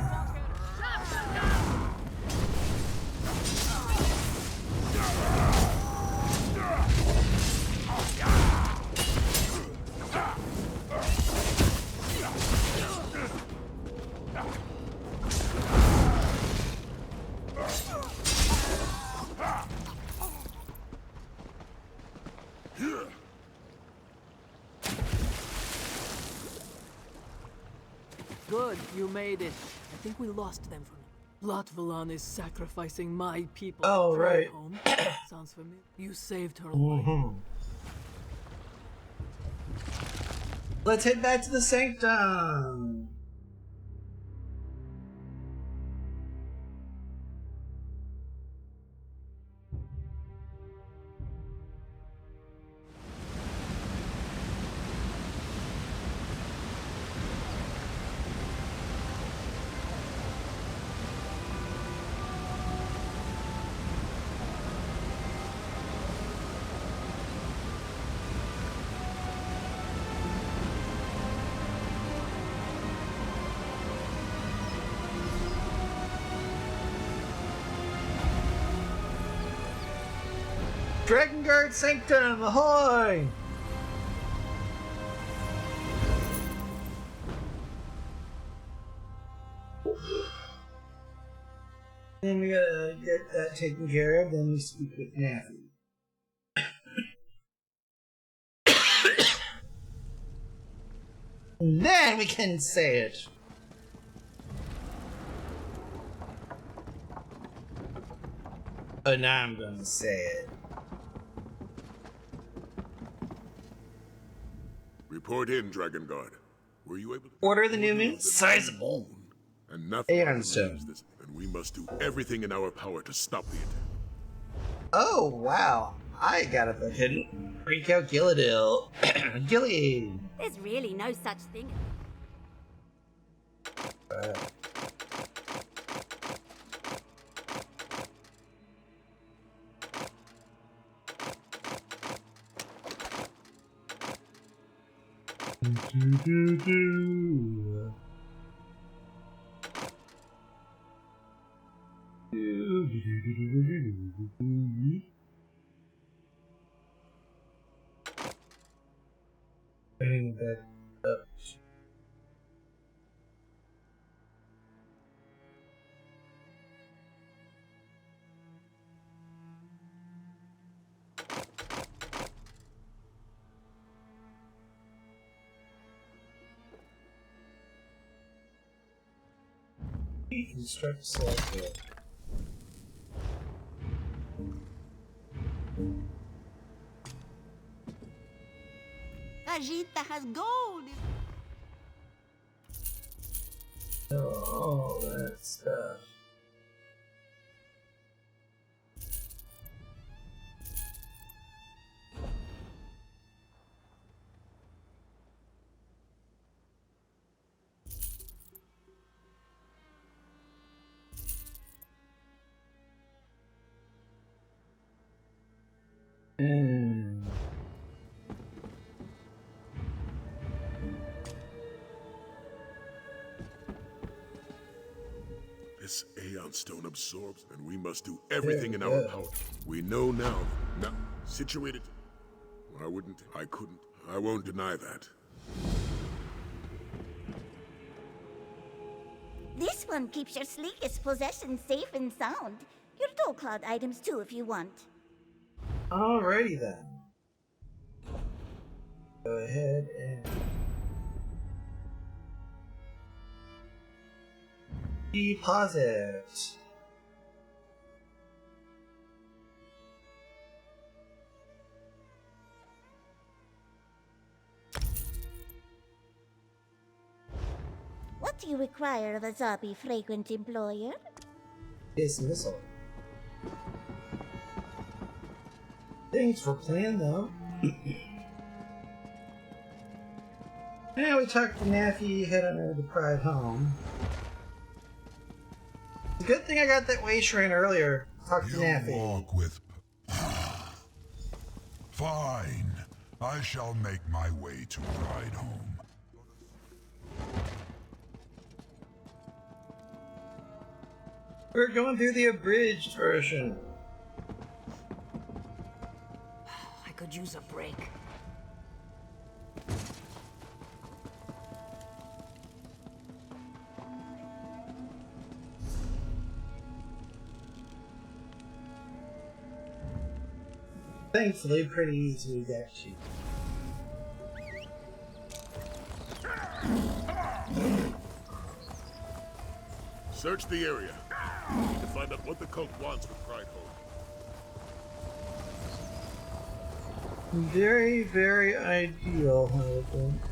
O: Good, you made it. I think we lost them for now. Lotvalan is sacrificing my people.
A: Oh, right.
O: Home. Sounds familiar. You saved her life.
A: Let's head back to the sanctum. Dragon Guard Sanctum, ahoy! Then we gotta get that taken care of, then we speak with Naffy. And then we can say it. Oh, now I'm gonna say it.
E: Report in, Dragon Guard. Were you able to
A: Order the new moon? Sizable.
E: And nothing
A: Ironstone.
E: believes this, and we must do everything in our power to stop the attack.
A: Oh, wow. I got a fucking freak out Gilladil. Gilly.
S: There's really no such thing.
A: Bring that up. Construct cycle.
R: Vegeta has gold.
A: All that stuff.
E: This Aeon Stone absorbs, and we must do everything in our power. We know now. Now, situated. I couldn't. I won't deny that.
Q: This one keeps your sleekest possessions safe and sound. Your dual cloud items too, if you want.
A: Alrighty then. Go ahead and deposit.
Q: What do you require of a Zabi frequent employer?
A: Dismissal. Thanks for playing though. Now we talked to Naffy, head on over to Pride home. It's a good thing I got that way shrine earlier. Talk to Naffy.
P: Walk with... Fine. I shall make my way to Pride home.
A: We're going through the abridged version.
R: I could use a break.
A: Thankfully, pretty easy to get to.
E: Search the area. We need to find out what the cult wants with Pride Home.
A: Very, very ideal, I think.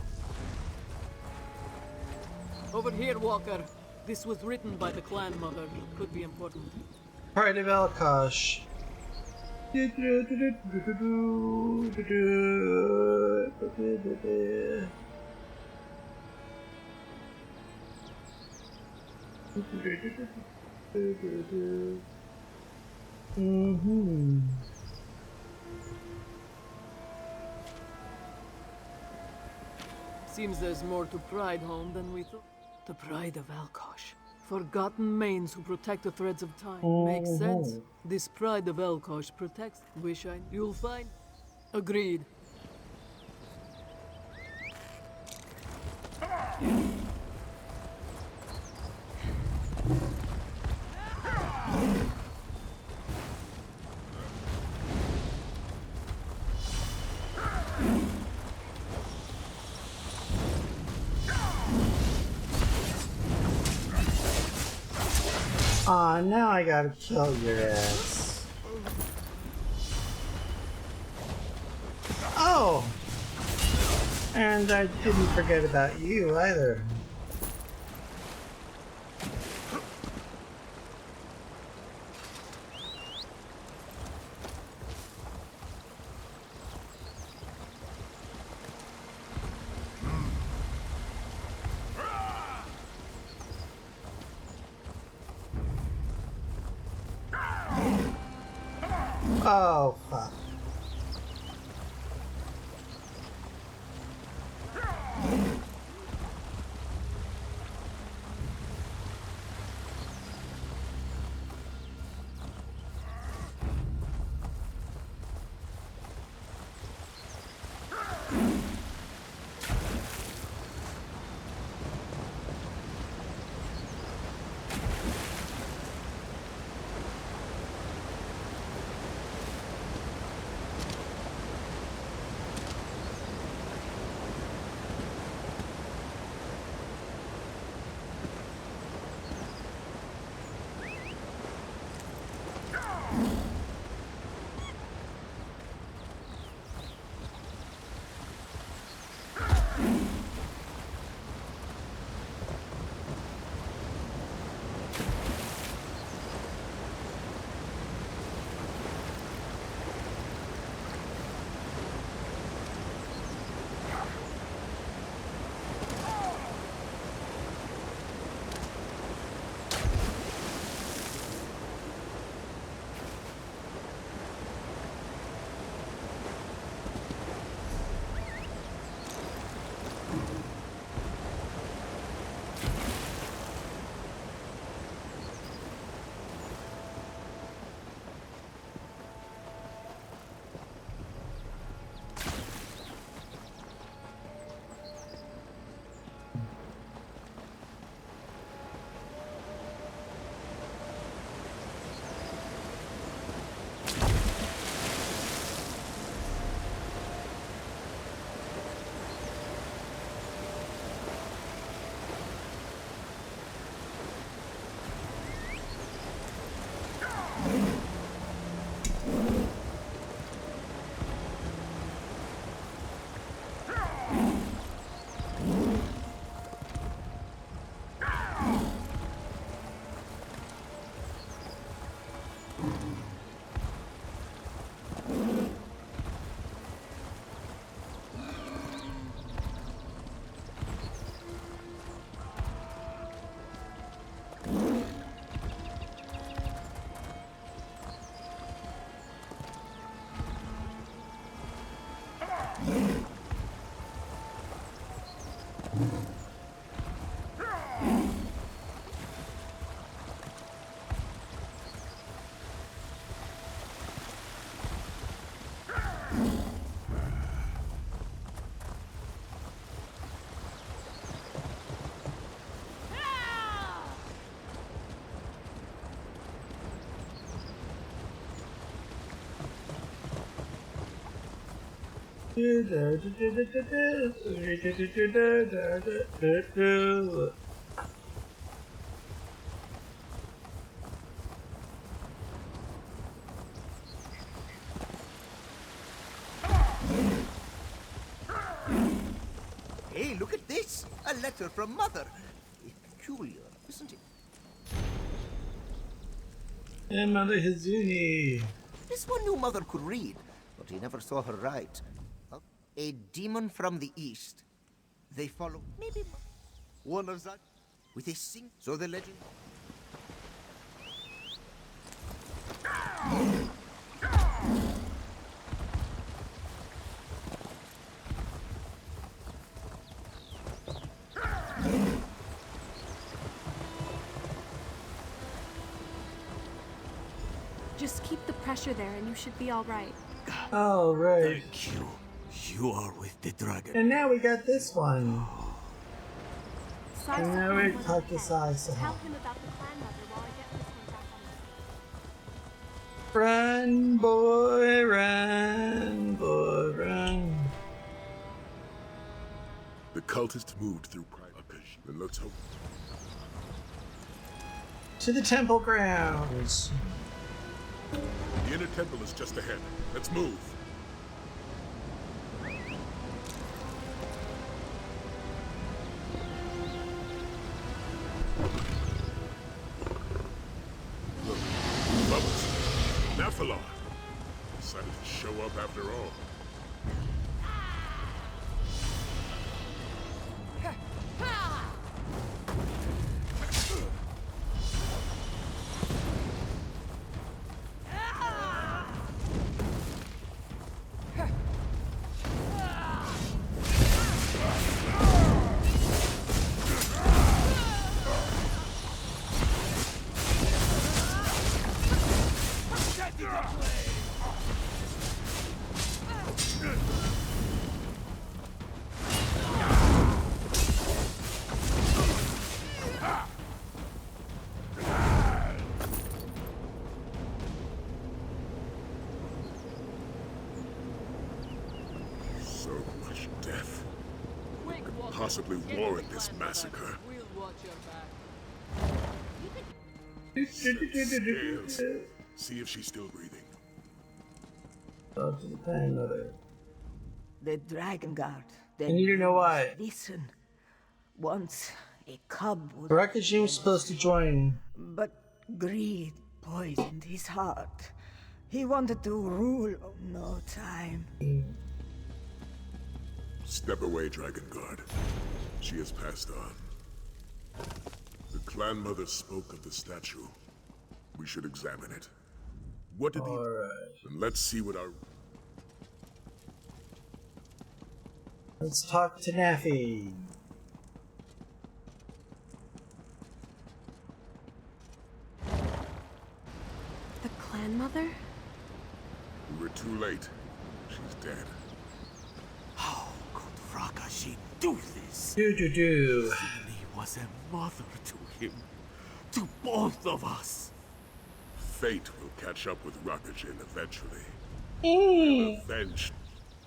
O: Over here, Walker. This was written by the clan mother. Could be important.
A: Pride of Elkosh.
O: Seems there's more to Pride Home than we thought. The Pride of Alkosh. Forgotten mains who protect the threads of time. Makes sense. This pride of Elkosh protects. You'll find. Agreed.
A: Aw, now I gotta kill your ass. Oh! And I didn't forget about you either. Oh, fuck.
N: Hey, look at this! A letter from Mother. Peculiar, isn't it?
A: And Mother Hizuni.
N: This one knew Mother could read, but he never saw her write. A demon from the east. They follow maybe one of that with a sing. So the legend.
K: pressure there and you should be alright.
A: Oh, right.
H: Thank you. You are with the dragon.
A: And now we got this one.
K: Sai
A: And now
K: Saham
A: we
K: was
A: talk to
K: ahead.
A: Sai Saham.
K: Tell him about the clan mother while I get this one back on the
A: Run, boy, run, boy, run.
E: The cultists moved through private, and let's hope.
A: To the temple grounds.
E: The inner temple is just ahead. Let's move. Look, Bubbles, Nephilar decided to show up after all. So much death. What could possibly warrant this massacre? Scales. See if she's still breathing.
A: Talk to the clan mother.
L: The Dragon Guard.
A: I need to know why.
L: Listen. Once a cub was...
A: Rakajim was supposed to join.
L: But greed poisoned his heart. He wanted to rule. Oh, no time.
E: Step away, Dragon Guard. She has passed on. The clan mother spoke of the statue. We should examine it. What did And let's see what our...
A: Let's talk to Nafi.
K: The clan mother?
E: We were too late. She's dead.
H: How could Rakashi do this?
A: Do.
H: He was a mother to him. To both of us.
E: Fate will catch up with Rakajin eventually. Avenge.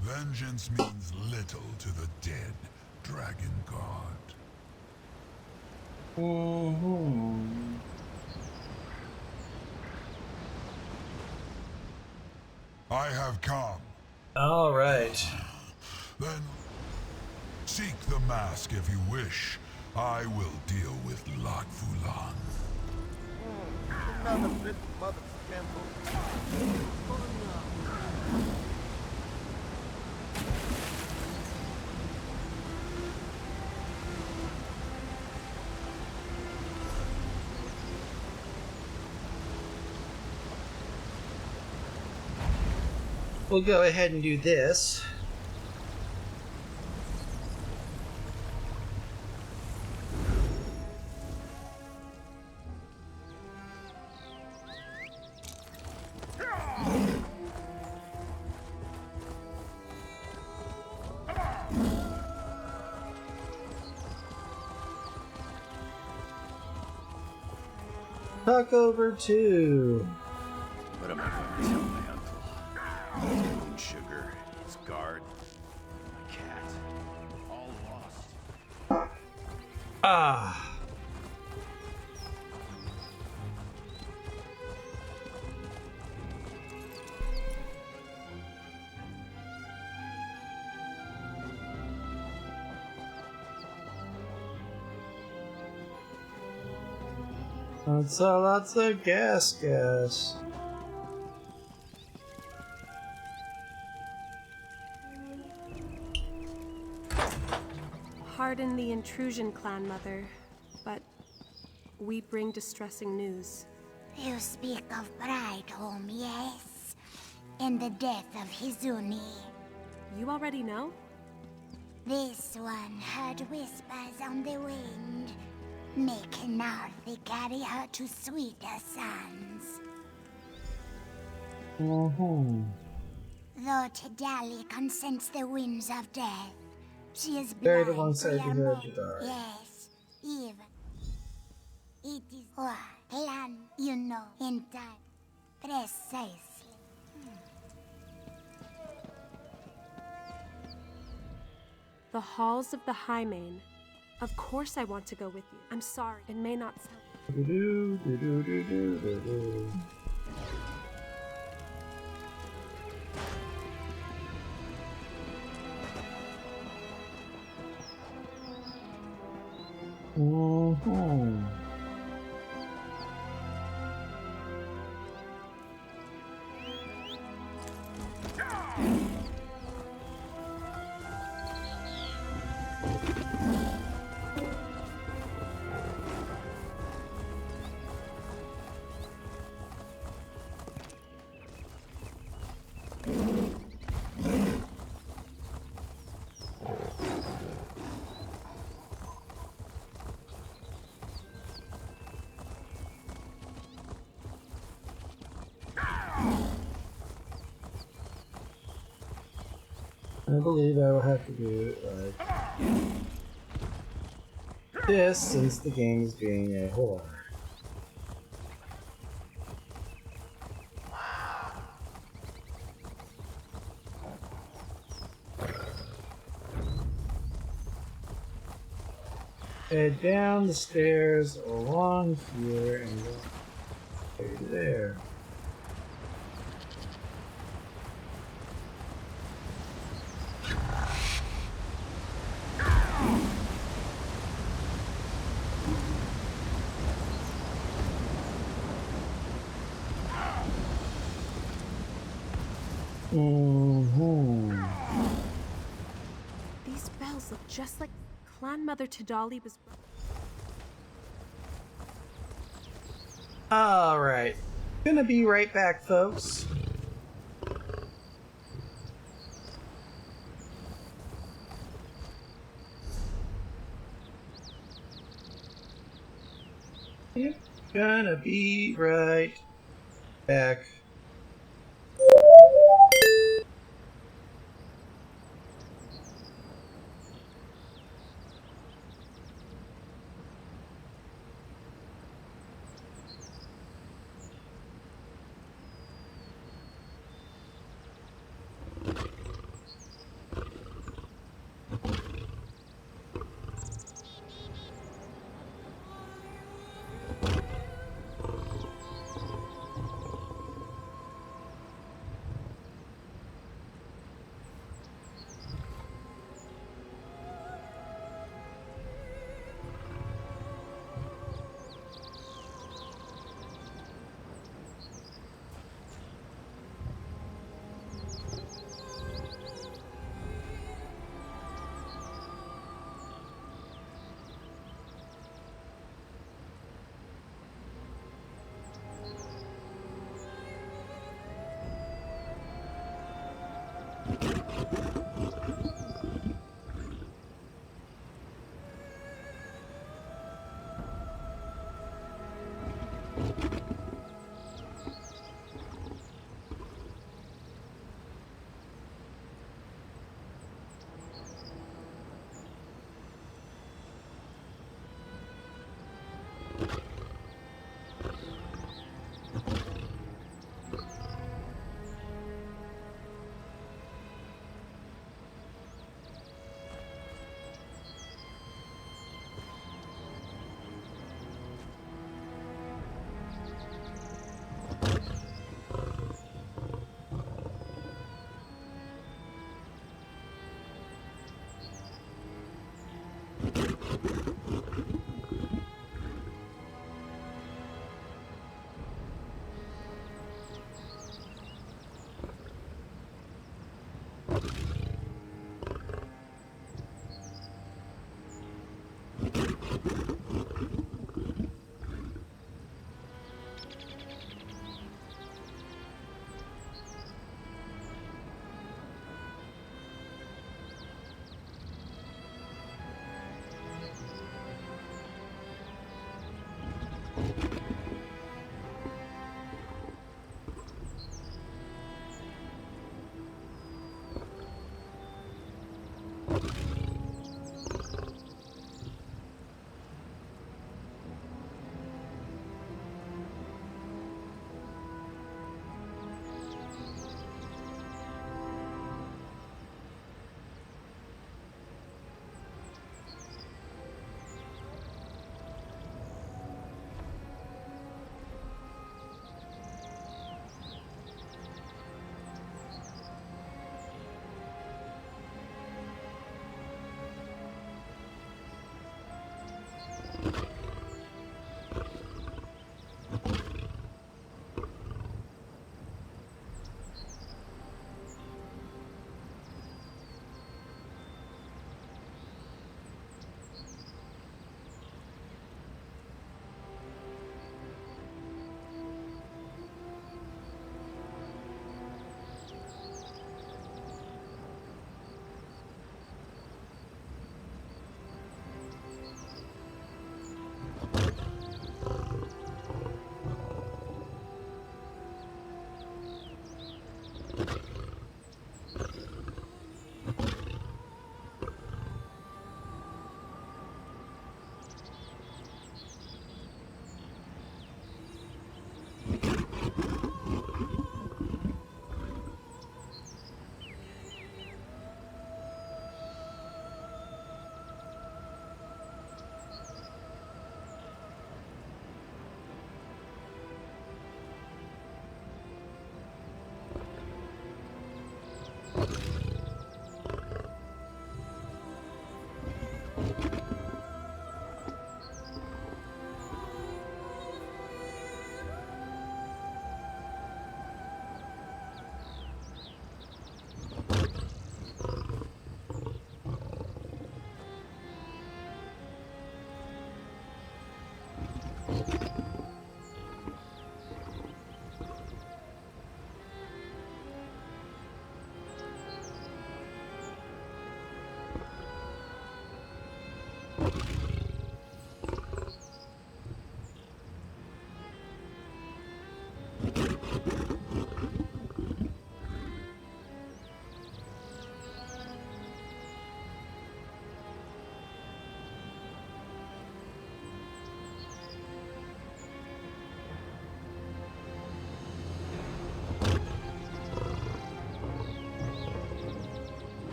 P: Vengeance means little to the dead, Dragon God. I have come.
A: All right.
P: Then seek the mask if you wish. I will deal with Lac Fulan.
N: Another bit mother temple.
A: We'll go ahead and do this. Talk over to...
C: What am I going to tell my uncle? His moon sugar, his guard, my cat. All lost.
A: Ah. Lots of gas.
K: Pardon the intrusion, clan mother, but we bring distressing news.
Q: You speak of pride, home, yes? In the death of Hizuni.
K: You already know?
Q: This one heard whispers on the wind, making Narthi carry her to sweeter sands.
A: Mm-hmm.
Q: Though Tidali can sense the winds of death, she is
A: Very
Q: blind
A: alongside
Q: to your
A: the
Q: mood.
A: Jadari.
Q: Yes, even. It is what plan you know in time. Precisely.
K: The halls of the Highmane. Of course I want to go with you. I'm sorry, it may not sound.
A: Mm-hmm. I believe I will have to do it like this since the game is being a whore. Head down the stairs along here and go straight to there. Mm-hmm.
K: These bells look just like Clan Mother Tidali was.
A: Alright. Gonna be right back, folks. Yep. Gonna be right back.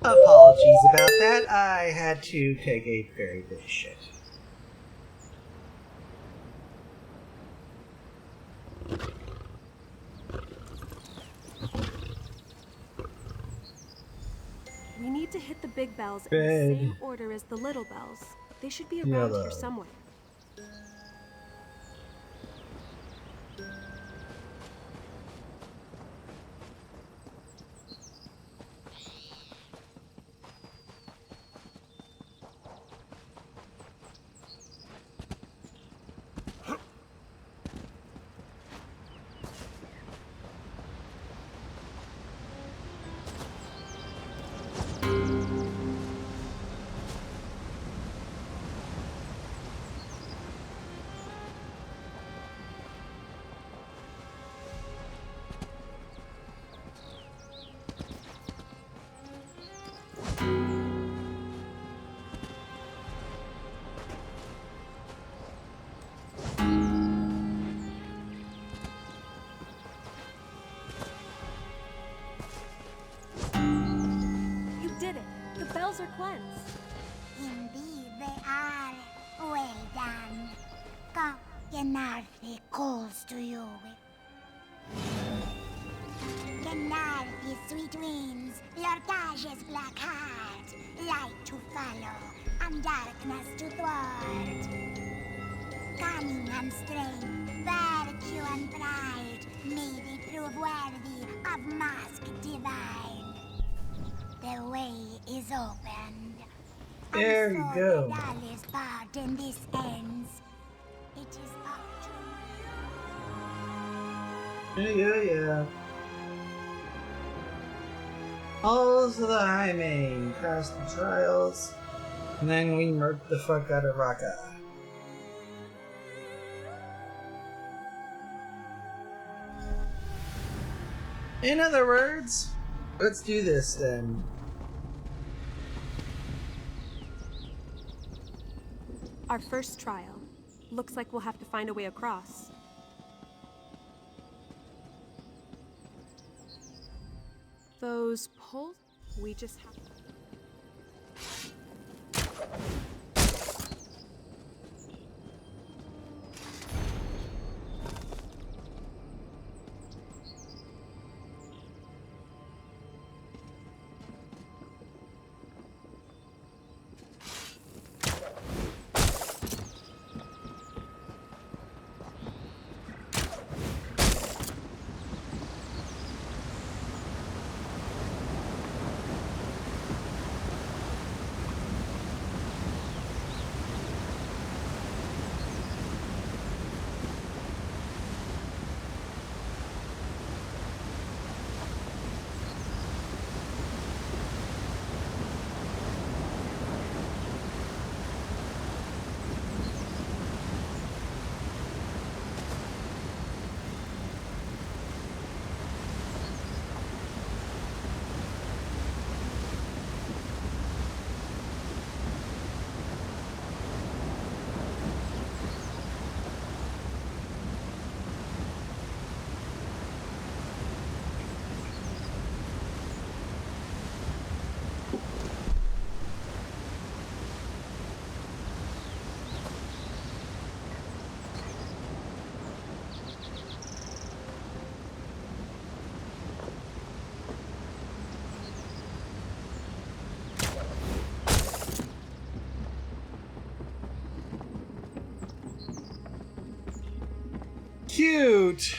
A: Apologies about that. I had to take a very big shit.
K: We need to hit the big bells in the same order as the little bells. They should be around here somewhere. You did it! The bells are cleansed.
Q: Indeed they are. Well done. Gennarthi calls to you with... Gennarthi, sweet winds, Lordage's black heart, light to follow, and darkness to thwart. Cunning and strength, virtue and pride, may they prove worthy of mask divine. The way is opened.
A: There you go.
Q: Dali's part in this ends. It is up to
A: Yeah. Halls of the High May, past the trials, and then we murked the fuck out of Raka. In other words, let's do this then.
K: Our first trial. Looks like we'll have to find a way across. Those poles? We just have...
A: Cute!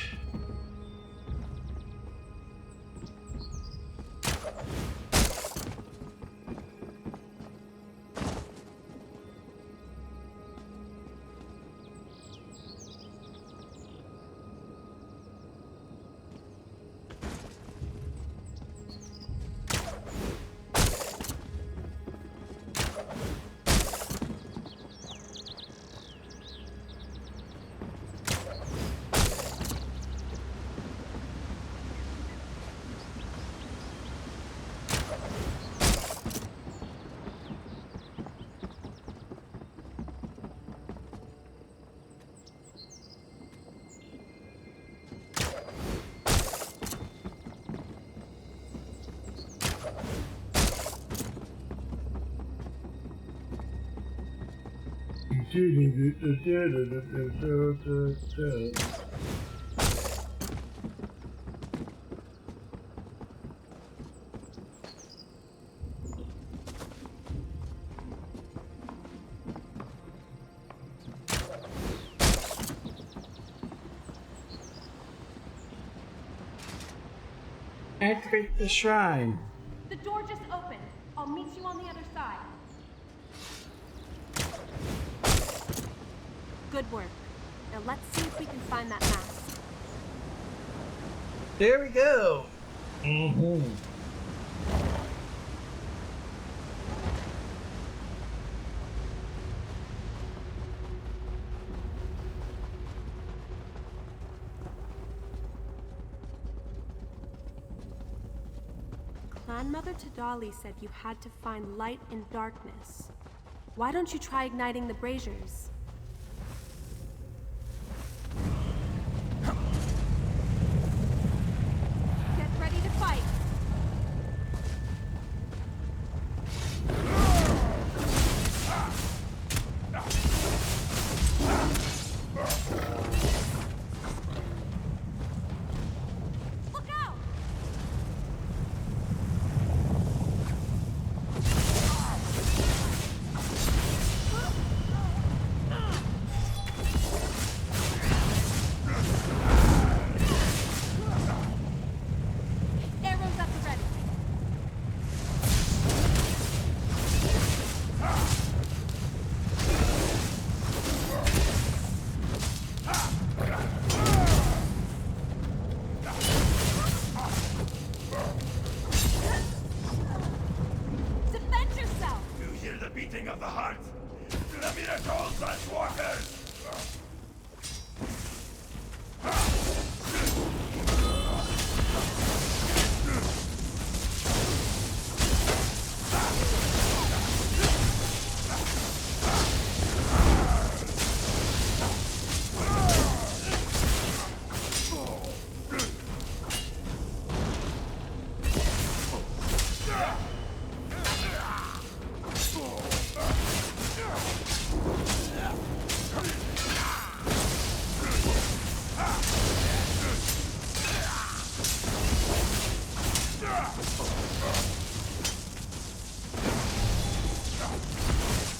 A: Activate the shrine.
K: The door just opened. I'll meet you on the other side. Good work. Now let's see if we can find that mask.
A: There we go. Mm-hmm.
K: Grandmother Tadali said you had to find light in darkness. Why don't you try igniting the braziers? Get ready to fight. Look out! Arrows at the ready. Defend yourself!
C: You hear the beating of the heart? The miracle such walkers!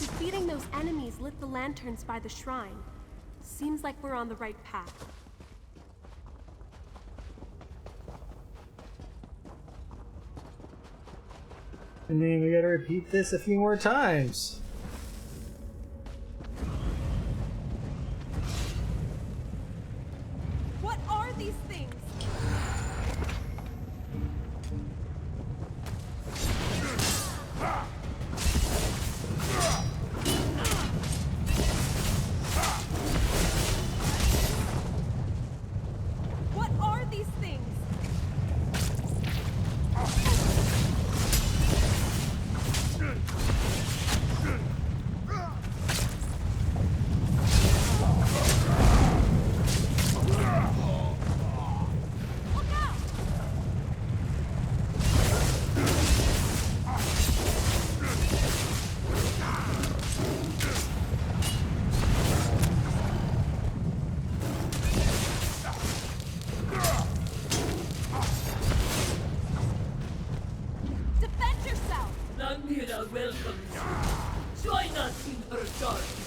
K: Defeating those enemies lit the lanterns by the shrine. Seems like we're on the right path.
A: And then we gotta repeat this a few more times.
K: What are these things? What are these things? Look out! Defend yourself!
T: Namira welcomes you. Join us in her darkness.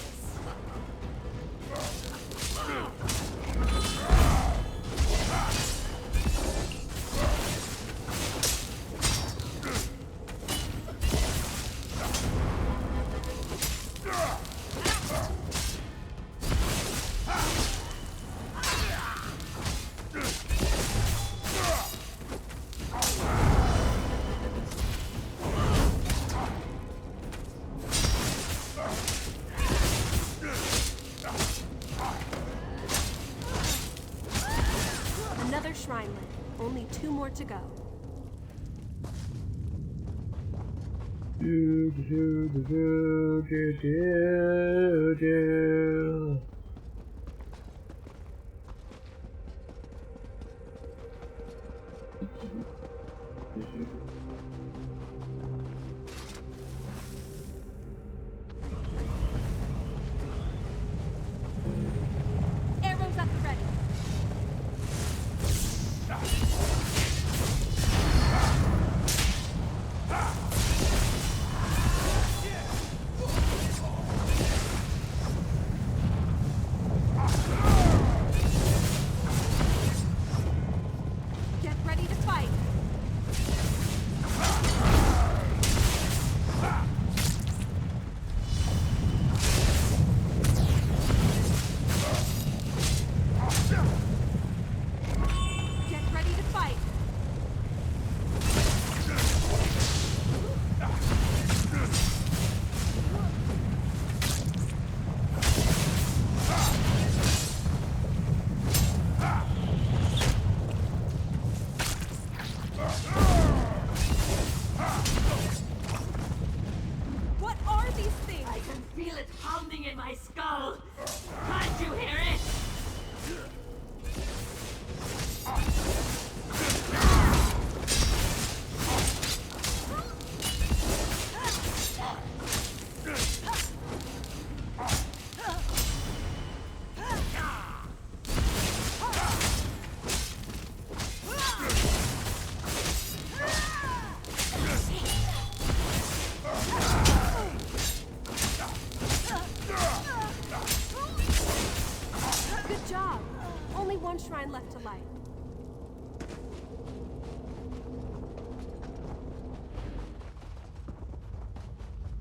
K: Another shrine lit. Only 2 more to go.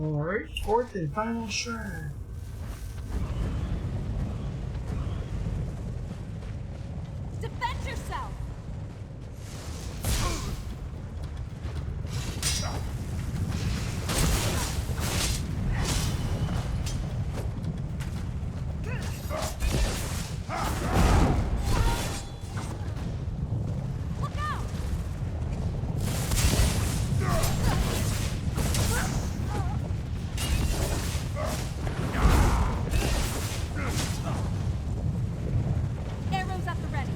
A: Alright, fourth and final shrine.
K: Defend yourself! Arrows at the ready.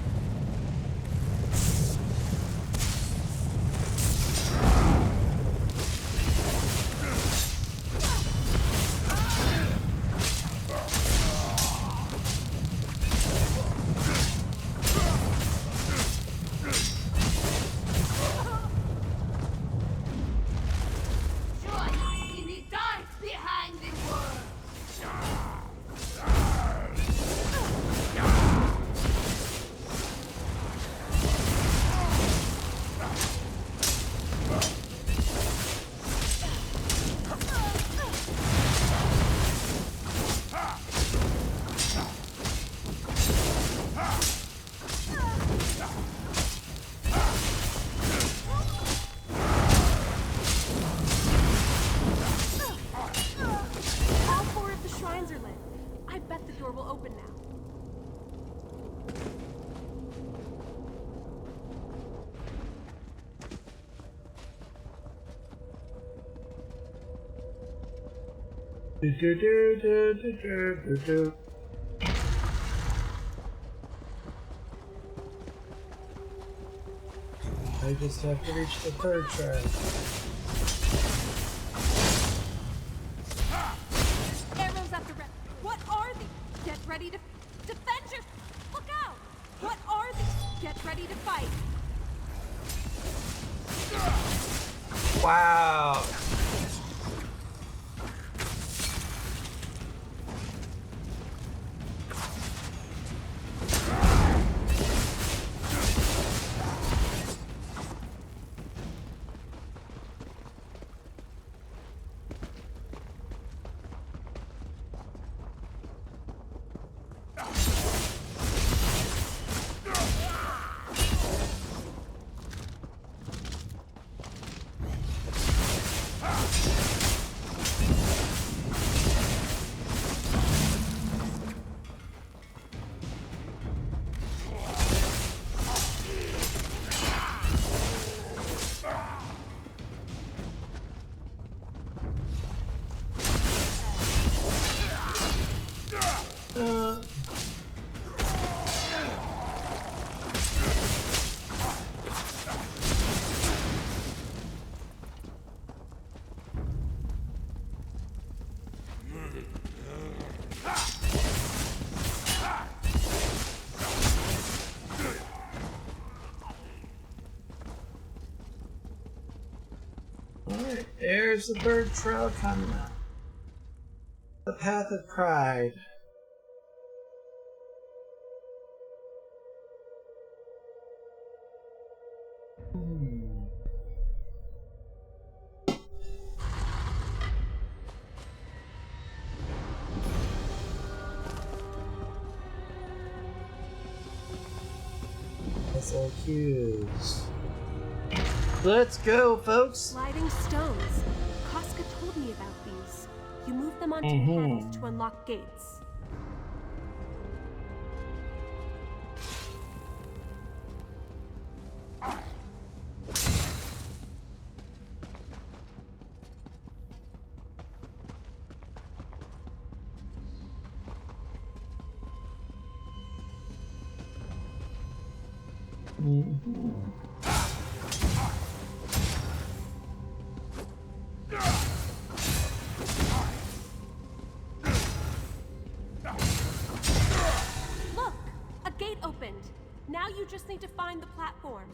T: Behind the world.
K: All four of the shrines are lit. I bet the door will open now.
A: I just have to reach the third shrine.
K: Arrows at the ready. What are these? Get ready to defend your. Look out! What are these? Get ready to fight.
A: Wow. Alright, there's the bird trail coming up. The Path of Pride. SLQs. Let's go, folks!
K: Sliding stones. Koska told me about these. You move them onto panels to unlock gates. Look! A gate opened. Now you just need to find the platform.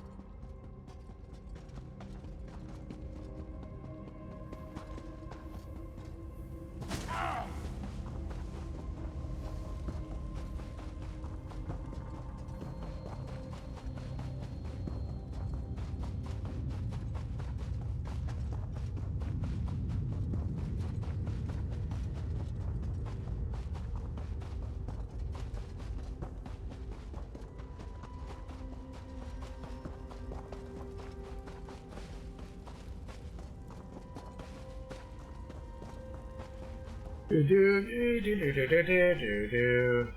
A: Do do do do do do do do do.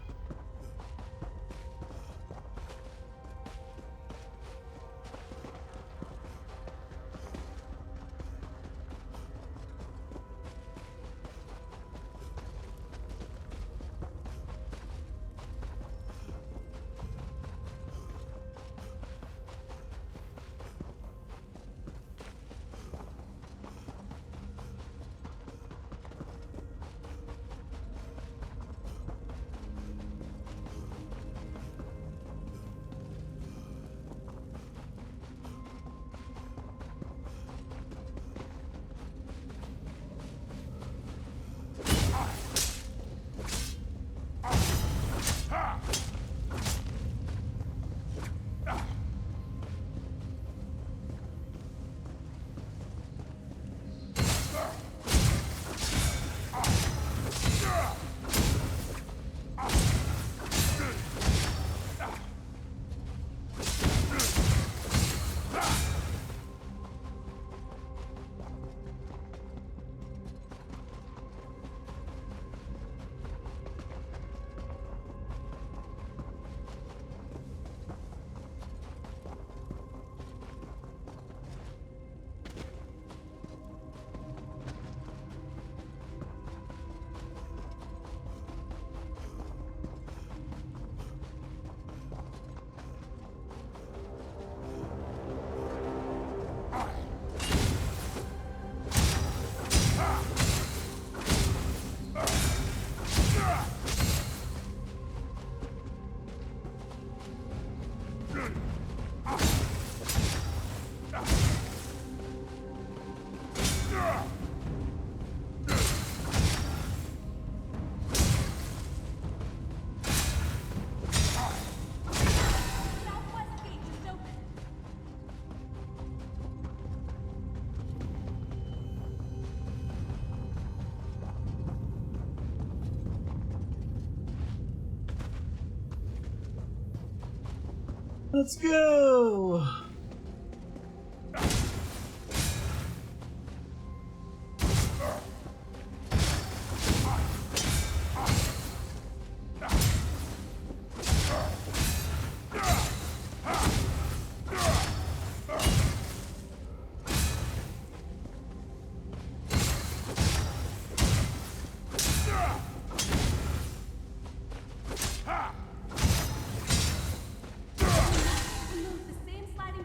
A: Let's go!
K: The same sliding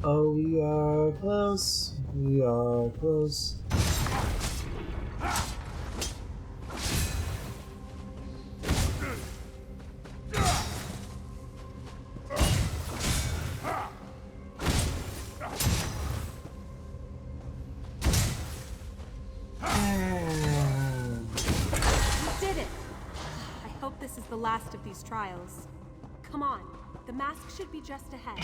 A: Oh, we are close. We are close.
K: This is the last of these trials. Come on, the mask should be just ahead.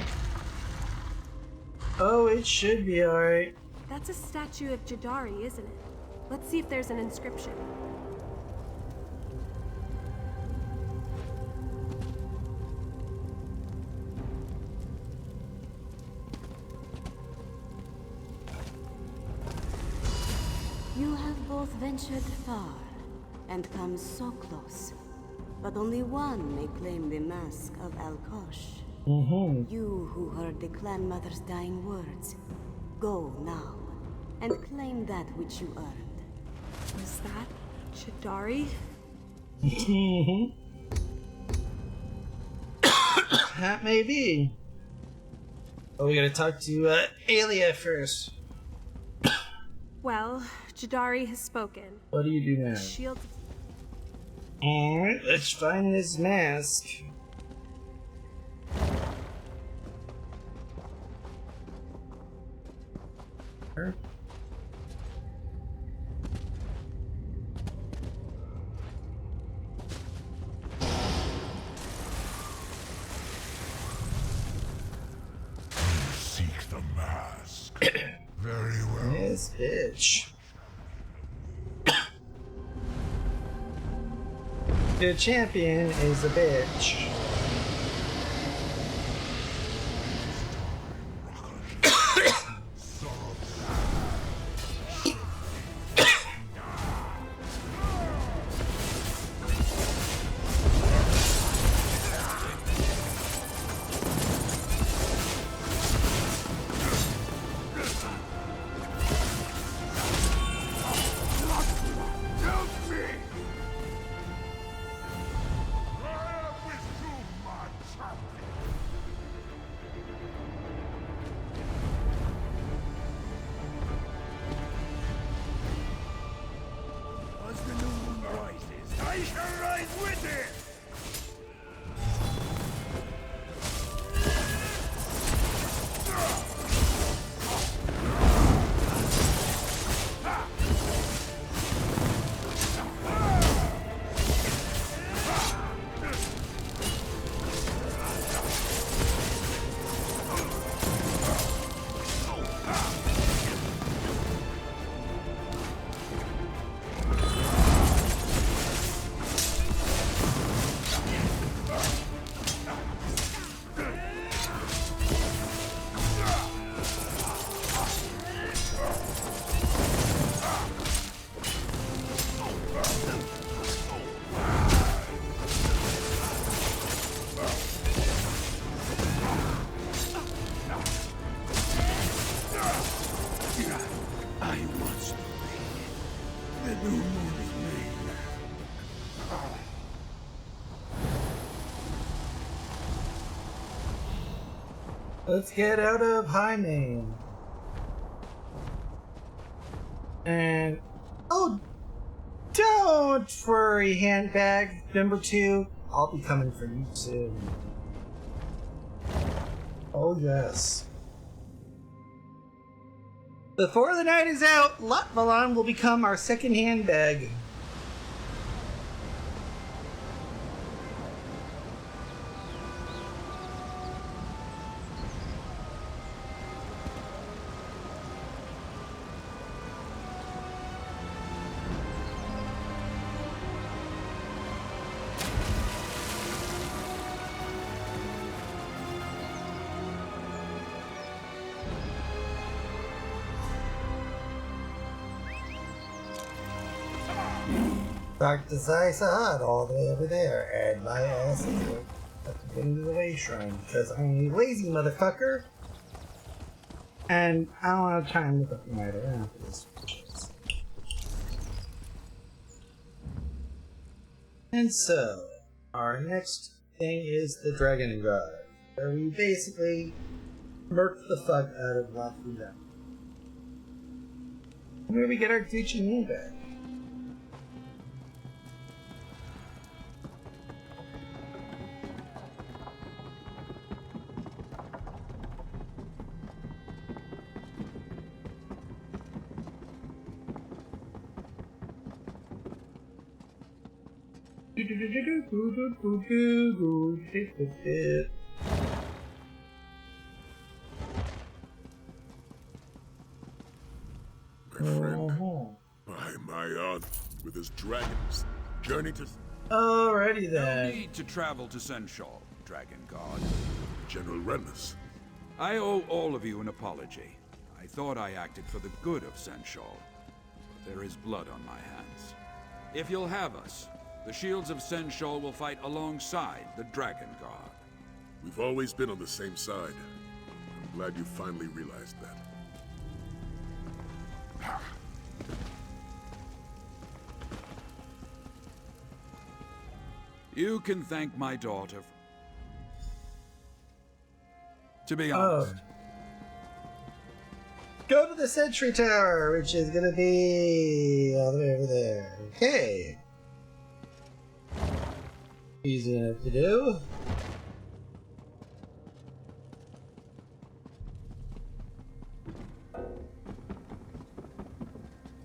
A: Oh, it should be alright.
K: That's a statue of Jadari, isn't it? Let's see if there's an inscription.
U: You have both ventured far and come so close. But only one may claim the mask of Alkosh. You who heard the clan mother's dying words, go now and claim that which you earned.
K: Was that Jadari?
A: That may be. Oh, we gotta talk to Alia first.
K: Well, Jadari has spoken.
A: What do you do now?
K: Shield.
A: Alright, let's find this mask.
P: Seek the mask. Very well.
A: This bitch. The champion is a bitch.
B: I shall rise with it!
C: I must be. The new moon is made.
A: Let's get out of High Main. And oh, don't worry, handbag number 2. I'll be coming for you soon. Oh yes. Before the night is out, Latvalan will become our second handbag. Dr. Sahad all the way over there, and my ass is at the end of the way shrine because I'm a lazy motherfucker. And I don't want to try and look up the night around for this. And so, our next thing is the Dragon Guard, where we basically Murk the fuck out of Lafuda. Where we get our teaching me back?
E: By my honor, with his dragons, journey to...
A: Alrighty
J: No
A: then.
J: need to travel to Senshal, Dragon God.
E: General Remus.
J: I owe all of you an apology. I thought I acted for the good of Senshal, but there is blood on my hands. If you'll have us, the shields of Senshal will fight alongside the Dragon God.
E: We've always been on the same side. I'm glad you finally realized that.
J: You can thank my daughter. To be honest.
A: Go to the Sentry Tower, which is gonna be all the way over there. Okay. Easy enough to do.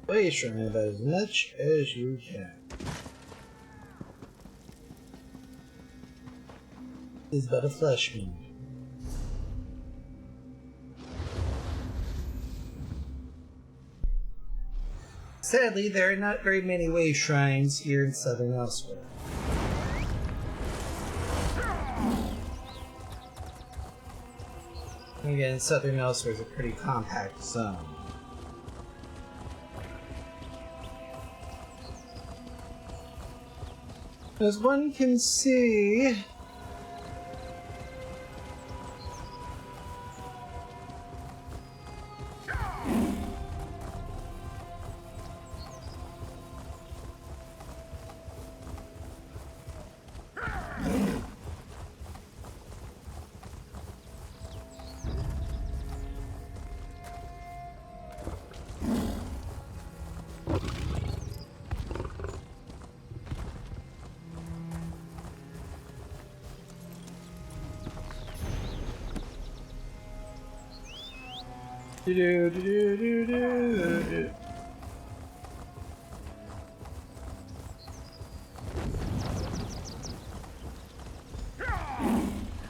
A: Waste from about as much as you can. This is but a flesh wound. Sadly, there are not very many wave shrines here in southern Elsewhere. Again, southern Elsewhere is a pretty compact zone. As one can see,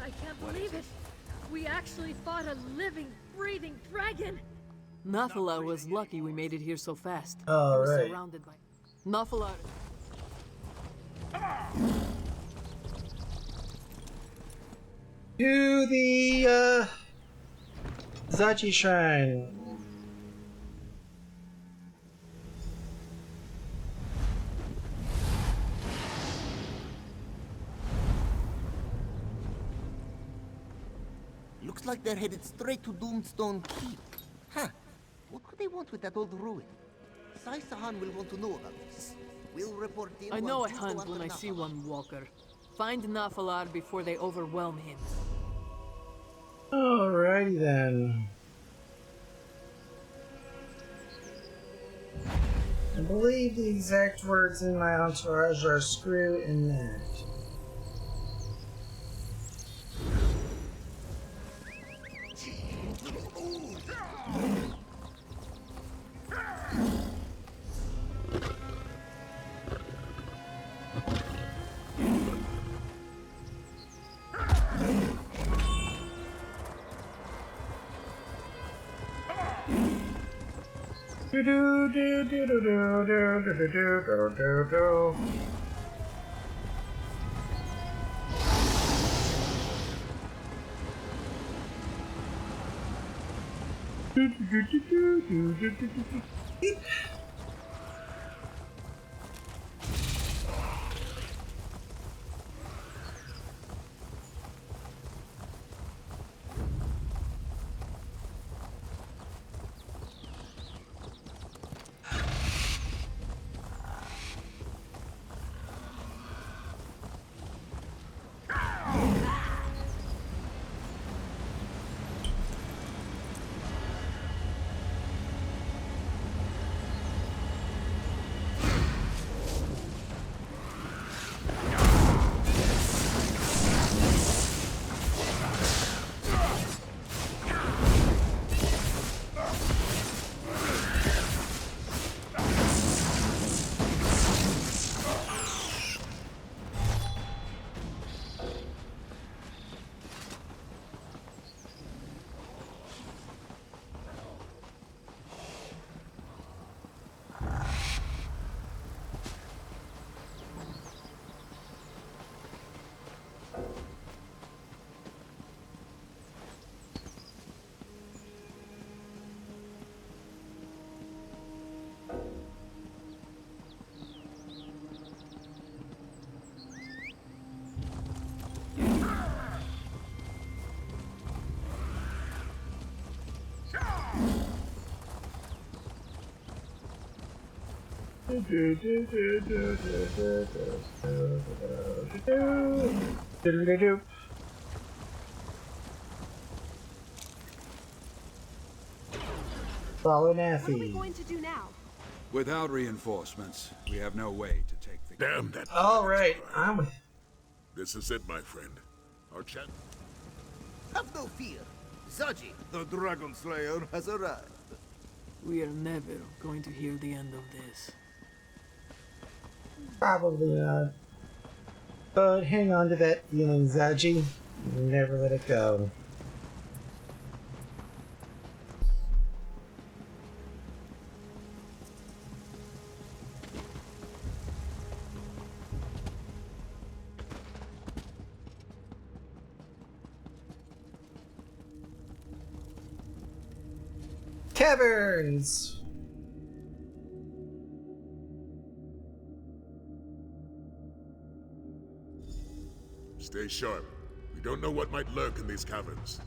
M: I can't believe it. We actually fought a living, breathing dragon.
O: Nafalar was lucky we made it here so fast.
A: All
O: He was
A: right.
O: surrounded by Nafalar.
A: to the Zachi Shrine.
N: Looks like they're headed straight to Doomstone Keep. Huh. What could they want with that old ruin? Sai Sahan will want to know about this. We'll report in
O: I know a
N: once you go
O: hunt
N: under
O: when I see
N: Nafalar.
O: one walker. Find Nafalar before they overwhelm him.
A: Alrighty then. I believe the exact words in my entourage are screw and that. Do do do do do do do do do do do. Follow
K: What are we
A: Naffy.
K: going to do now?
J: Without reinforcements, we have no way to take the...
E: Damn that.
A: All right, I'm.
E: This is it, my friend. Our chance.
N: Have no fear. Zaji, the Dragon Slayer, has arrived.
O: We are never going to hear the end of this.
A: Probably not. But hang on to that feeling, Zaji. Never let it go. Caverns!
E: Stay sharp. We don't know what might lurk in these caverns.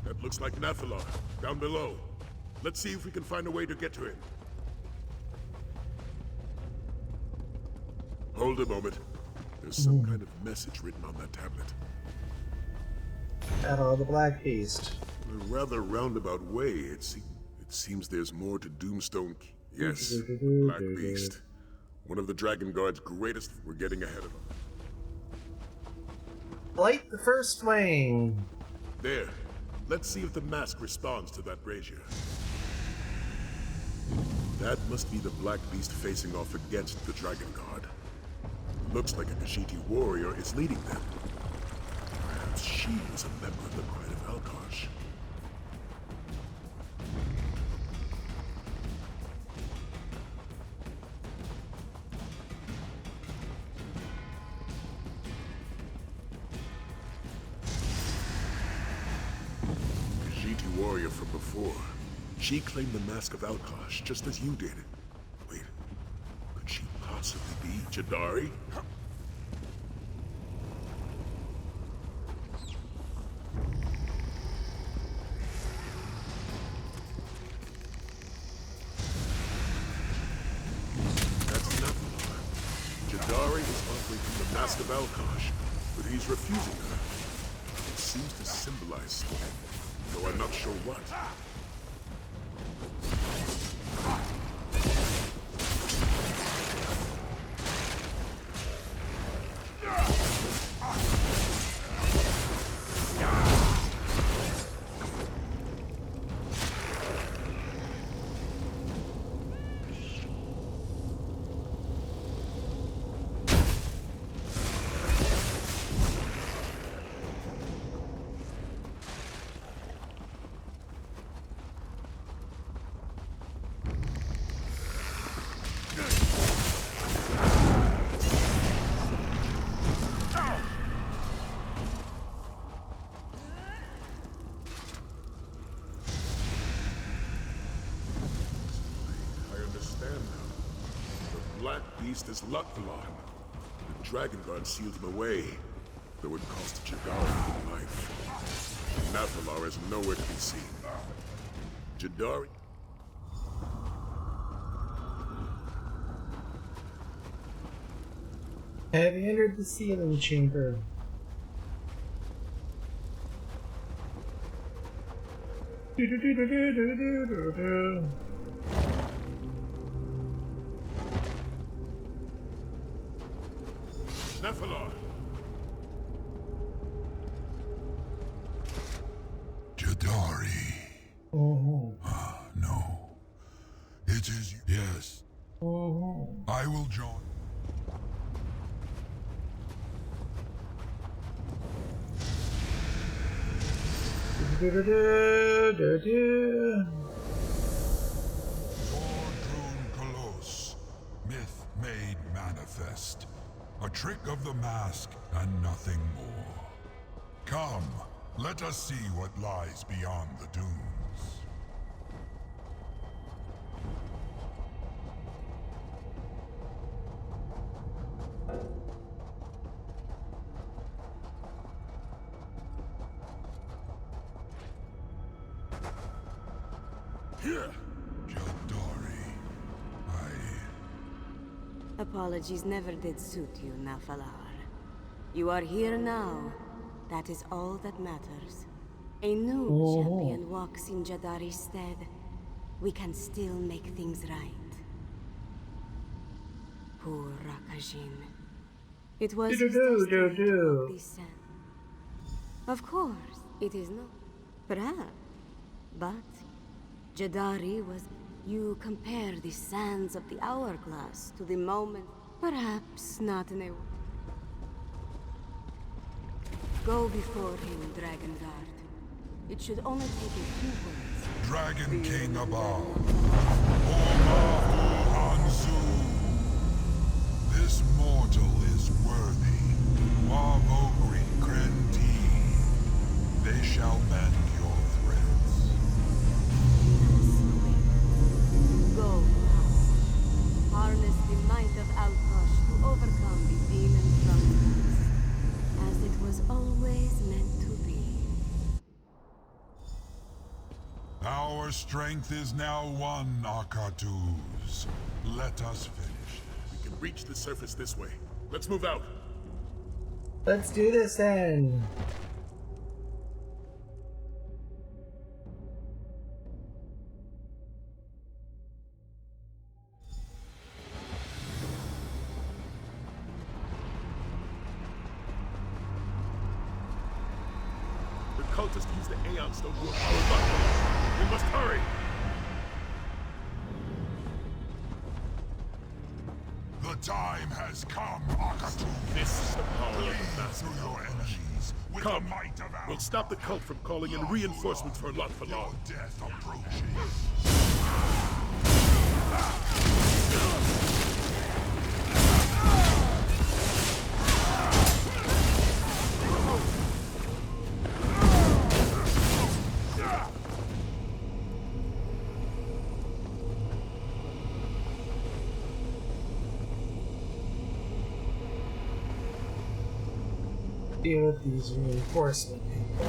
E: That looks like Nephilar, down below. Let's see if we can find a way to get to him. Hold a moment. There's some kind of message written on that tablet.
A: Battle of the Black Beast.
E: In a rather roundabout way, it seems there's more to Doomstone. Yes, Black Beast. One of the Dragon Guard's greatest. We're getting ahead of him.
A: Light the first flame.
E: There. Let's see if the mask responds to that brazier. That must be the Black Beast facing off against the Dragon Guard. Looks like a Khajiiti warrior is leading them. Perhaps she was a member of the Pride of Alkosh. Khajiiti warrior from before. She claimed the Mask of Alkosh just as you did. Wait, could she possibly be Jadari? That's Nephilar. Jadari is offering him the Mask of Alkosh, but he's refusing her. It seems to symbolize something, though I'm not sure what. Black Beast is Lutvalon. The Dragon Guard sealed him away, though it cost Jadari his life. Nephilar is nowhere to be seen. Jadari...
A: Have you entered the sealing chamber?
E: Nephilar!
P: Jadari.
A: Oh.
P: No. It is you. Yes.
A: Oh.
P: I will join. Kolos, myth made manifest. A trick of the mask and nothing more. Come, let us see what lies beyond the dunes. Jaldari,
U: Apologies never did suit you, Nafalar. You are here now. That is all that matters. A new champion walks in Jadari's stead. We can still make things right. Poor Rakajin. It was his destiny to walk these sands. Of course, it is not. Perhaps. But Jadari was... You compare the sands of the hourglass to the moment. Perhaps not in a... Go before him, Dragon Guard. It should only take a few words.
P: Dragon King above. Omahu Hansu. This mortal is worthy. Wavogri Krenti. They shall bend your threats.
U: Go now. Harness the might of Alkosh to overcome the demon from us, as it was always meant to be.
P: Our strength is now one, Akatus. Let us finish.
E: We can reach the surface this way. Let's move out.
A: Let's do this then.
E: The cultists use the Aeon Stone to power up. We must hurry.
P: The time has come, Akatus.
E: This is the power of the
P: Bleed
E: Master.
P: through your enemies with
E: Come.
P: the might of our
E: We'll stop the cult from calling in reinforcements for Lot for
P: Your
E: long.
P: death approaches.
A: Deal with these reinforcement people.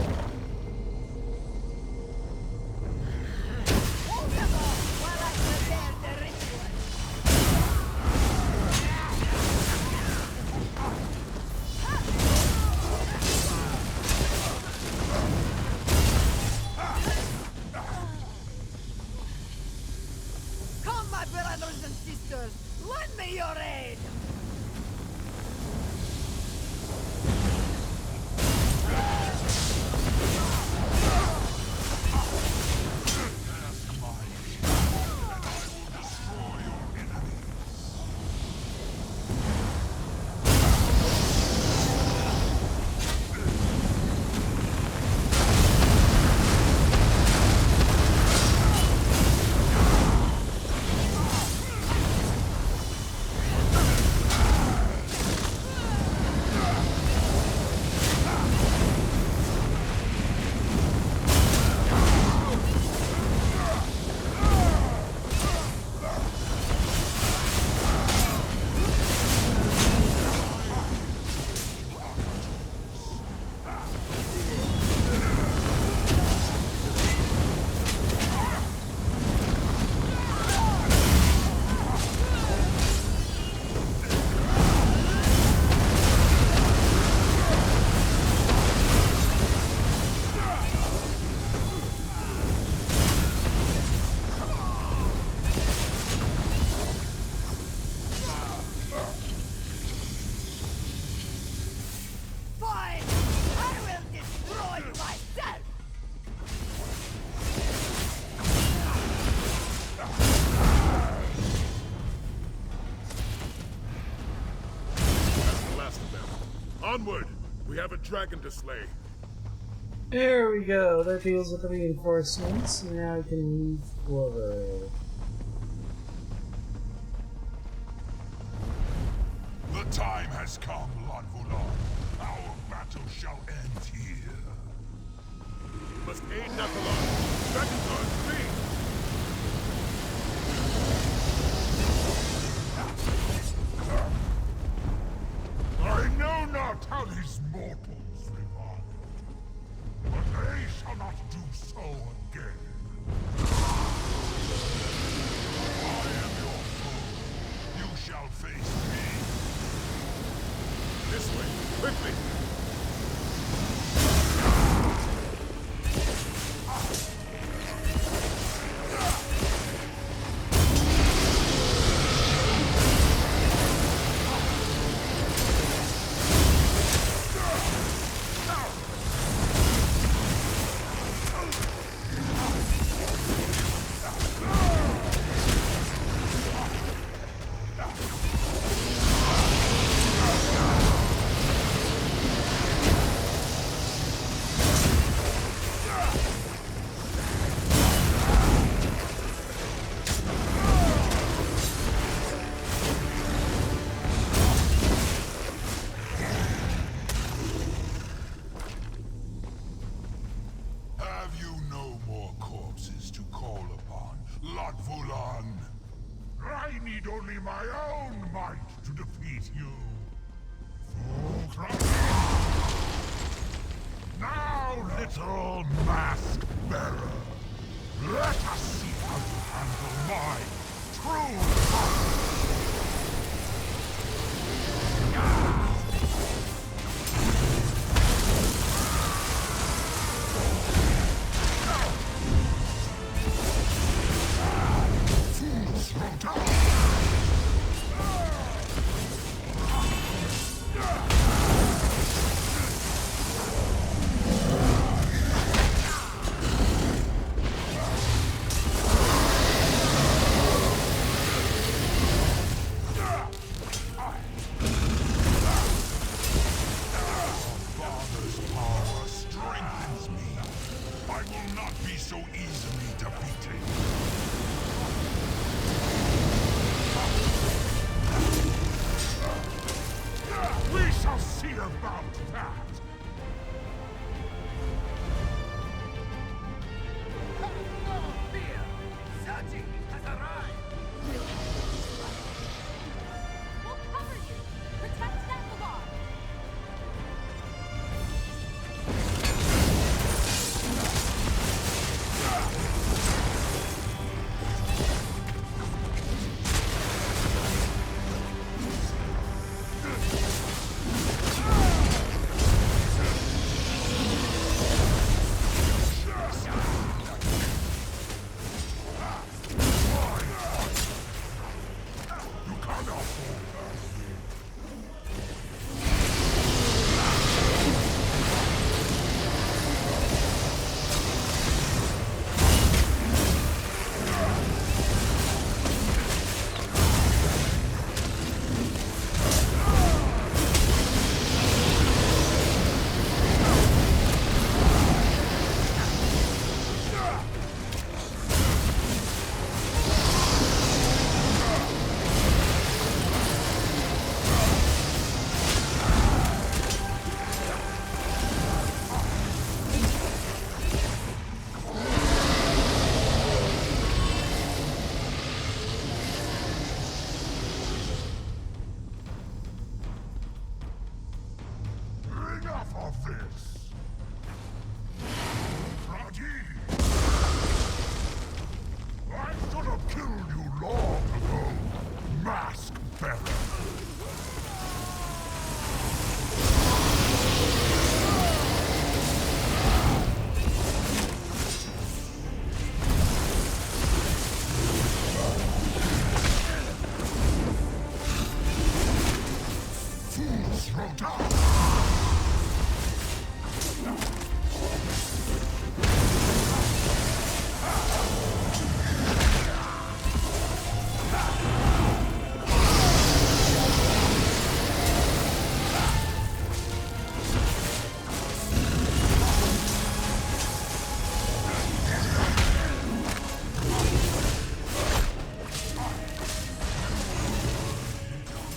L: Come, my brothers and sisters! Lend me your aid! Fine! I will destroy you myself!
E: That's the last of them. Onward! We have a dragon to slay.
A: There we go. That deals with the reinforcements. Now we can move forward.
P: The time has come, Lanvulan. Our battle shall end here.
E: We must aid Nathalon. Dragon Guard, free!
P: I know not how these mortals revived, but they shall not do so again. face me.
E: This way, quickly!
P: Have you no more corpses to call upon, Lotvulan? I need only my own might to defeat you. Now, little mask bearer, let us see how you handle my true power. Father's power strengthens me. I will not be so easily defeated. We shall see about that!
D: No fear! Zaji has arrived!
G: We'll cover you! Protect Nephilar!
P: Enough of this! Raji! I should have killed you long ago, Mask Bearer! Fools throw down!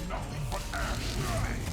P: Nothing but ash remains.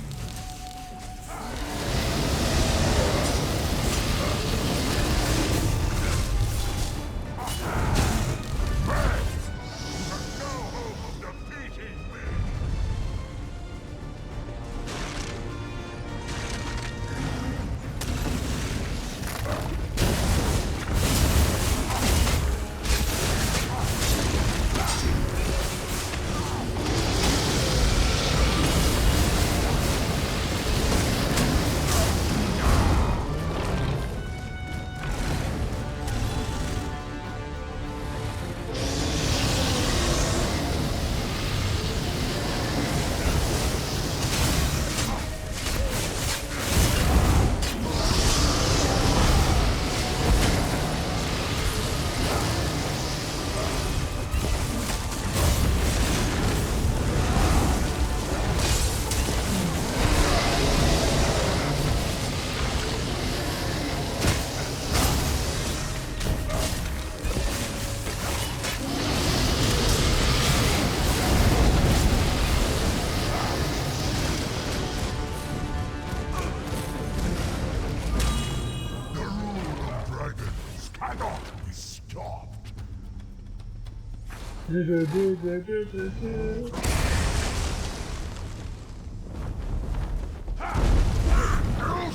P: You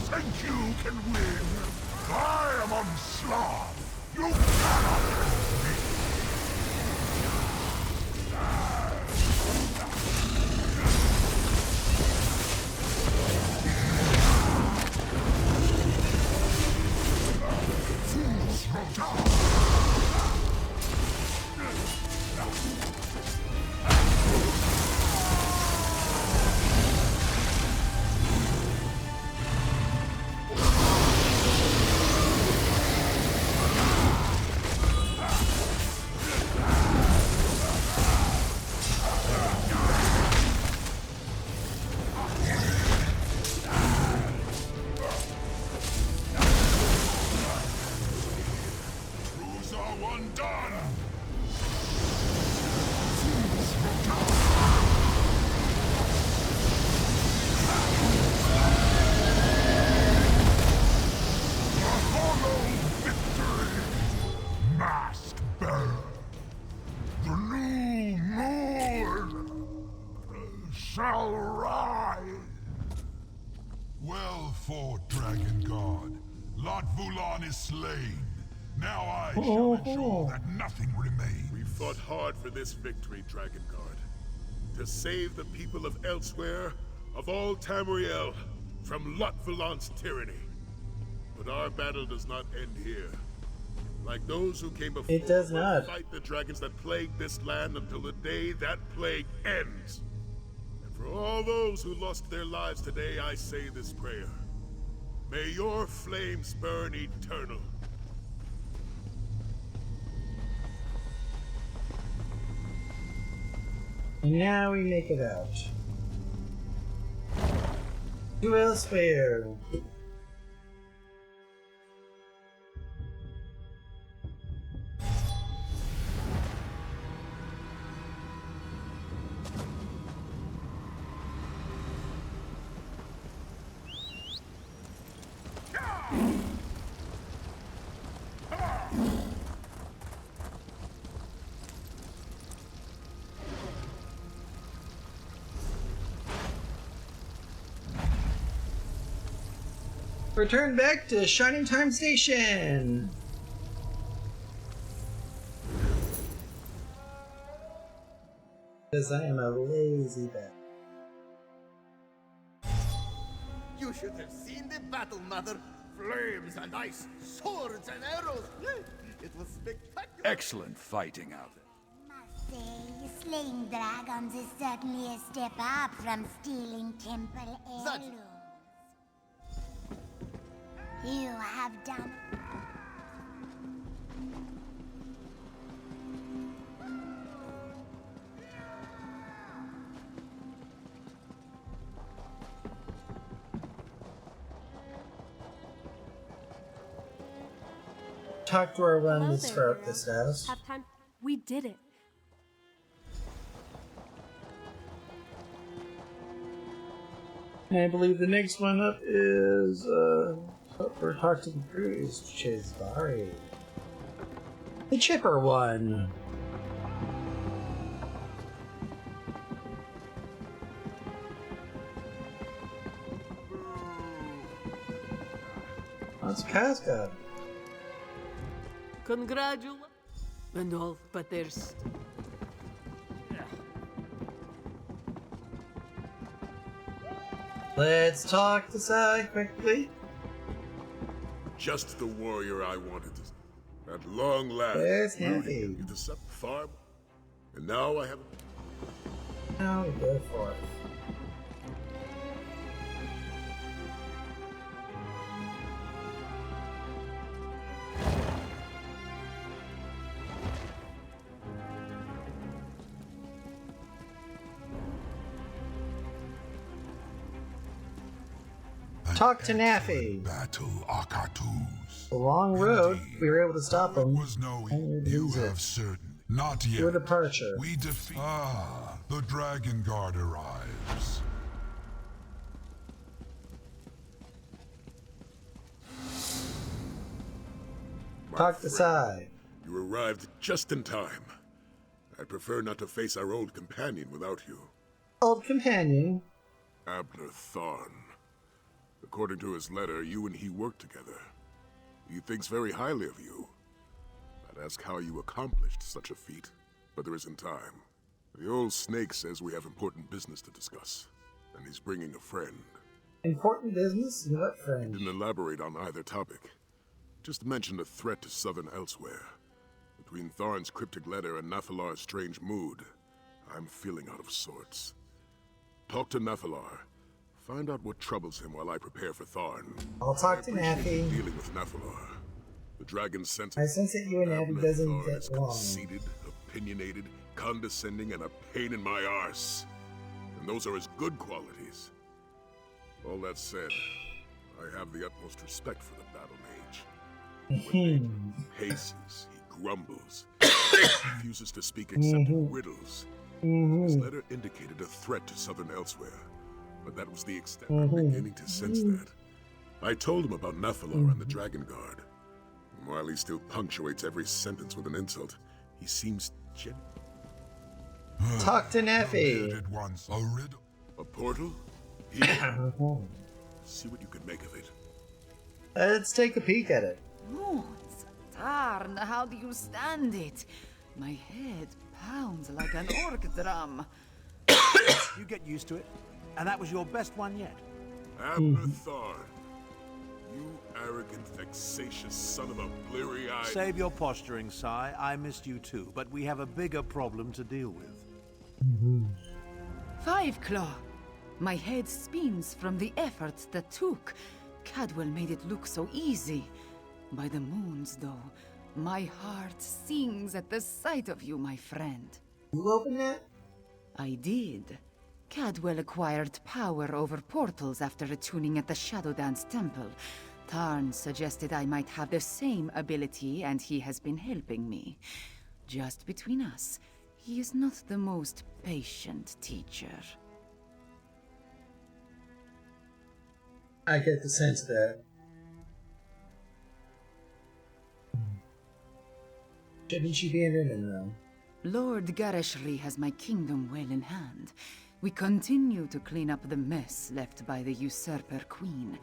P: think you can win? I am Onslaught! You cannot defeat me! Fools will die! Crews are one done! Fools will die! A hollow victory! Masked bearer! The new moon shall rise! Well fought, Dragon God. Lot Vulan is slain. Now I shall ensure that nothing remains.
E: We fought hard for this victory, Dragon Guard. To save the people of Elsewhere, of all Tamriel, from Lot Vulan's tyranny. But our battle does not end here. Like those who came before,
A: It does
E: we'll
A: not.
E: fight the dragons that plague this land until the day that plague ends. And for all those who lost their lives today, I say this prayer. May your flames burn eternal.
A: Now we make it out. To Elsewhere. Return back to Shining Time Station! Because I am a lazy bat.
N: You should have seen the battle, Mother. Flames and ice, swords and arrows. It was spectacular.
J: Excellent fighting out there.
Q: Say, slaying dragons is certainly a step up from stealing temple heirlooms. You have done.
A: Talk to our one
K: Hello
A: this
K: there,
A: far up
K: hero.
A: this house.
K: Have time. We did it.
A: And I believe the next one up is, or talk to the crew is Chisbari. The chipper one. That's Casca.
O: Congratulations. And all, but there's...
A: Let's talk to Sai quickly.
E: Just the warrior I wanted to. At long last,
A: There's
E: rooting
A: Happy.
E: you to sup farm. And now I have.
A: Now we go for it. Talk to Naffy.
P: Battle Akatus.
A: The long road, we were able to stop him.
P: Was no you have certain. Not yet.
A: Your departure.
P: We defeat. Ah, the Dragon Guard arrives.
A: Talk to Sai.
E: You arrived just in time. I'd prefer not to face our old companion without you.
A: Old companion?
E: Abner Thorn. According to his letter, you and he work together. He thinks very highly of you. I'd ask how you accomplished such a feat, but there isn't time. The old snake says we have important business to discuss, and he's bringing a friend.
A: Important business? What friend?
E: He didn't elaborate on either topic. Just mentioned a threat to Southern elsewhere. Between Thorn's cryptic letter and Nathalar's strange mood, I'm feeling out of sorts. Talk to Nathalar. Find out what troubles him while I prepare for Thorn.
A: I'll talk to
E: Nafi.
A: Nafi.
E: Dealing with Nathalar. The dragon sent.
A: I sense that you and Nafi doesn't get along.
E: Conceited, opinionated, condescending, and a pain in my arse. And those are his good qualities. All that said, I have the utmost respect for the battle mage. When he paces, he grumbles, refuses to speak except in riddles. His letter indicated a threat to Southern elsewhere, but that was the extent. I'm beginning to sense that. I told him about Nathalar and the Dragon Guard. And while he still punctuates every sentence with an insult, he seems
A: Talk to Nafi.
P: A riddle.
E: A portal? Yeah. See what you can make of it.
A: Let's take a peek at it.
I: Moons, Tarn, how do you stand it? My head pounds like an orc drum.
V: You get used to it. And that was your best one yet.
E: Abner Thorn. You arrogant, vexatious son of a bleary-eyed...
V: Save your posturing, Sai. I missed you too, but we have a bigger problem to deal with.
I: Five Claw. My head spins from the efforts that took. Cadwell made it look so easy. By the moons, though, my heart sings at the sight of you, my friend.
A: You open that?
I: I did. Cadwell acquired power over portals after attuning at the Shadow Dance Temple. Tarn suggested I might have the same ability, and he has been helping me. Just between us, he is not the most patient teacher.
A: I get the sense that. Shouldn't she be in it though?
I: Lord Gareshri has my kingdom well in hand. We continue to clean up the mess left by the usurper queen.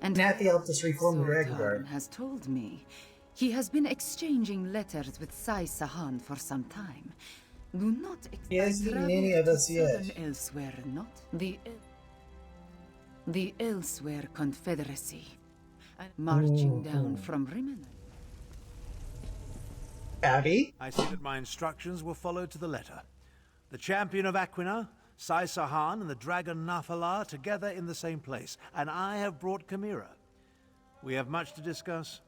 I: And
A: Nafi helped us reform the Dragon
I: Sultan
A: Guard.
I: has told me he has been exchanging letters with Sai Sahan for some time. Do not
A: He hasn't eaten any of us yet.
I: Elsewhere, not the Elsewhere Confederacy, marching down from Rimmen.
A: Abby?
V: I see that my instructions were followed to the letter. The champion of Aquina, Sai Sahan, and the dragon Nathalar together in the same place, and I have brought Chimera. We have much to discuss.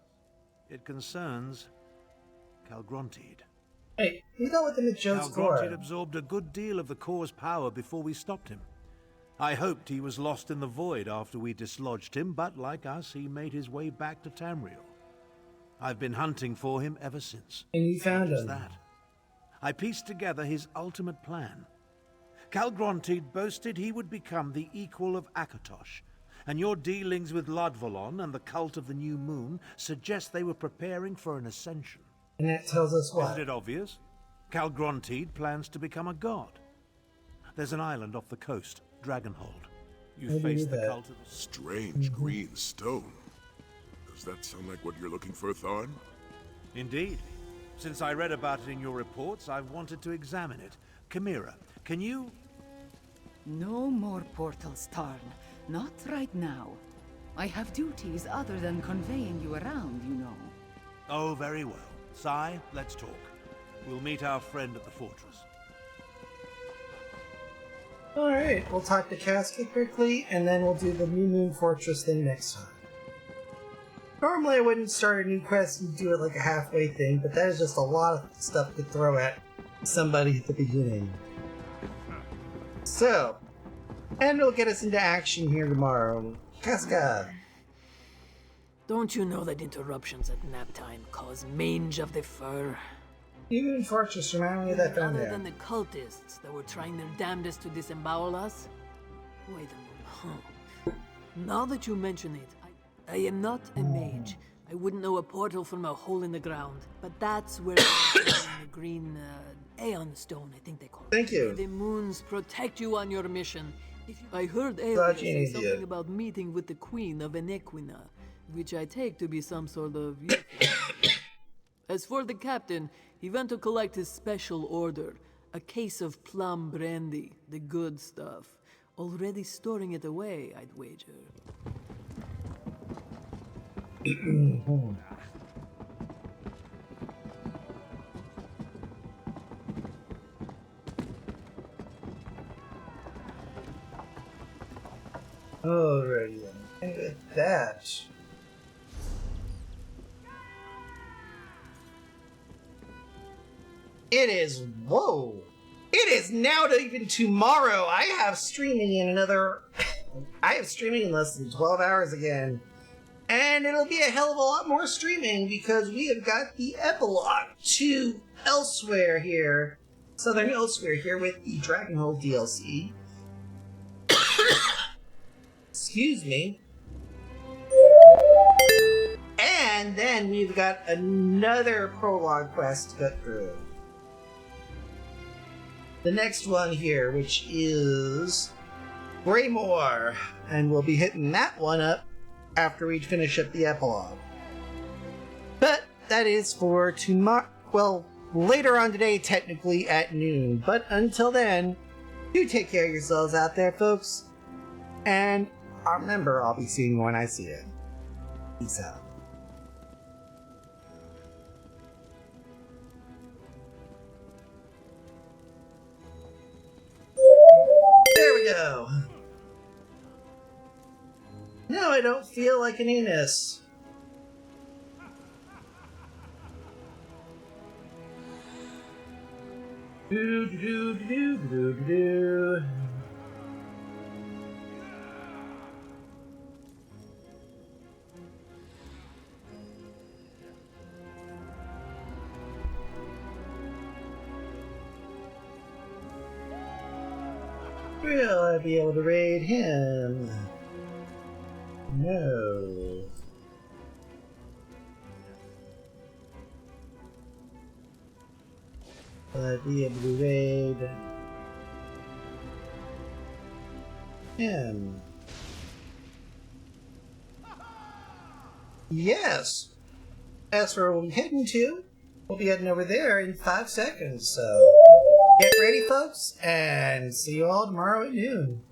V: It concerns Calgrontide.
A: Hey, you know what the Mitchell's for?
V: Calgrontide absorbed a good deal of the Core's power before we stopped him. I hoped he was lost in the void after we dislodged him, but like us, he made his way back to Tamriel. I've been hunting for him ever since.
A: And you found him.
V: That. I pieced together his ultimate plan. Calgrontide boasted he would become the equal of Akatosh, and your dealings with Ludvolon and the cult of the New Moon suggest they were preparing for an ascension.
A: And that tells us what?
V: Isn't it obvious? Calgrontide plans to become a god. There's an island off the coast, Dragonhold. You face the cult of...
E: Strange green stone. Does that sound like what you're looking for, Thorn?
V: Indeed. Since I read about it in your reports, I've wanted to examine it. Chimera, can you...
I: No more portals, Tarn. Not right now. I have duties other than conveying you around, you know.
V: Oh, very well. Sai, let's talk. We'll meet our friend at the fortress.
A: Alright, we'll talk to Casket quickly, and then we'll do the New Moon Fortress thing next time. Normally I wouldn't start a new quest and do it like a halfway thing, but that is just a lot of stuff to throw at somebody at the beginning. So, and it'll get us into action here tomorrow. Casca!
O: Don't you know that interruptions at nap time cause mange of the fur?
A: New Moon Fortress, remind me of that down
O: Other
A: there.
O: than the cultists that were trying their damnedest to disembowel us? Wait a moment. Now that you mention it, I am not a mage, I wouldn't know a portal from a hole in the ground, but that's where the green Aeon Stone, I think they call it.
A: Thank you.
O: May the moons protect you on your mission. I heard Aelia say
A: idiot.
O: something about meeting with the Queen of Enequina, which I take to be some sort of... As for the captain, he went to collect his special order, a case of plum brandy, the good stuff. Already storing it away, I'd wager.
A: Alrighty then. And with that, it is, whoa! It is now to even tomorrow. I have streaming in less than 12 hours again. And it'll be a hell of a lot more streaming because we have got the epilogue to Elsewhere here. Southern Elsewhere here with the Dragonhold DLC. Excuse me. And then we've got another prologue quest to get through. The next one here, which is Greymoor, and we'll be hitting that one up after we finish up the epilogue. But that is for tomorrow, well, later on today, technically at noon. But until then, do take care of yourselves out there, folks. And remember, I'll be seeing you when I see you. Peace out. There we go. No, I don't feel like an Enos. Do do do do do do do. Will I be able to raid him? No. Will I be able to raid him? Yes! That's where we'll be heading to. We'll be heading over there in 5 seconds, so get ready, folks, and see you all tomorrow at noon.